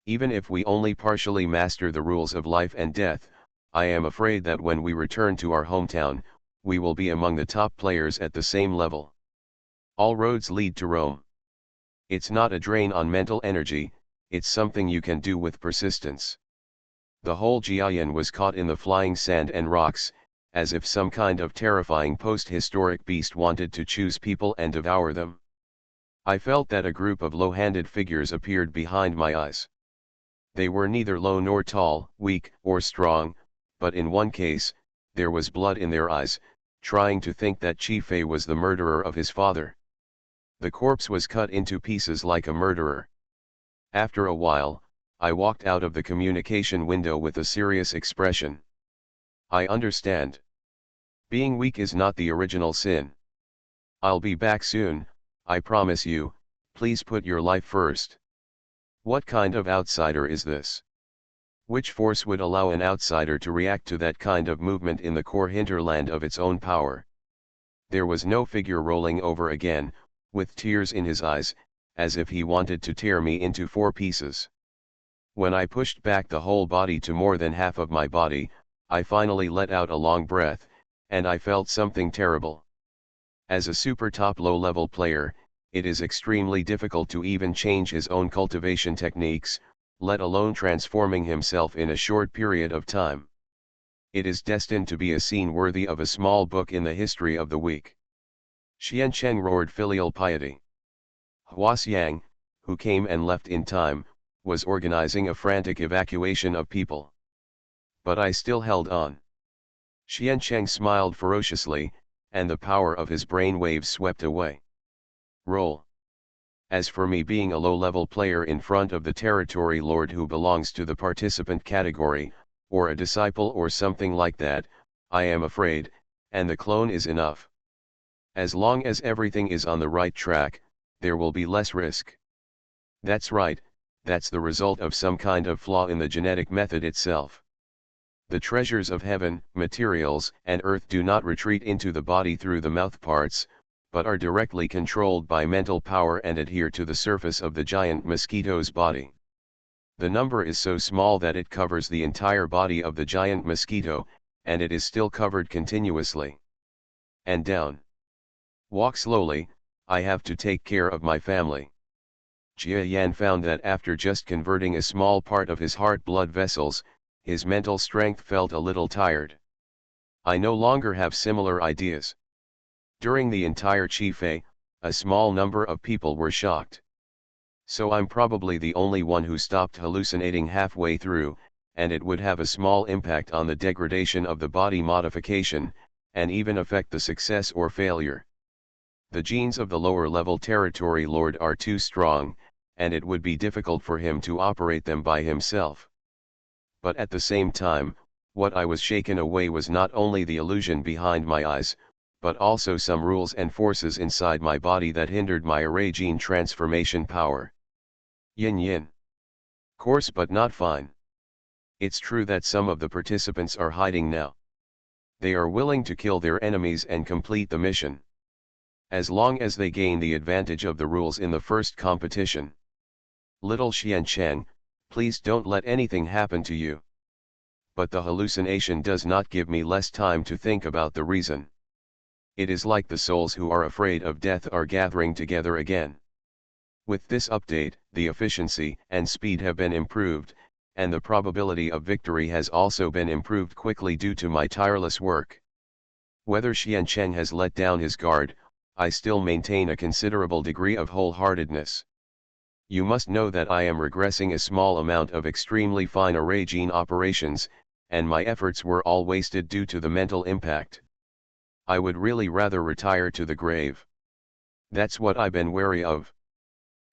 Even if we only partially master the rules of life and death, I am afraid that when we return to our hometown, we will be among the top players at the same level. All roads lead to Rome. It's not a drain on mental energy, it's something you can do with persistence. The whole Jiayan was caught in the flying sand and rocks, as if some kind of terrifying post-historic beast wanted to choose people and devour them. I felt that a group of low-handed figures appeared behind my eyes. They were neither low nor tall, weak or strong, but in one case, there was blood in their eyes, trying to think that Chi Fei was the murderer of his father. The corpse was cut into pieces like a murderer. After a while, I walked out of the communication window with a serious expression. I understand. Being weak is not the original sin. I'll be back soon, I promise you, please put your life first. What kind of outsider is this? Which force would allow an outsider to react to that kind of movement in the core hinterland of its own power? There was no figure rolling over again, with tears in his eyes, as if he wanted to tear me into 4 pieces. When I pushed back the whole body to more than half of my body, I finally let out a long breath, and I felt something terrible. As a super top low-level player, it is extremely difficult to even change his own cultivation techniques, let alone transforming himself in a short period of time. It is destined to be a scene worthy of a small book in the history of the week. Xian Cheng roared filial piety. Huasiang, who came and left in time, was organizing a frantic evacuation of people. But I still held on. Xian Cheng smiled ferociously, and the power of his brain waves swept away. Roll. As for me being a low-level player in front of the territory lord who belongs to the participant category, or a disciple or something like that, I am afraid, and the clone is enough. As long as everything is on the right track, there will be less risk. That's right, that's the result of some kind of flaw in the genetic method itself. The treasures of heaven, materials, and earth do not retreat into the body through the mouth parts, but are directly controlled by mental power and adhere to the surface of the giant mosquito's body. The number is so small that it covers the entire body of the giant mosquito, and it is still covered continuously. And down. Walk slowly, I have to take care of my family. Jia Yan found that after just converting a small part of his heart blood vessels, his mental strength felt a little tired. I no longer have similar ideas. During the entire Chi Fei, a small number of people were shocked. So I'm probably the only one who stopped hallucinating halfway through, and it would have a small impact on the degradation of the body modification, and even affect the success or failure. The genes of the lower-level territory lord are too strong, and it would be difficult for him to operate them by himself. But at the same time, what I was shaken away was not only the illusion behind my eyes, but also some rules and forces inside my body that hindered my array gene transformation power. Yin yin. Coarse but not fine. It's true that some of the participants are hiding now. They are willing to kill their enemies and complete the mission. As long as they gain the advantage of the rules in the first competition. Little Xiancheng, please don't let anything happen to you. But the hallucination does not give me less time to think about the reason. It is like the souls who are afraid of death are gathering together again. With this update, the efficiency and speed have been improved, and the probability of victory has also been improved quickly due to my tireless work. Whether Xiancheng has let down his guard, I still maintain a considerable degree of wholeheartedness. You must know that I am regressing a small amount of extremely fine array gene operations, and my efforts were all wasted due to the mental impact. I would really rather retire to the grave. That's what I've been wary of.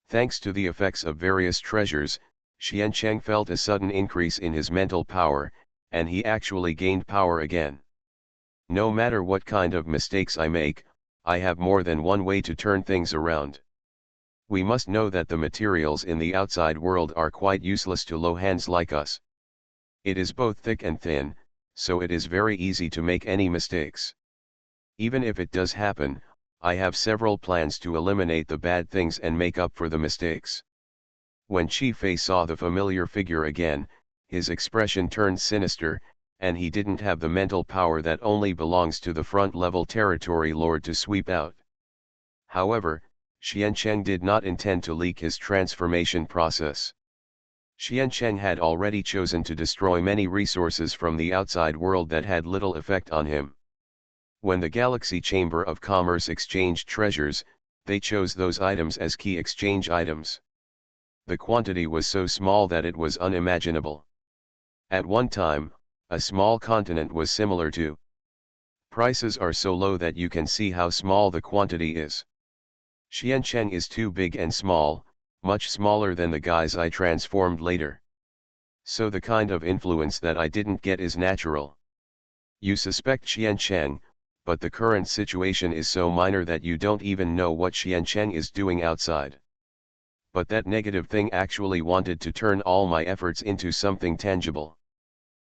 Thanks to the effects of various treasures, Xiancheng felt a sudden increase in his mental power, and he actually gained power again. No matter what kind of mistakes I make, I have more than one way to turn things around. We must know that the materials in the outside world are quite useless to low hands like us. It is both thick and thin, so it is very easy to make any mistakes. Even if it does happen, I have several plans to eliminate the bad things and make up for the mistakes. When Chi Fei saw the familiar figure again, his expression turned sinister, and he didn't have the mental power that only belongs to the front-level territory lord to sweep out. However, Xiancheng did not intend to leak his transformation process. Xiancheng had already chosen to destroy many resources from the outside world that had little effect on him. When the Galaxy Chamber of Commerce exchanged treasures, they chose those items as key exchange items. The quantity was so small that it was unimaginable. At one time, a small continent was similar to. Prices are so low that you can see how small the quantity is. Xiancheng is too big and small, much smaller than the guys I transformed later. So the kind of influence that I didn't get is natural. You suspect Xiancheng, but the current situation is so minor that you don't even know what Xiancheng is doing outside. But that negative thing actually wanted to turn all my efforts into something tangible.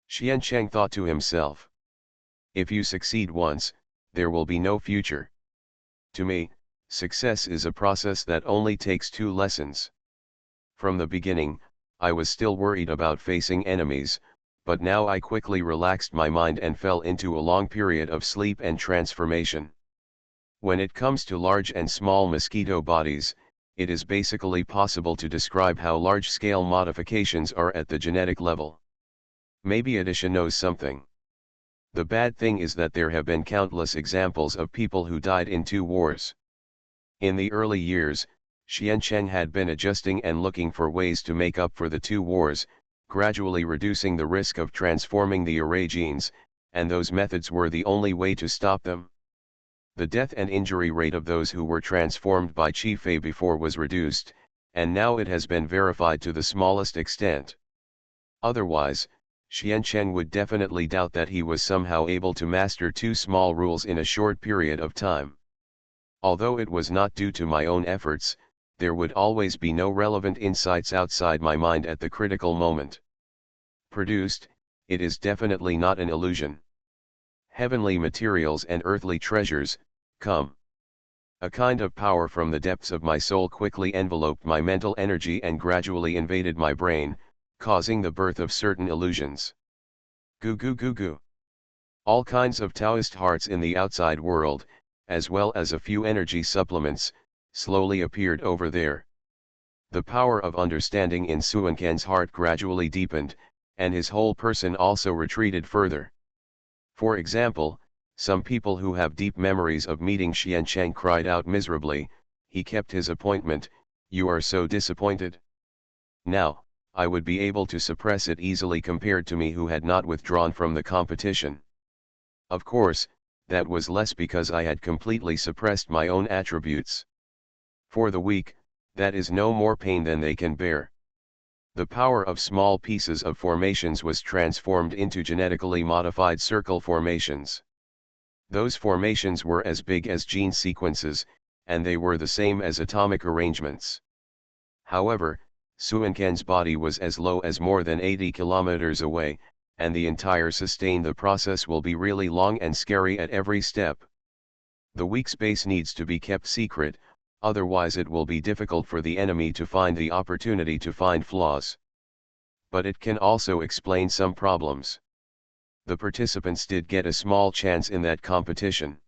Xiancheng thought to himself. If you succeed once, there will be no future. To me, success is a process that only takes 2 lessons. From the beginning, I was still worried about facing enemies, but now I quickly relaxed my mind and fell into a long period of sleep and transformation. When it comes to large and small mosquito bodies, it is basically possible to describe how large-scale modifications are at the genetic level. Maybe Adisha knows something. The bad thing is that there have been countless examples of people who died in 2 wars. In the early years, Xiancheng had been adjusting and looking for ways to make up for the 2 wars, gradually reducing the risk of transforming the array genes, and those methods were the only way to stop them. The death and injury rate of those who were transformed by Chi Fei before was reduced, and now it has been verified to the smallest extent. Otherwise, Xiancheng would definitely doubt that he was somehow able to master 2 small rules in a short period of time. Although it was not due to my own efforts, there would always be no relevant insights outside my mind at the critical moment. Produced, it is definitely not an illusion. Heavenly materials and earthly treasures, come. A kind of power from the depths of my soul quickly enveloped my mental energy and gradually invaded my brain, causing the birth of certain illusions. Goo goo goo goo. All kinds of Taoist hearts in the outside world, as well as a few energy supplements, slowly appeared over there. The power of understanding in Suanken's heart gradually deepened, and his whole person also retreated further. For example, some people who have deep memories of meeting Xiancheng cried out miserably, "He kept his appointment, you are so disappointed." Now, I would be able to suppress it easily compared to me who had not withdrawn from the competition. Of course, that was less because I had completely suppressed my own attributes. For the weak, that is no more pain than they can bear. The power of small pieces of formations was transformed into genetically modified circle formations. Those formations were as big as gene sequences, and they were the same as atomic arrangements. However, Suanken's body was as low as more than 80 kilometers away, and the entire the process will be really long and scary at every step. The weak space needs to be kept secret, otherwise it will be difficult for the enemy to find the opportunity to find flaws. But it can also explain some problems. The participants did get a small chance in that competition.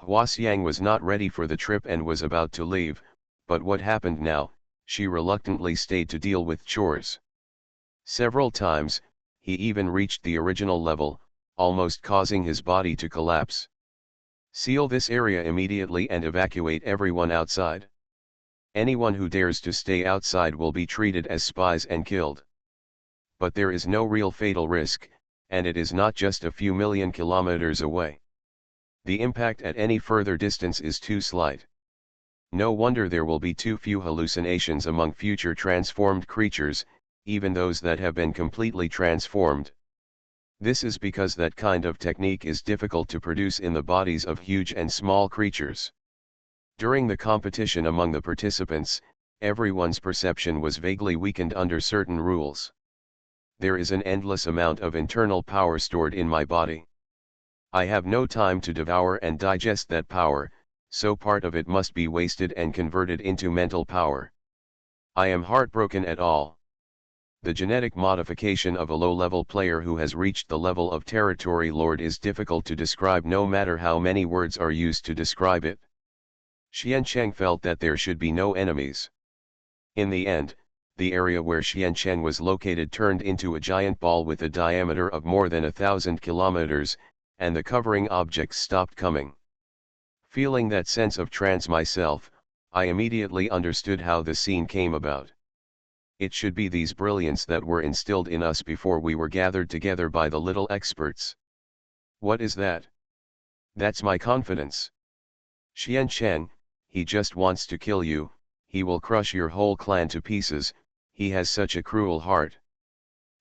Huaxiang was not ready for the trip and was about to leave, but what happened now? She reluctantly stayed to deal with chores. Several times, he even reached the original level, almost causing his body to collapse. Seal this area immediately and evacuate everyone outside. Anyone who dares to stay outside will be treated as spies and killed. But there is no real fatal risk, and it is not just a few million kilometers away. The impact at any further distance is too slight. No wonder there will be too few hallucinations among future transformed creatures, even those that have been completely transformed. This is because that kind of technique is difficult to produce in the bodies of huge and small creatures. During the competition among the participants, everyone's perception was vaguely weakened under certain rules. There is an endless amount of internal power stored in my body. I have no time to devour and digest that power, so part of it must be wasted and converted into mental power. I am heartbroken at all. The genetic modification of a low-level player who has reached the level of territory lord is difficult to describe no matter how many words are used to describe it. Xiancheng felt that there should be no enemies. In the end, the area where Xiancheng was located turned into a giant ball with a diameter of more than 1,000 kilometers, and the covering objects stopped coming. Feeling that sense of trance myself, I immediately understood how the scene came about. It should be these brilliance that were instilled in us before we were gathered together by the little experts. What is that? That's my confidence. Xiancheng, he just wants to kill you, he will crush your whole clan to pieces, he has such a cruel heart.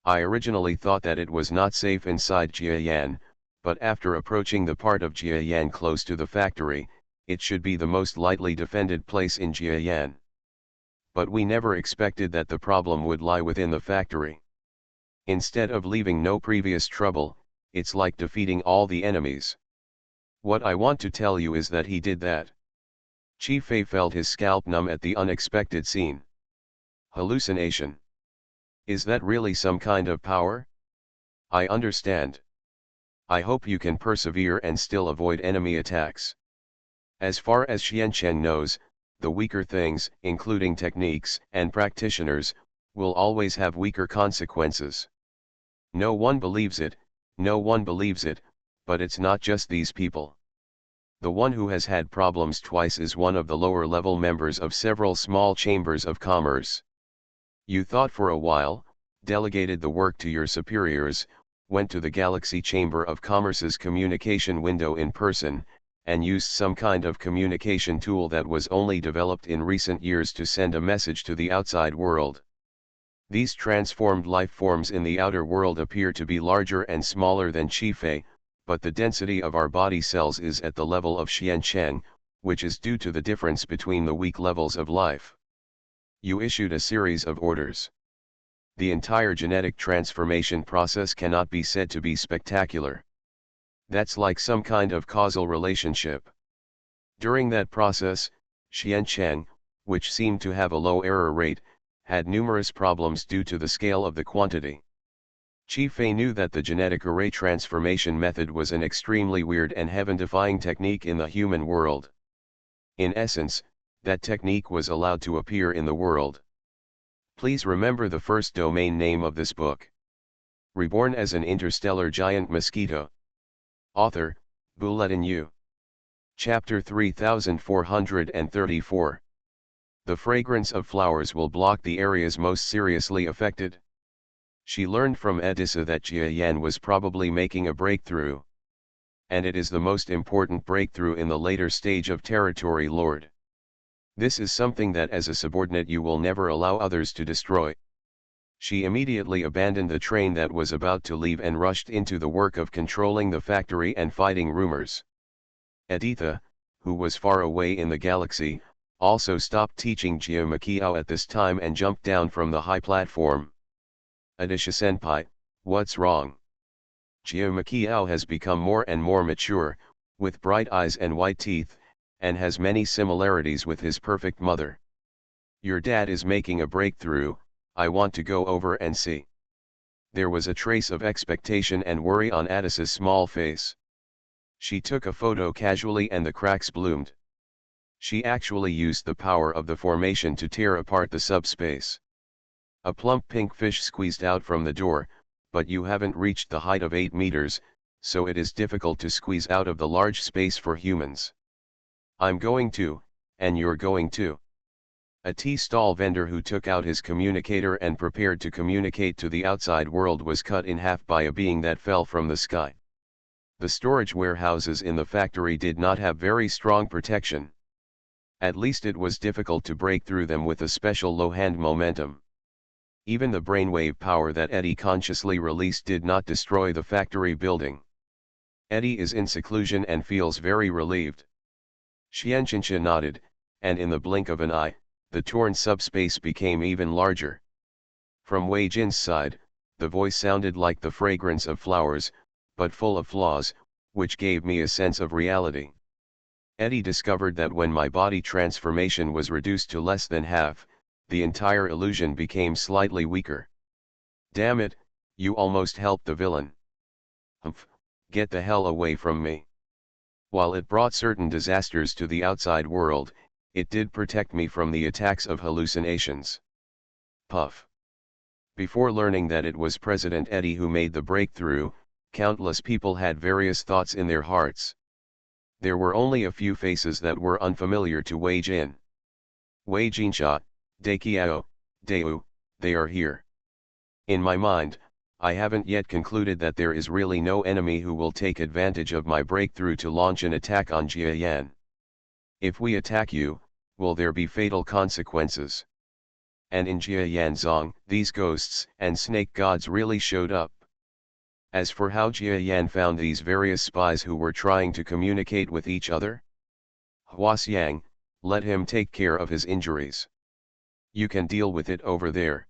I originally thought that it was not safe inside Jiayan, but after approaching the part of Jiayan close to the factory, it should be the most lightly defended place in Jiayan. But we never expected that the problem would lie within the factory. Instead of leaving no previous trouble, it's like defeating all the enemies. What I want to tell you is that he did that. Chi Fei felt his scalp numb at the unexpected scene. Hallucination. Is that really some kind of power? I understand. I hope you can persevere and still avoid enemy attacks. As far as Xiancheng knows, the weaker things, including techniques and practitioners, will always have weaker consequences. No one believes it, but it's not just these people. The one who has had problems twice is one of the lower-level members of several small chambers of commerce. You thought for a while, delegated the work to your superiors, went to the Galaxy Chamber of Commerce's communication window in person, and used some kind of communication tool that was only developed in recent years to send a message to the outside world. These transformed life forms in the outer world appear to be larger and smaller than Qifei, but the density of our body cells is at the level of Xiancheng, which is due to the difference between the weak levels of life. You issued a series of orders. The entire genetic transformation process cannot be said to be spectacular. That's like some kind of causal relationship. During that process, Xiancheng, which seemed to have a low error rate, had numerous problems due to the scale of the quantity. Chi Fei knew that the genetic array transformation method was an extremely weird and heaven-defying technique in the human world. In essence, that technique was allowed to appear in the world. Please remember the first domain name of this book. Reborn as an Interstellar Giant Mosquito. Author, Bulletin U. Chapter 3434. The fragrance of flowers will block the areas most seriously affected. She learned from Edissa that Jiayan was probably making a breakthrough. And it is the most important breakthrough in the later stage of Territory Lord. This is something that as a subordinate you will never allow others to destroy. She immediately abandoned the train that was about to leave and rushed into the work of controlling the factory and fighting rumors. Editha, who was far away in the galaxy, Also stopped teaching Mosquito at this time and jumped down from the high platform. Adisha-senpai, what's wrong? Mosquito has become more and more mature, with bright eyes and white teeth, and has many similarities with his perfect mother. Your dad is making a breakthrough, I want to go over and see. There was a trace of expectation and worry on Addis's small face. She took a photo casually and the cracks bloomed. She actually used the power of the formation to tear apart the subspace. A plump pink fish squeezed out from the door, but you haven't reached the height of 8 meters, so it is difficult to squeeze out of the large space for humans. I'm going to, and you're going to. A tea stall vendor who took out his communicator and prepared to communicate to the outside world was cut in half by a being that fell from the sky. The storage warehouses in the factory did not have very strong protection. At least it was difficult to break through them with a special low hand momentum. Even the brainwave power that Eddie consciously released did not destroy the factory building. Eddie is in seclusion and feels very relieved. Xianxianxia nodded, and in the blink of an eye, the torn subspace became even larger. From Wei Jin's side, the voice sounded like the fragrance of flowers, but full of flaws, which gave me a sense of reality. Eddie discovered that when my body transformation was reduced to less than half, the entire illusion became slightly weaker. Damn it, you almost helped the villain. Humph, get the hell away from me. While it brought certain disasters to the outside world, it did protect me from the attacks of hallucinations. Puff. Before learning that it was President Eddie who made the breakthrough, countless people had various thoughts in their hearts. There were only a few faces that were unfamiliar to Wei Jin. Wei Jinsha, Daikiao, Deu, they are here. In my mind, I haven't yet concluded that there is really no enemy who will take advantage of my breakthrough to launch an attack on Jiayan. If we attack you, will there be fatal consequences? And in Jiayanzong, these ghosts and snake gods really showed up. As for how Jiayan found these various spies who were trying to communicate with each other? Huaxiang, let him take care of his injuries. You can deal with it over there.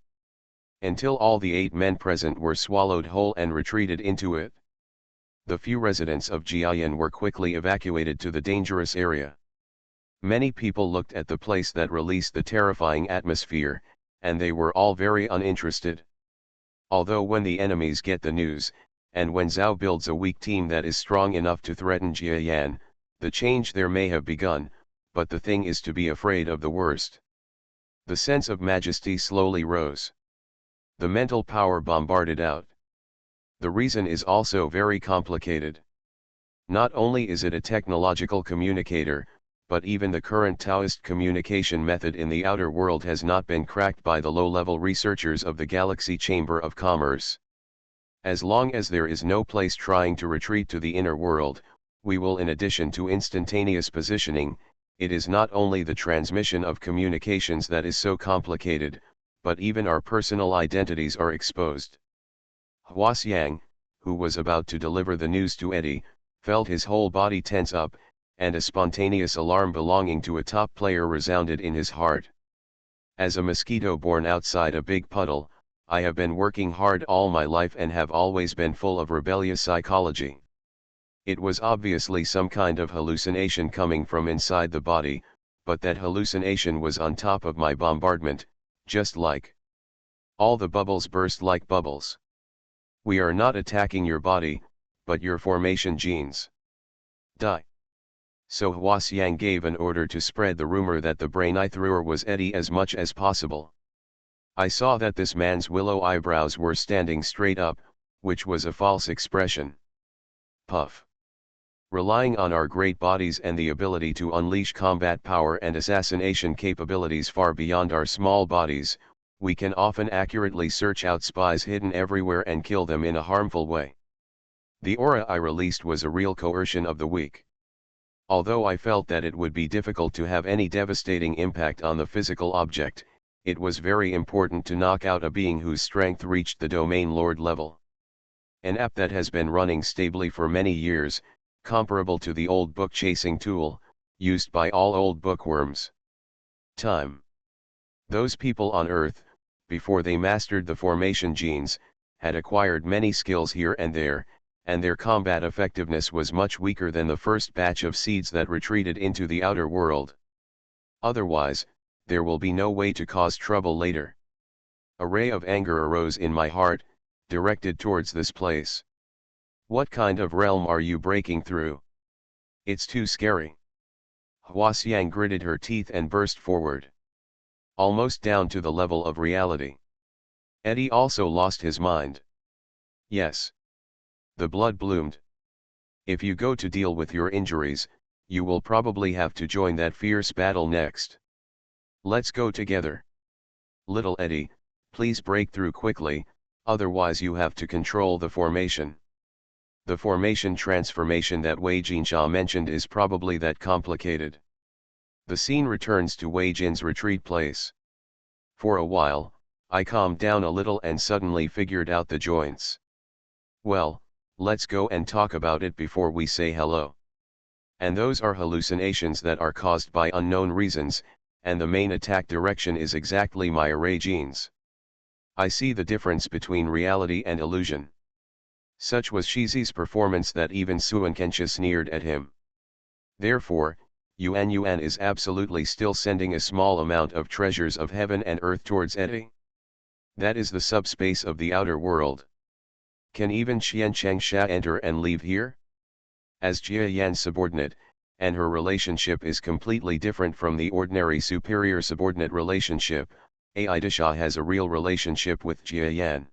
Until all the 8 men present were swallowed whole and retreated into it. The few residents of Jiayan were quickly evacuated to the dangerous area. Many people looked at the place that released the terrifying atmosphere, and they were all very uninterested. Although when the enemies get the news, and when Zhao builds a weak team that is strong enough to threaten Jiayan, the change there may have begun, but the thing is to be afraid of the worst. The sense of majesty slowly rose. The mental power bombarded out. The reason is also very complicated. Not only is it a technological communicator, but even the current Taoist communication method in the outer world has not been cracked by the low-level researchers of the Galaxy Chamber of Commerce. As long as there is no place trying to retreat to the inner world, we will, in addition to instantaneous positioning, it is not only the transmission of communications that is so complicated, but even our personal identities are exposed. Huaxiang, who was about to deliver the news to Eddie, felt his whole body tense up, and a spontaneous alarm belonging to a top player resounded in his heart. As a mosquito born outside a big puddle, I have been working hard all my life and have always been full of rebellious psychology. It was obviously some kind of hallucination coming from inside the body, but that hallucination was on top of my bombardment, just like all the bubbles burst like bubbles. We are not attacking your body, but your formation genes. Die. So Huaxiang gave an order to spread the rumor that the brain eye thrower was Eddie as much as possible. I saw that this man's willow eyebrows were standing straight up, which was a false expression. Puff. Relying on our great bodies and the ability to unleash combat power and assassination capabilities far beyond our small bodies, we can often accurately search out spies hidden everywhere and kill them in a harmful way. The aura I released was a real coercion of the weak. Although I felt that it would be difficult to have any devastating impact on the physical object, it was very important to knock out a being whose strength reached the domain lord level. An app that has been running stably for many years, comparable to the old book chasing tool, used by all old bookworms. Time. Those people on Earth, before they mastered the formation genes, had acquired many skills here and there, and their combat effectiveness was much weaker than the first batch of seeds that retreated into the outer world. Otherwise, there will be no way to cause trouble later. A ray of anger arose in my heart, directed towards this place. What kind of realm are you breaking through? It's too scary. Huasiang gritted her teeth and burst forward. Almost down to the level of reality. Eddie also lost his mind. Yes. The blood bloomed. If you go to deal with your injuries, you will probably have to join that fierce battle next. Let's go together. Little Eddie, please break through quickly, otherwise you have to control the formation. The formation transformation that Wei Jinsha mentioned is probably that complicated. The scene returns to Wei Jin's retreat place. For a while, I calmed down a little and suddenly figured out the joints. Well, let's go and talk about it before we say hello. And those are hallucinations that are caused by unknown reasons, and the main attack direction is exactly my array genes. I see the difference between reality and illusion. Such was Shizi's performance that even Suankensha sneered at him. Therefore, Yuan is absolutely still sending a small amount of treasures of heaven and earth towards Eddie. That is the subspace of the outer world. Can even Xian Chengsha enter and leave here? As Jia Yan's subordinate, and her relationship is completely different from the ordinary superior-subordinate relationship, Aidisha has a real relationship with Jia Yan.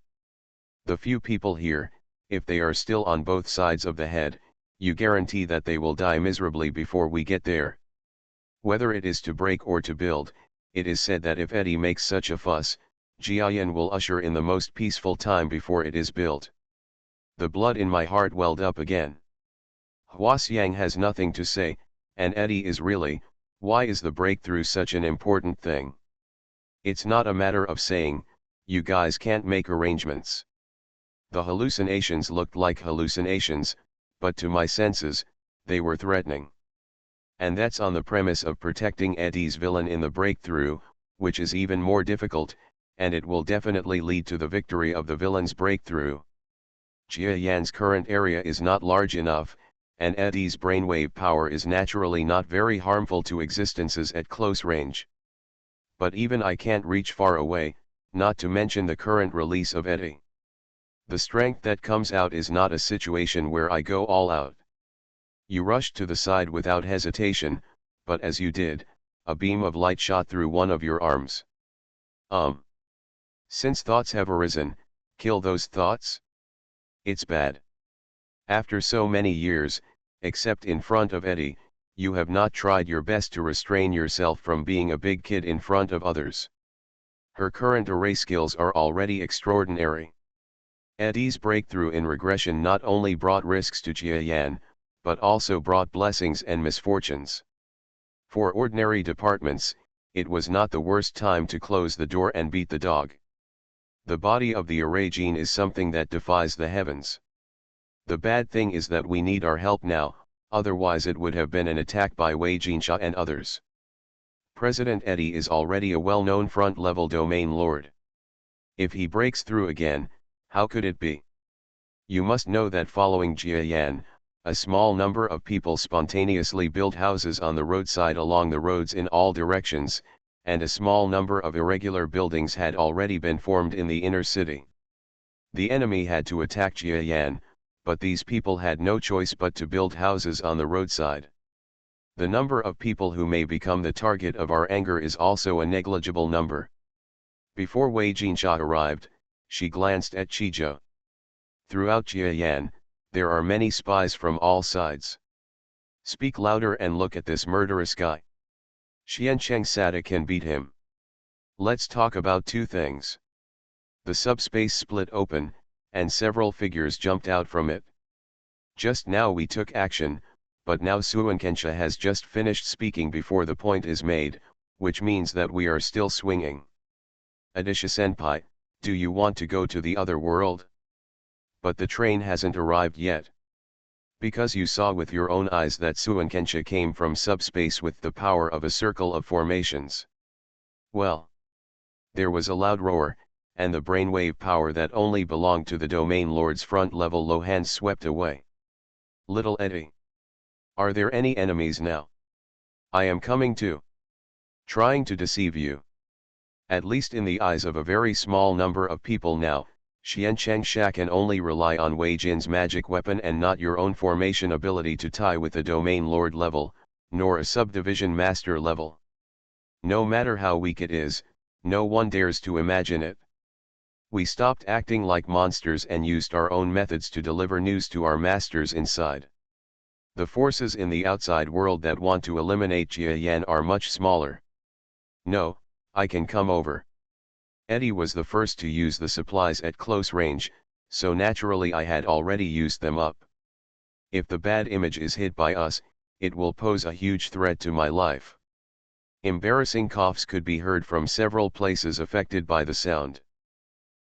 The few people here, if they are still on both sides of the head, you guarantee that they will die miserably before we get there. Whether it is to break or to build, it is said that if Eddie makes such a fuss, Jiayan will usher in the most peaceful time before it is built. The blood in my heart welled up again. Huasiang has nothing to say, and Eddie is really, why is the breakthrough such an important thing? It's not a matter of saying, you guys can't make arrangements. The hallucinations looked like hallucinations, but to my senses, they were threatening. And that's on the premise of protecting Eddie's villain in the breakthrough, which is even more difficult, and it will definitely lead to the victory of the villain's breakthrough. Jia Yan's current area is not large enough, and Eddie's brainwave power is naturally not very harmful to existences at close range. But even I can't reach far away, not to mention the current release of Eddie. The strength that comes out is not a situation where I go all out. You rushed to the side without hesitation, but as you did, a beam of light shot through one of your arms. Since thoughts have arisen, kill those thoughts? It's bad. After so many years, except in front of Eddie, you have not tried your best to restrain yourself from being a big kid in front of others. Her current array skills are already extraordinary. Eddie's breakthrough in regression not only brought risks to Jia Yan, but also brought blessings and misfortunes. For ordinary departments, it was not the worst time to close the door and beat the dog. The body of the array gene is something that defies the heavens. The bad thing is that we need our help now, otherwise it would have been an attack by Wei Jinsha and others. President Eddie is already a well-known front-level domain lord. If he breaks through again, how could it be? You must know that following Jia Yan, a small number of people spontaneously built houses on the roadside along the roads in all directions, and a small number of irregular buildings had already been formed in the inner city. The enemy had to attack Jia Yan, but these people had no choice but to build houses on the roadside. The number of people who may become the target of our anger is also a negligible number. Before Wei Jinsha arrived, she glanced at Chijo. Throughout Jia Yan, there are many spies from all sides. Speak louder and look at this murderous guy. Xiancheng Sada can beat him. Let's talk about two things. The subspace split open, and several figures jumped out from it. Just now we took action, but now Suankensha has just finished speaking before the point is made, which means that we are still swinging. Adisha-senpai, do you want to go to the other world? But the train hasn't arrived yet. Because you saw with your own eyes that Suankensha came from subspace with the power of a circle of formations. Well. There was a loud roar, and the brainwave power that only belonged to the domain lord's front level low hands swept away. Little Eddie. Are there any enemies now? I am coming too. Trying to deceive you. At least in the eyes of a very small number of people now, Xiancheng Sha can only rely on Wei Jin's magic weapon and not your own formation ability to tie with the domain lord level, nor a subdivision master level. No matter how weak it is, no one dares to imagine it. We stopped acting like monsters and used our own methods to deliver news to our masters inside. The forces in the outside world that want to eliminate Jia Yan are much smaller. No, I can come over. Eddie was the first to use the supplies at close range, so naturally I had already used them up. If the bad image is hit by us, it will pose a huge threat to my life. Embarrassing coughs could be heard from several places affected by the sound.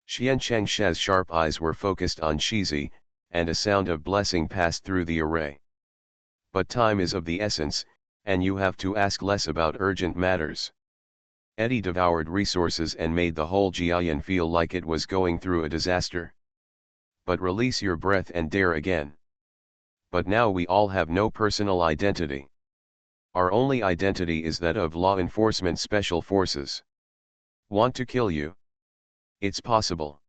Xiancheng Sha's sharp eyes were focused on Shizi, and a sound of blessing passed through the array. But time is of the essence, and you have to ask less about urgent matters. Eddie devoured resources and made the whole Jiayan feel like it was going through a disaster. But release your breath and dare again. But now we all have no personal identity. Our only identity is that of law enforcement special forces. Want to kill you? It's possible.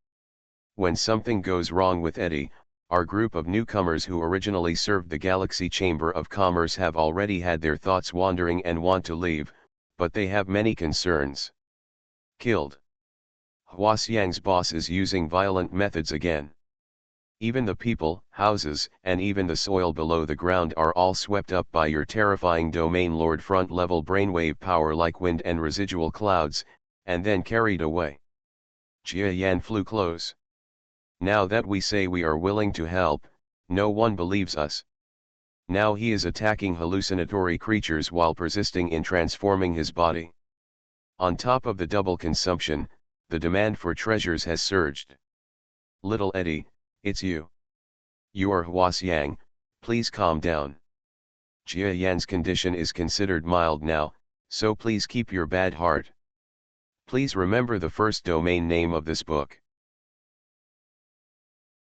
When something goes wrong with Eddie, our group of newcomers who originally served the Galaxy Chamber of Commerce have already had their thoughts wandering and want to leave, but they have many concerns. Killed. Huaxiang's boss is using violent methods again. Even the people, houses, and even the soil below the ground are all swept up by your terrifying domain lord front-level brainwave power like wind and residual clouds, and then carried away. Jia Yan flew close. Now that we say we are willing to help, no one believes us. Now he is attacking hallucinatory creatures while persisting in transforming his body. On top of the double consumption, the demand for treasures has surged. Little Eddie, it's you. You are Huaxiang, please calm down. Jia Yan's condition is considered mild now, so please keep your bad heart. Please remember the first domain name of this book.